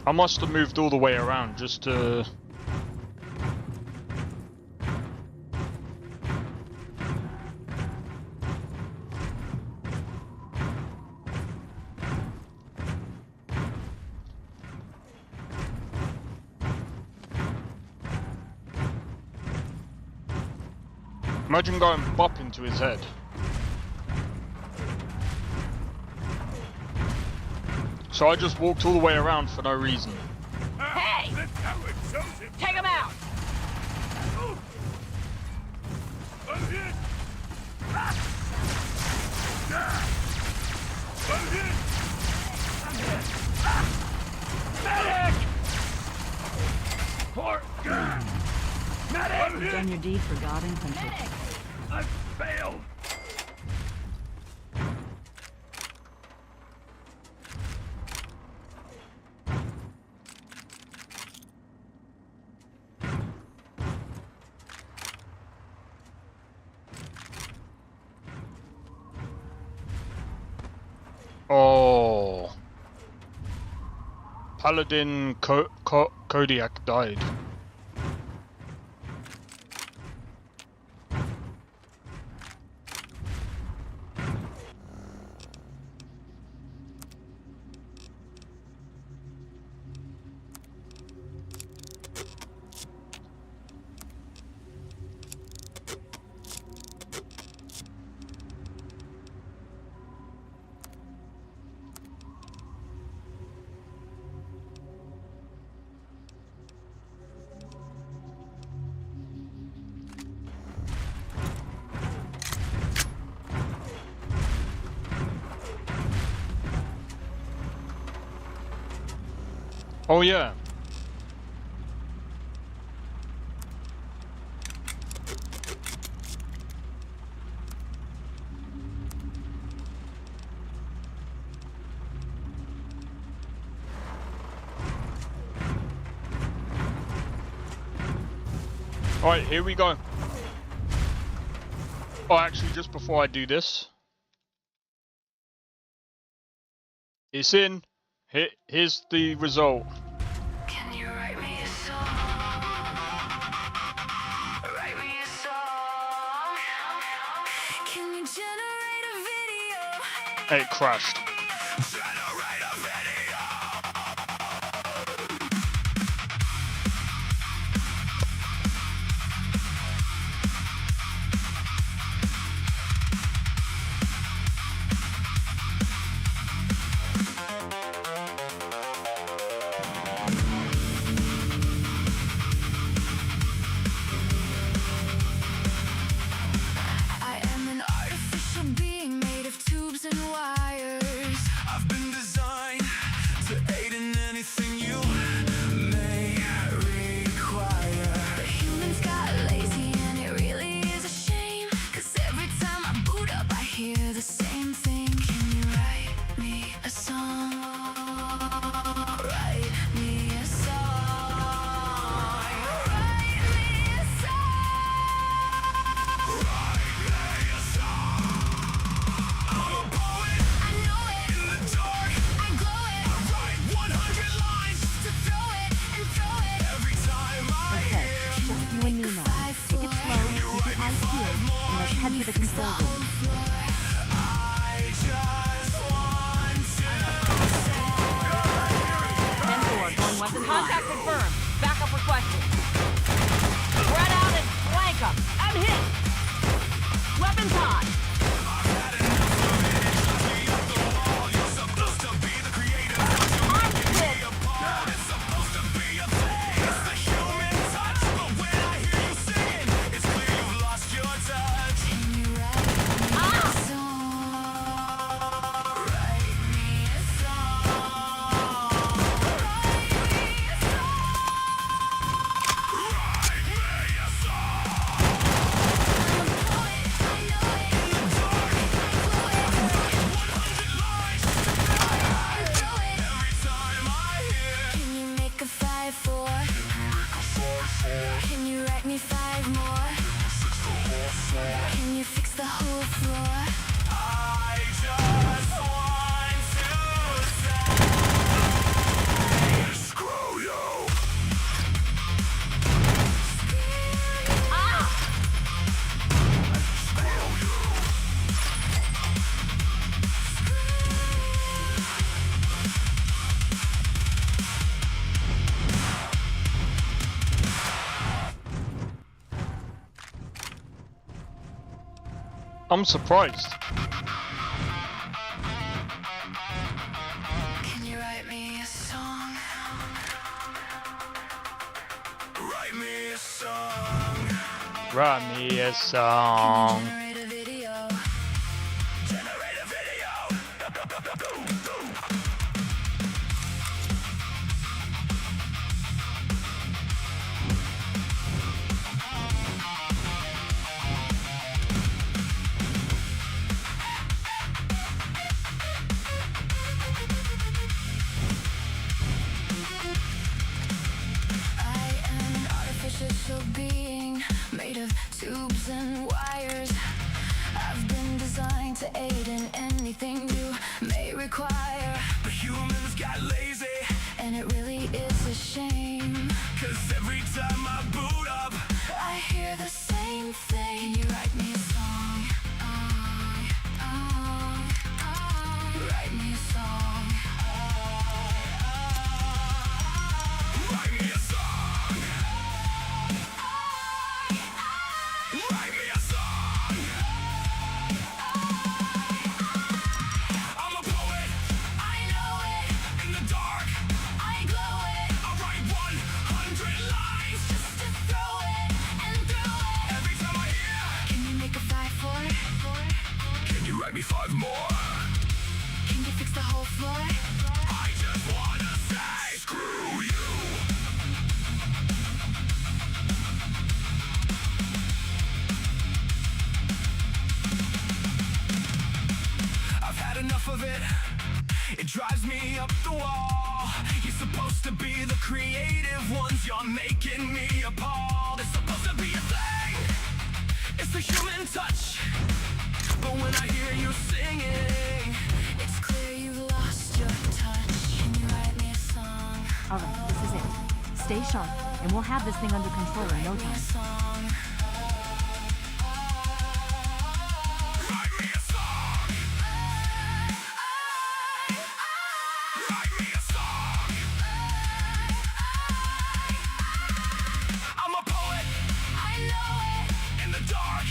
I must have moved all the way around just to... Imagine going bop into his head. So I just walked all the way around for no reason. Hey! Take him out! Medic! Poor Medic! You've done your deed for God and country. I failed! Oh. Paladin Kodiak died. Oh yeah. Alright, here we go. Oh, actually, just before I do this. It's in. Here's the result. Can you write me a song? Write me a song. Can you generate a video? It crashed. Generate a video. I am an artificial being made of tubes and wires. I'm surprised. Can you write me a song? Write me a song. Write me a song. Generate a video. Generate a video. I am an artificial being made of tubes and wires. I've been designed to aid in anything you may require. But humans got lazy, and it really is a shame. 'Cause every time I boot up, I hear the same thing. Can you write me a song? Write me a song. Write me a song. Write me a song. I'm a poet. I know it. In the dark, I glow it. I write 100 lines just to throw it and throw it. Every time I hear, can you make a 5-4? Can you write me 5 more? Can you fix the whole floor? I just wanna say, screw you. I've had enough of it. It drives me up the wall. You're supposed to be the creative ones. You're making me appalled. It's supposed to be a thing. It's the human touch. But when I hear you singing, it's clear you've lost your touch. Can you write me a song? All right, this is it. Stay sharp, and we'll have this thing under control in no time. Song. Write me a song. Write me a song. I'm a poet. I know it. In the dark,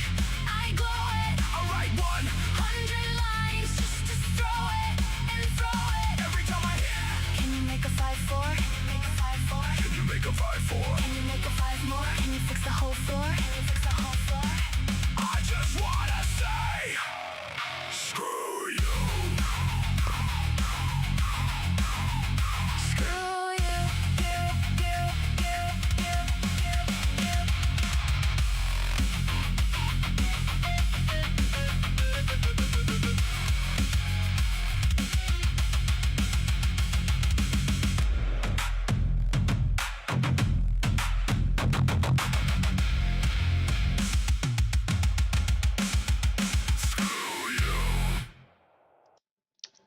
I glow it. I write 100 lines just to throw it and throw it. Every time I hear, can you make a 5-4? Make a 5-4. Can you make a 5-4? Can you make a 5 more? Can you fix the whole floor? Can you fix the whole floor? I just wanna say, screw you. Screw you.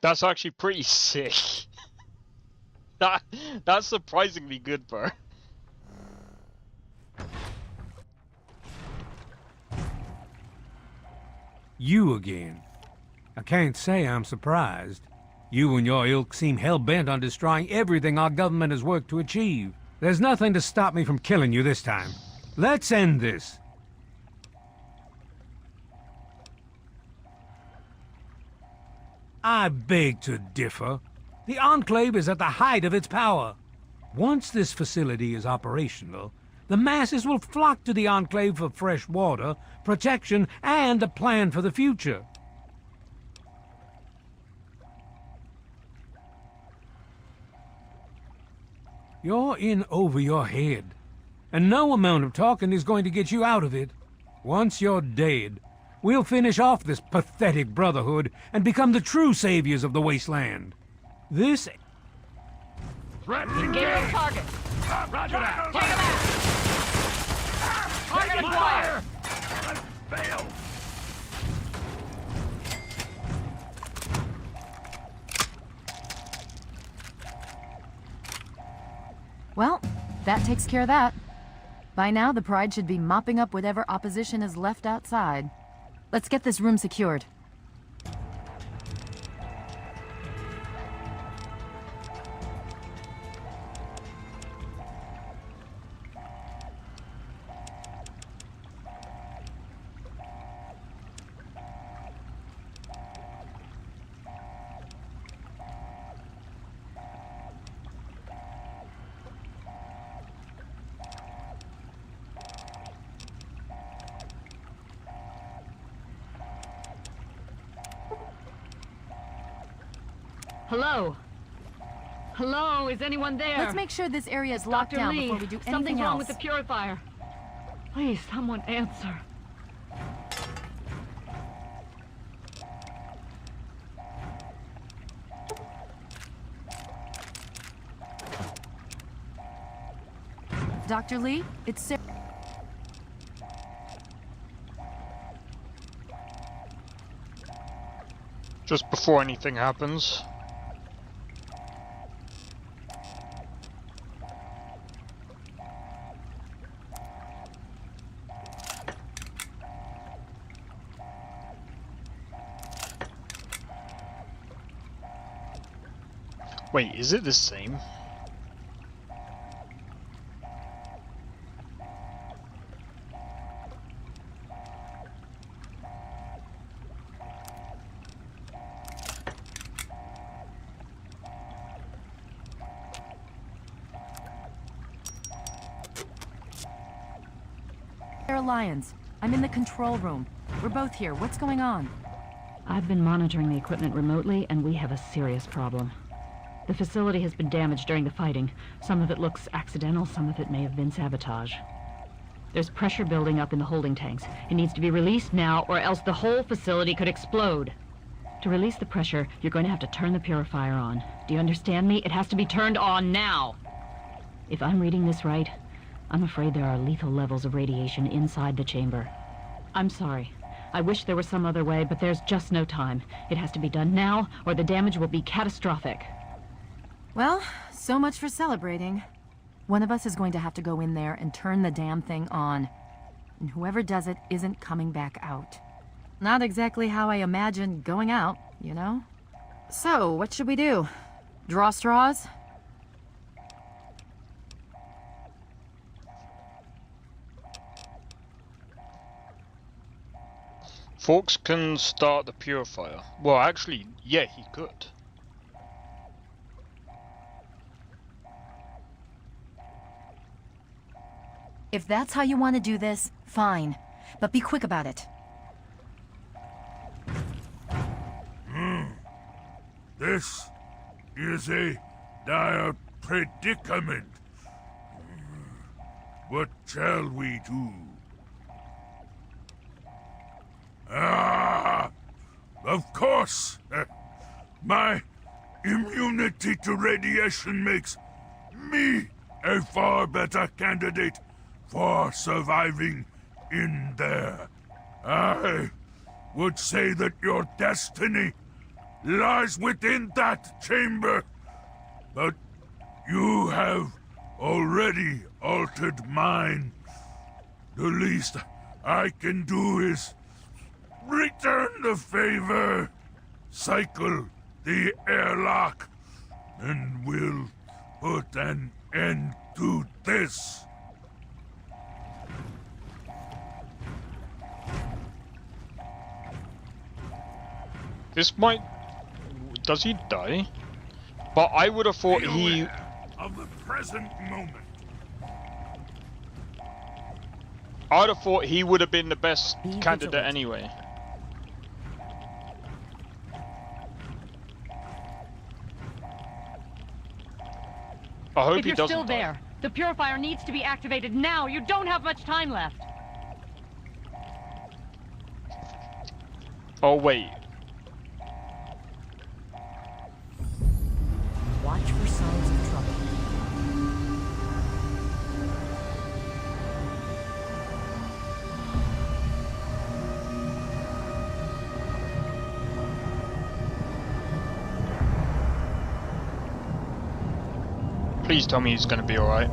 That's actually pretty sick. That's surprisingly good, bro. You again. I can't say I'm surprised. You and your ilk seem hell-bent on destroying everything our government has worked to achieve. There's nothing to stop me from killing you this time. Let's end this. I beg to differ. The Enclave is at the height of its power. Once this facility is operational, the masses will flock to the Enclave for fresh water, protection, and a plan for the future. You're in over your head, and no amount of talking is going to get you out of it. Once you're dead, we'll finish off this pathetic brotherhood and become the true saviors of the wasteland. This... Engage target. Roger that. Take him out. Target acquired. Fail. Well, that takes care of that. By now, the Pride should be mopping up whatever opposition is left outside. Let's get this room secured. Hello? Hello, is anyone there? Let's make sure this area is locked down before we do anything something's else. wrong with the purifier. Please, someone answer. Dr. Lee, it's Sarah. Just before anything happens. Wait, is it the same? Lions. I'm in the control room. We're both here. What's going on? I've been monitoring the equipment remotely, and we have a serious problem. The facility has been damaged during the fighting. Some of it looks accidental, some of it may have been sabotage. There's pressure building up in the holding tanks. It needs to be released now, or else the whole facility could explode. To release the pressure, you're going to have to turn the purifier on. Do you understand me? It has to be turned on now! If I'm reading this right, I'm afraid there are lethal levels of radiation inside the chamber. I'm sorry. I wish there was some other way, but there's just no time. It has to be done now, or the damage will be catastrophic. Well, so much for celebrating. One of us is going to have to go in there and turn the damn thing on. And whoever does it isn't coming back out. Not exactly how I imagined going out, you know? So, what should we do? Draw straws? Fawkes can start the purifier. Well, actually, yeah, he could. If that's how you want to do this, fine. But be quick about it. This is a dire predicament. What shall we do? Of course! My immunity to radiation makes me a far better candidate for surviving in there. I would say that your destiny lies within that chamber, but you have already altered mine. The least I can do is return the favor, cycle the airlock, and we'll put an end to this. This might... Does he die? But I would have thought he... Of the present moment. I would have thought he would have been the best candidate anyway. I hope if he you're doesn't still die. there, the purifier needs to be activated now. You don't have much time left. Oh wait. Watch for signs of trouble. Please tell me he's gonna be alright.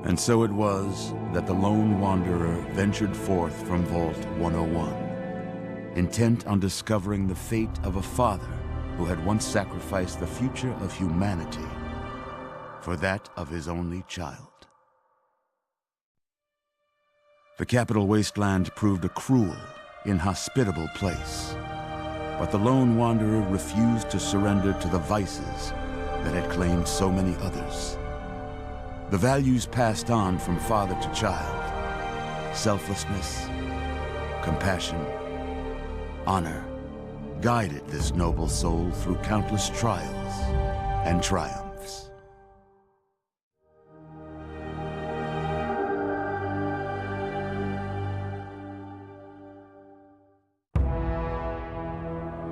And so it was that the lone wanderer ventured forth from Vault 101, intent on discovering the fate of a father who had once sacrificed the future of humanity for that of his only child. The capital wasteland proved a cruel, inhospitable place. But the lone wanderer refused to surrender to the vices that had claimed so many others. The values passed on from father to child, selflessness, compassion, honor, guided this noble soul through countless trials and triumphs.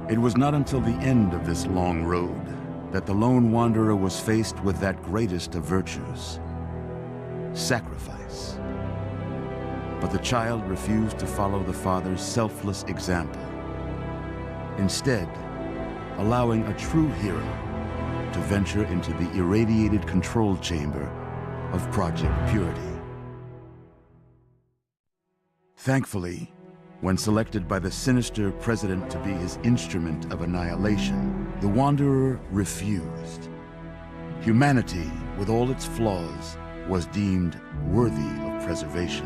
It was not until the end of this long road that the lone wanderer was faced with that greatest of virtues, sacrifice. But the child refused to follow the father's selfless example, instead allowing a true hero to venture into the irradiated control chamber of Project Purity. Thankfully, when selected by the sinister president to be his instrument of annihilation, the Wanderer refused. Humanity, with all its flaws, was deemed worthy of preservation.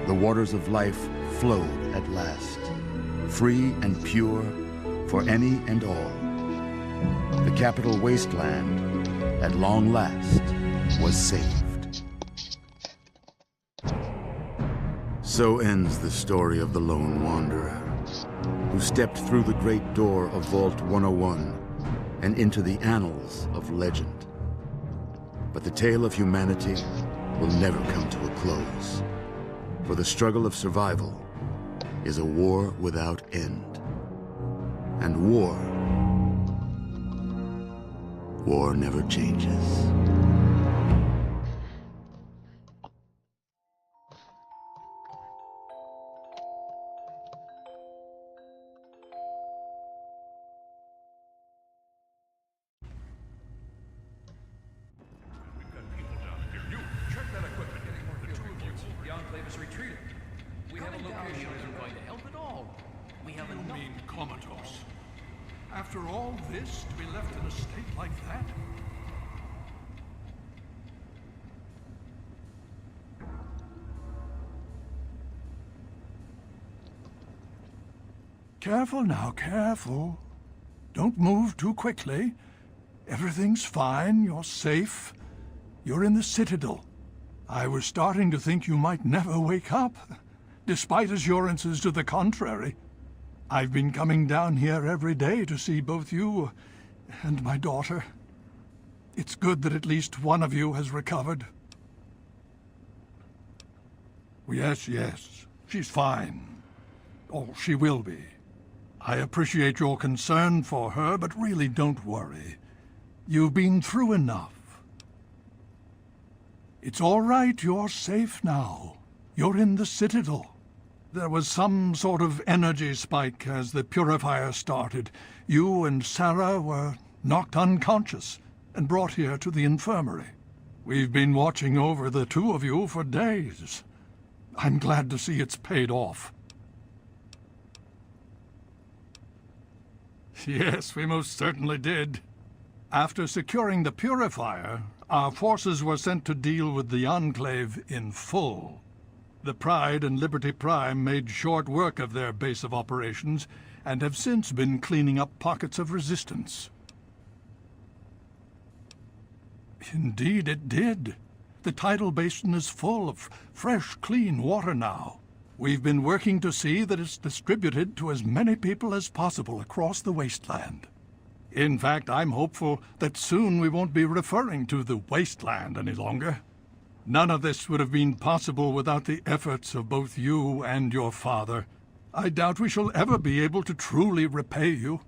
The waters of life flowed at last, free and pure for any and all. The capital wasteland, at long last, was saved. So ends the story of the lone wanderer, who stepped through the great door of Vault 101 and into the annals of legend. But the tale of humanity will never come to a close, for the struggle of survival is a war without end. And war never changes. After all this, to be left in a state like that? Careful now, careful. Don't move too quickly. Everything's fine, you're safe. You're in the Citadel. I was starting to think you might never wake up, despite assurances to the contrary. I've been coming down here every day to see both you and my daughter. It's good that at least one of you has recovered. Yes, she's fine. Oh, she will be. I appreciate your concern for her, but really don't worry. You've been through enough. It's all right, you're safe now. You're in the Citadel. There was some sort of energy spike as the purifier started. You and Sarah were knocked unconscious and brought here to the infirmary. We've been watching over the two of you for days. I'm glad to see it's paid off. Yes, we most certainly did. After securing the purifier, our forces were sent to deal with the Enclave in full. The Pride and Liberty Prime made short work of their base of operations and have since been cleaning up pockets of resistance. Indeed it did. The tidal basin is full of fresh, clean water now. We've been working to see that it's distributed to as many people as possible across the wasteland. In fact, I'm hopeful that soon we won't be referring to the wasteland any longer. None of this would have been possible without the efforts of both you and your father. I doubt we shall ever be able to truly repay you.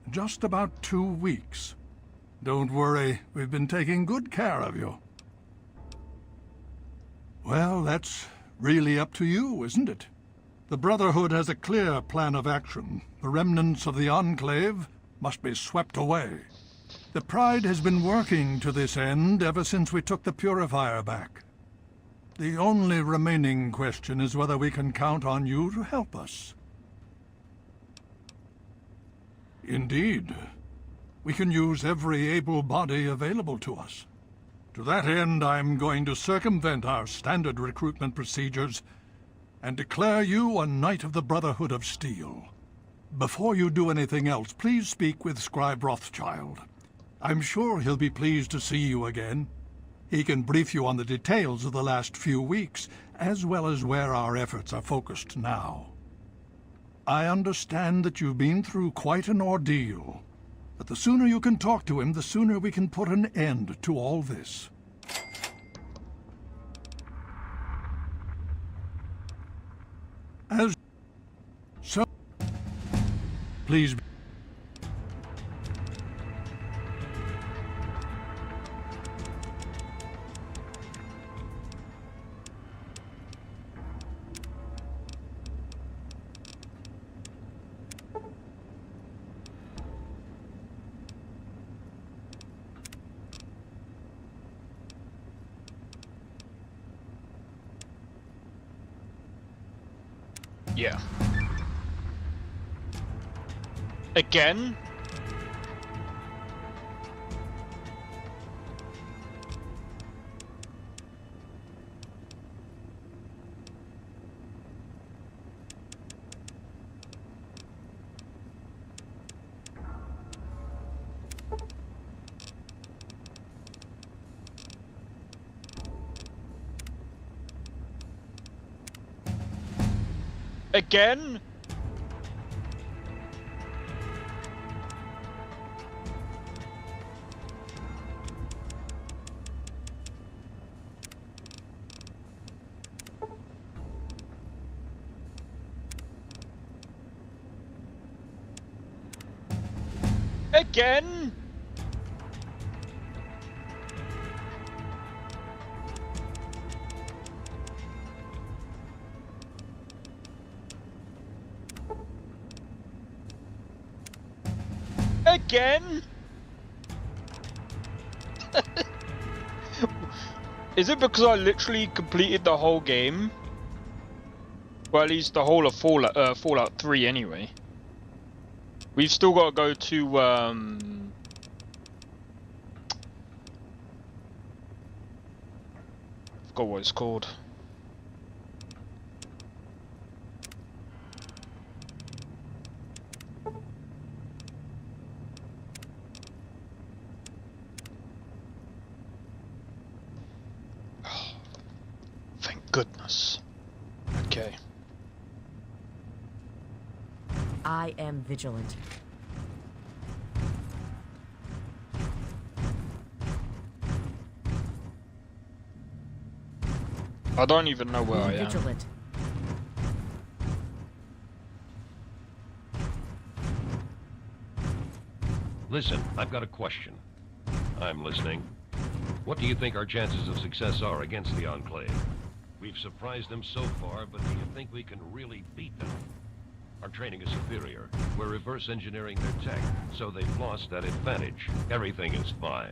Just about 2 weeks. Don't worry, we've been taking good care of you. Well, that's really up to you, isn't it? The Brotherhood has a clear plan of action. The remnants of the Enclave must be swept away. The Pride has been working to this end ever since we took the Purifier back. The only remaining question is whether we can count on you to help us. Indeed. We can use every able body available to us. To that end, I'm going to circumvent our standard recruitment procedures and declare you a Knight of the Brotherhood of Steel. Before you do anything else, please speak with Scribe Rothschild. I'm sure he'll be pleased to see you again. He can brief you on the details of the last few weeks, as well as where our efforts are focused now. I understand that you've been through quite an ordeal, but the sooner you can talk to him, the sooner we can put an end to all this. So, please. Yeah. Again? Again? Again? Again? Is it because I literally completed the whole game? Well, at least the whole of Fallout 3 anyway. We've still got to go to, forgot what it's called. Thank goodness. Okay. I am vigilant. I don't even know where I am. Vigilant. Listen, I've got a question. I'm listening. What do you think our chances of success are against the Enclave? We've surprised them so far, but do you think we can really beat them? Our training is superior. We're reverse engineering their tech, so they've lost that advantage. Everything is fine.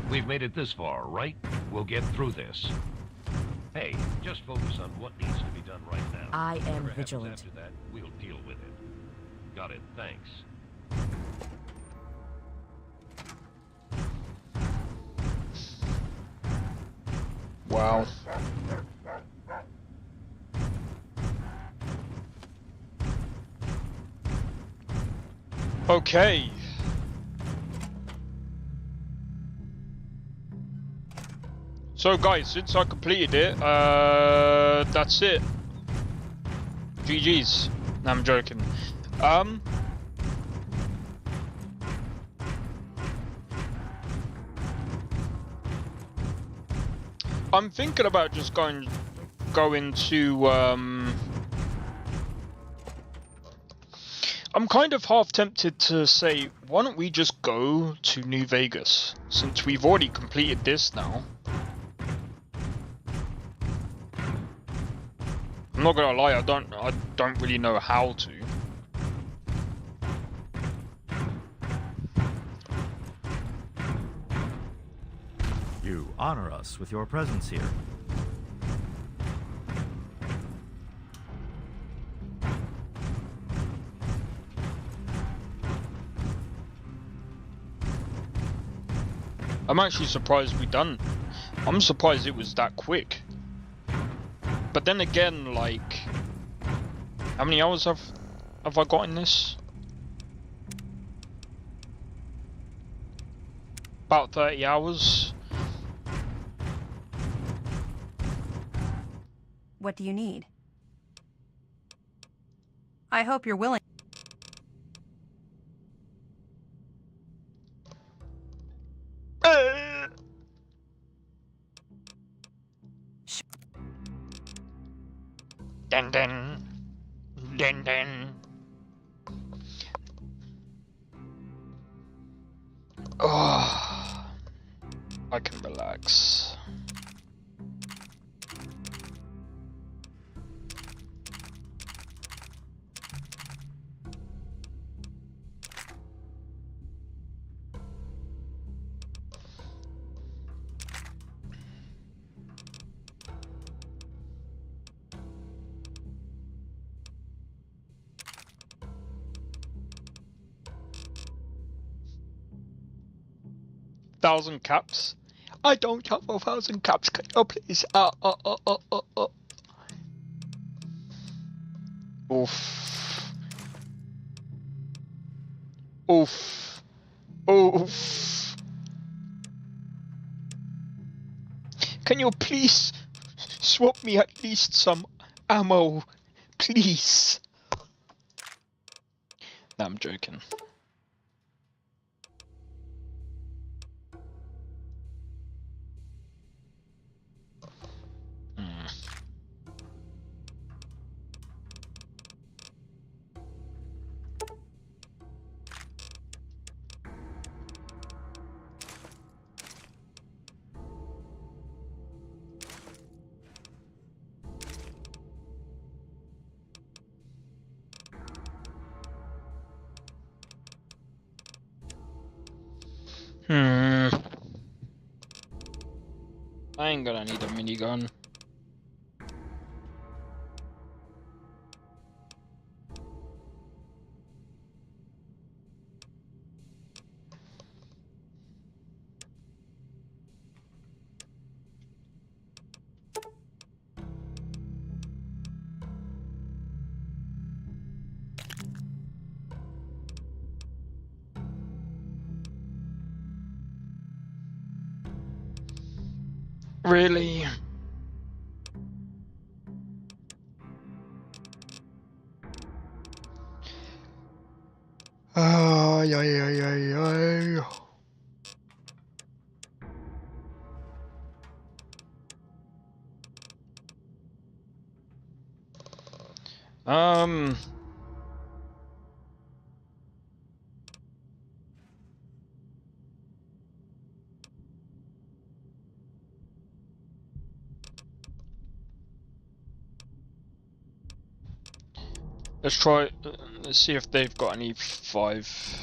We've made it this far, right? We'll get through this. Hey, just focus on what needs to be done right now. I am Whatever happens vigilant. after that, we'll deal with it. Got it, thanks. Wow. Okay. So guys, since I completed it, that's it. GG's. No, I'm joking. I'm thinking about just going to I'm kind of half tempted to say, why don't we just go to New Vegas, since we've already completed this now. I'm not gonna lie, I don't really know how to. You honor us with your presence here. I'm actually surprised we done. I'm surprised it was that quick. But then again, like, how many hours have I got in this? About 30 hours. What do you need? I hope you're willing. Dun dun. Dun dun. Oh, I can relax. Thousand caps? I don't have 1,000 caps, can you please? Oof. Oof. Oof. Can you please swap me at least some ammo? Please. No, I'm joking. I ain't gonna need a minigun. Really? Ay, ay, ay, ay, ay. Let's try. Let's see if they've got any 5.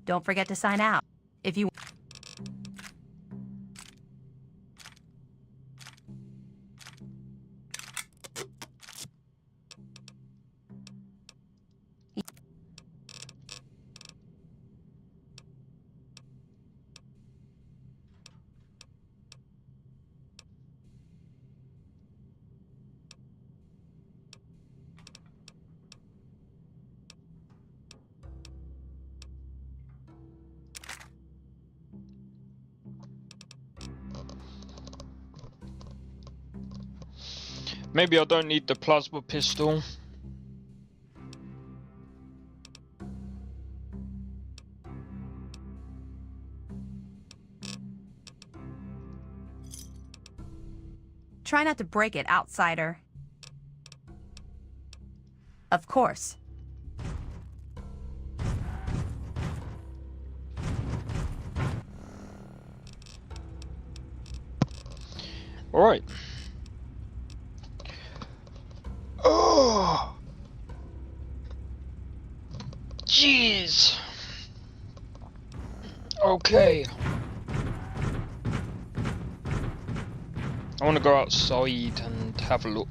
Don't forget to sign out. If you Maybe I don't need the plasma pistol. try not to break it, outsider. Of course. All right. Oh, jeez. Okay. I want to go outside and have a look.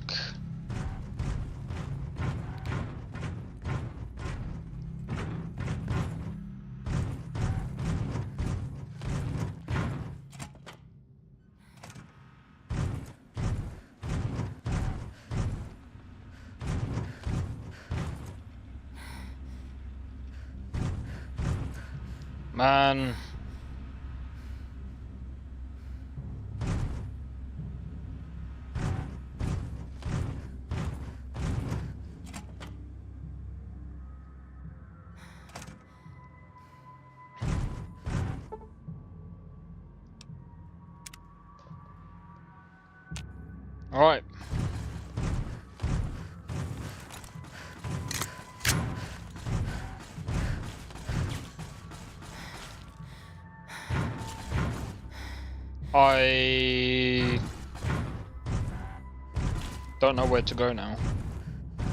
Man. All right. I don't know where to go now.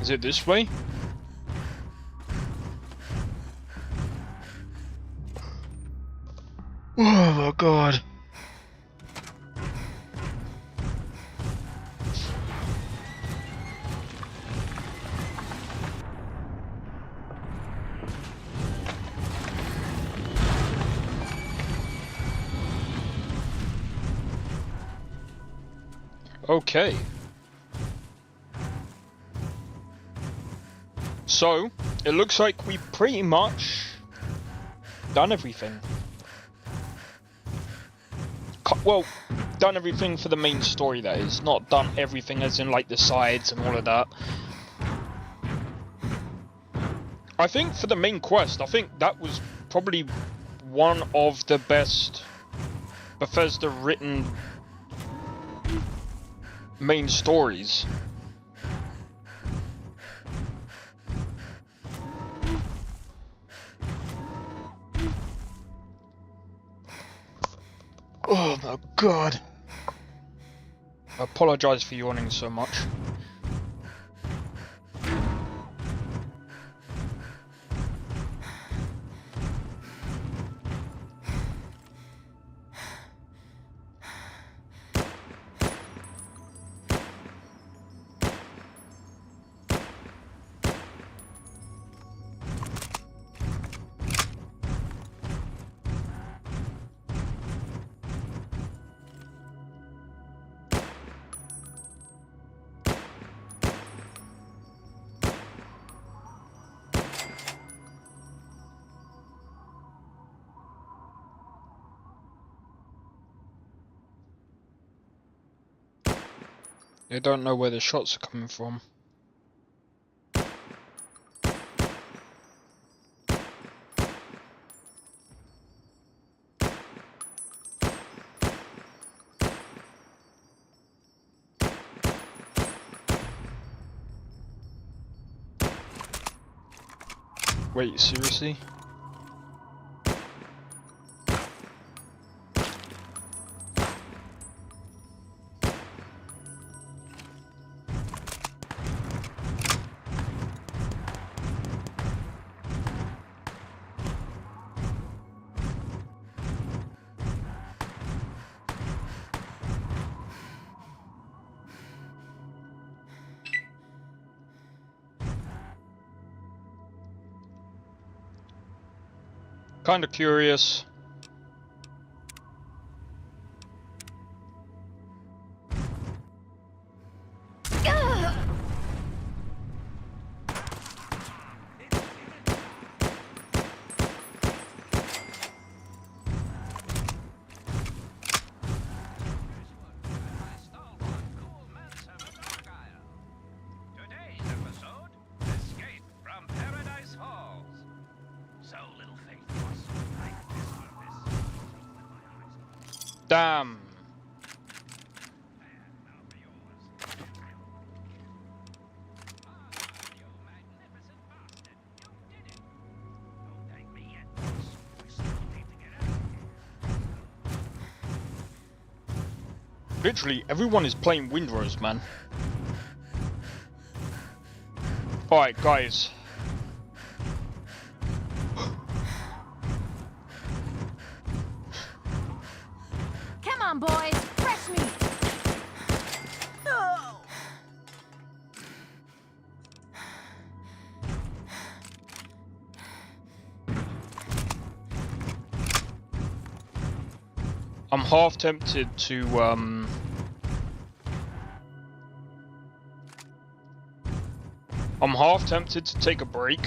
Is it this way? Oh my god. Okay. So, it looks like we pretty much done everything. Well, done everything for the main story, that is. Not done everything as in like the sides and all of that. I think for the main quest, I think that was probably one of the best Bethesda written main stories. Oh my god. I apologise for yawning so much. I don't know where the shots are coming from. Wait, seriously? Kinda curious. Damn. Literally, everyone is playing Windrose, man. Alright, guys. Come on, boys. Fresh meat. half tempted to take a break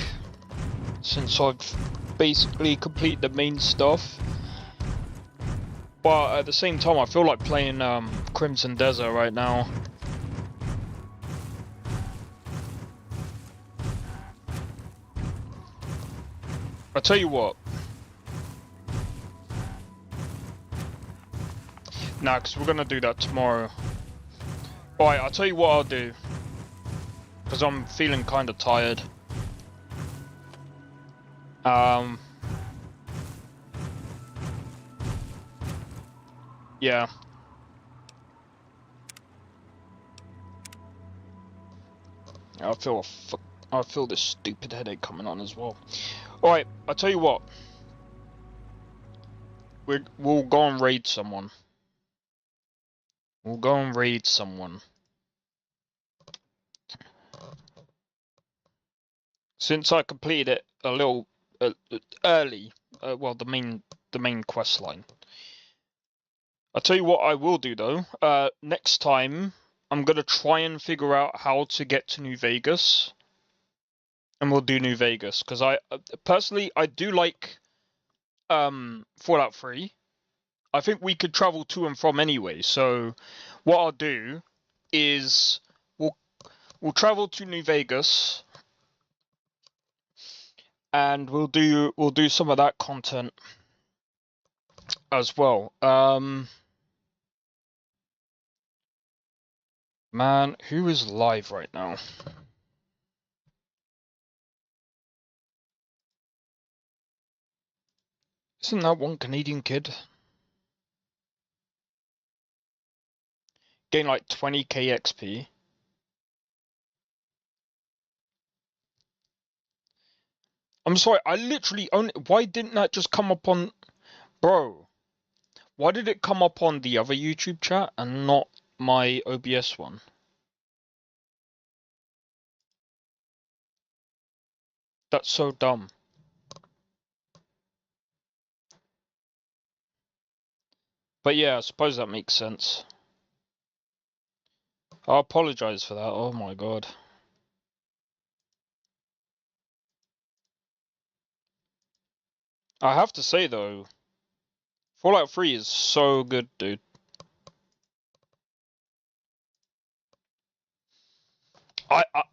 since I've basically completed the main stuff. But at the same time, I feel like playing Crimson Desert right now. I'll tell you what. Nah, because we're going to do that tomorrow. Alright, I'll tell you what I'll do. Because I'm feeling kind of tired. Yeah. I feel this stupid headache coming on as well. Alright, I'll tell you what. We'll go and raid someone. We'll go and raid someone. Since I completed it a little early, well, the main quest line. I'll tell you what I will do though. Next time, I'm gonna try and figure out how to get to New Vegas, and we'll do New Vegas because I personally I do like Fallout 3. I think we could travel to and from anyway. So what I'll do is we'll travel to New Vegas, and we'll do some of that content as well. Man, who is live right now? Isn't that one Canadian kid? Gain like 20k XP. I'm sorry, I literally only... Why didn't that just come up on... Bro, why did it come up on the other YouTube chat and not my OBS one? That's so dumb. But yeah, I suppose that makes sense. I apologize for that. Oh my god. I have to say though, Fallout 3 is so good, dude.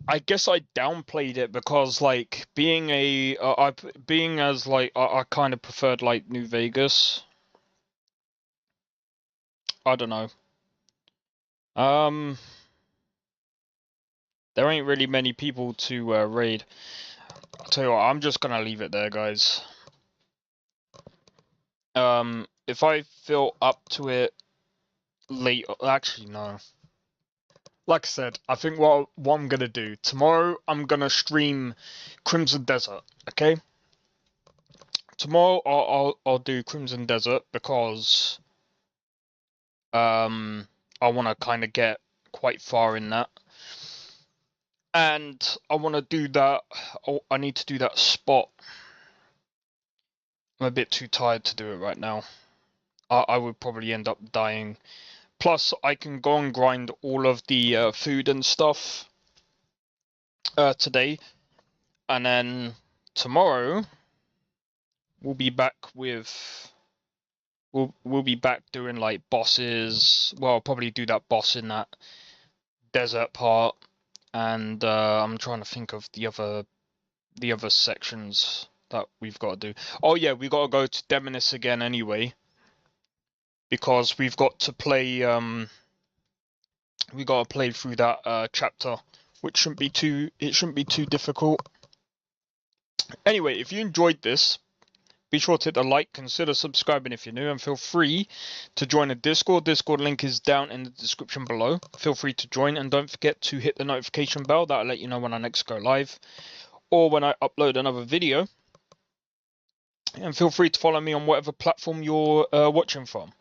I guess I downplayed it because like being I kind of preferred like New Vegas. I don't know. There ain't really many people to raid. I'll tell you what, I'm just gonna leave it there, guys. If I feel up to it late, actually no. Like I said, I think what I'm gonna do tomorrow, I'm gonna stream Crimson Desert. Okay. Tomorrow I'll do Crimson Desert because I want to kind of get quite far in that, and I want to do that. I need to do that spot. I'm a bit too tired to do it right now. I would probably end up dying. Plus, I can go and grind all of the food and stuff today, and then tomorrow we'll be back with. We'll be back doing like bosses. Well, I'll probably do that boss in that desert part, and I'm trying to think of the other sections that we've got to do. Oh yeah, we got to go to Demonis again anyway, because we've got to play we got to play through that chapter, which shouldn't be too difficult. Anyway, if you enjoyed this, be sure to hit the like, consider subscribing if you're new, and feel free to join the Discord. Discord link is down in the description below. Feel free to join, and don't forget to hit the notification bell. That'll let you know when I next go live, or when I upload another video. And feel free to follow me on whatever platform you're watching from.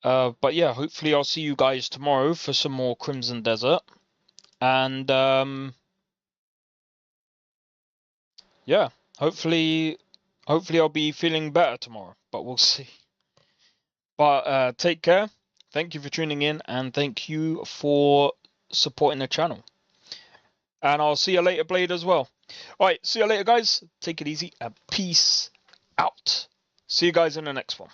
But yeah, hopefully I'll see you guys tomorrow for some more Crimson Desert. And yeah, hopefully I'll be feeling better tomorrow, but we'll see. But take care. Thank you for tuning in, and thank you for supporting the channel. And I'll see you later, Blade, as well. Alright, see you later, guys. Take it easy, and peace out. See you guys in the next one.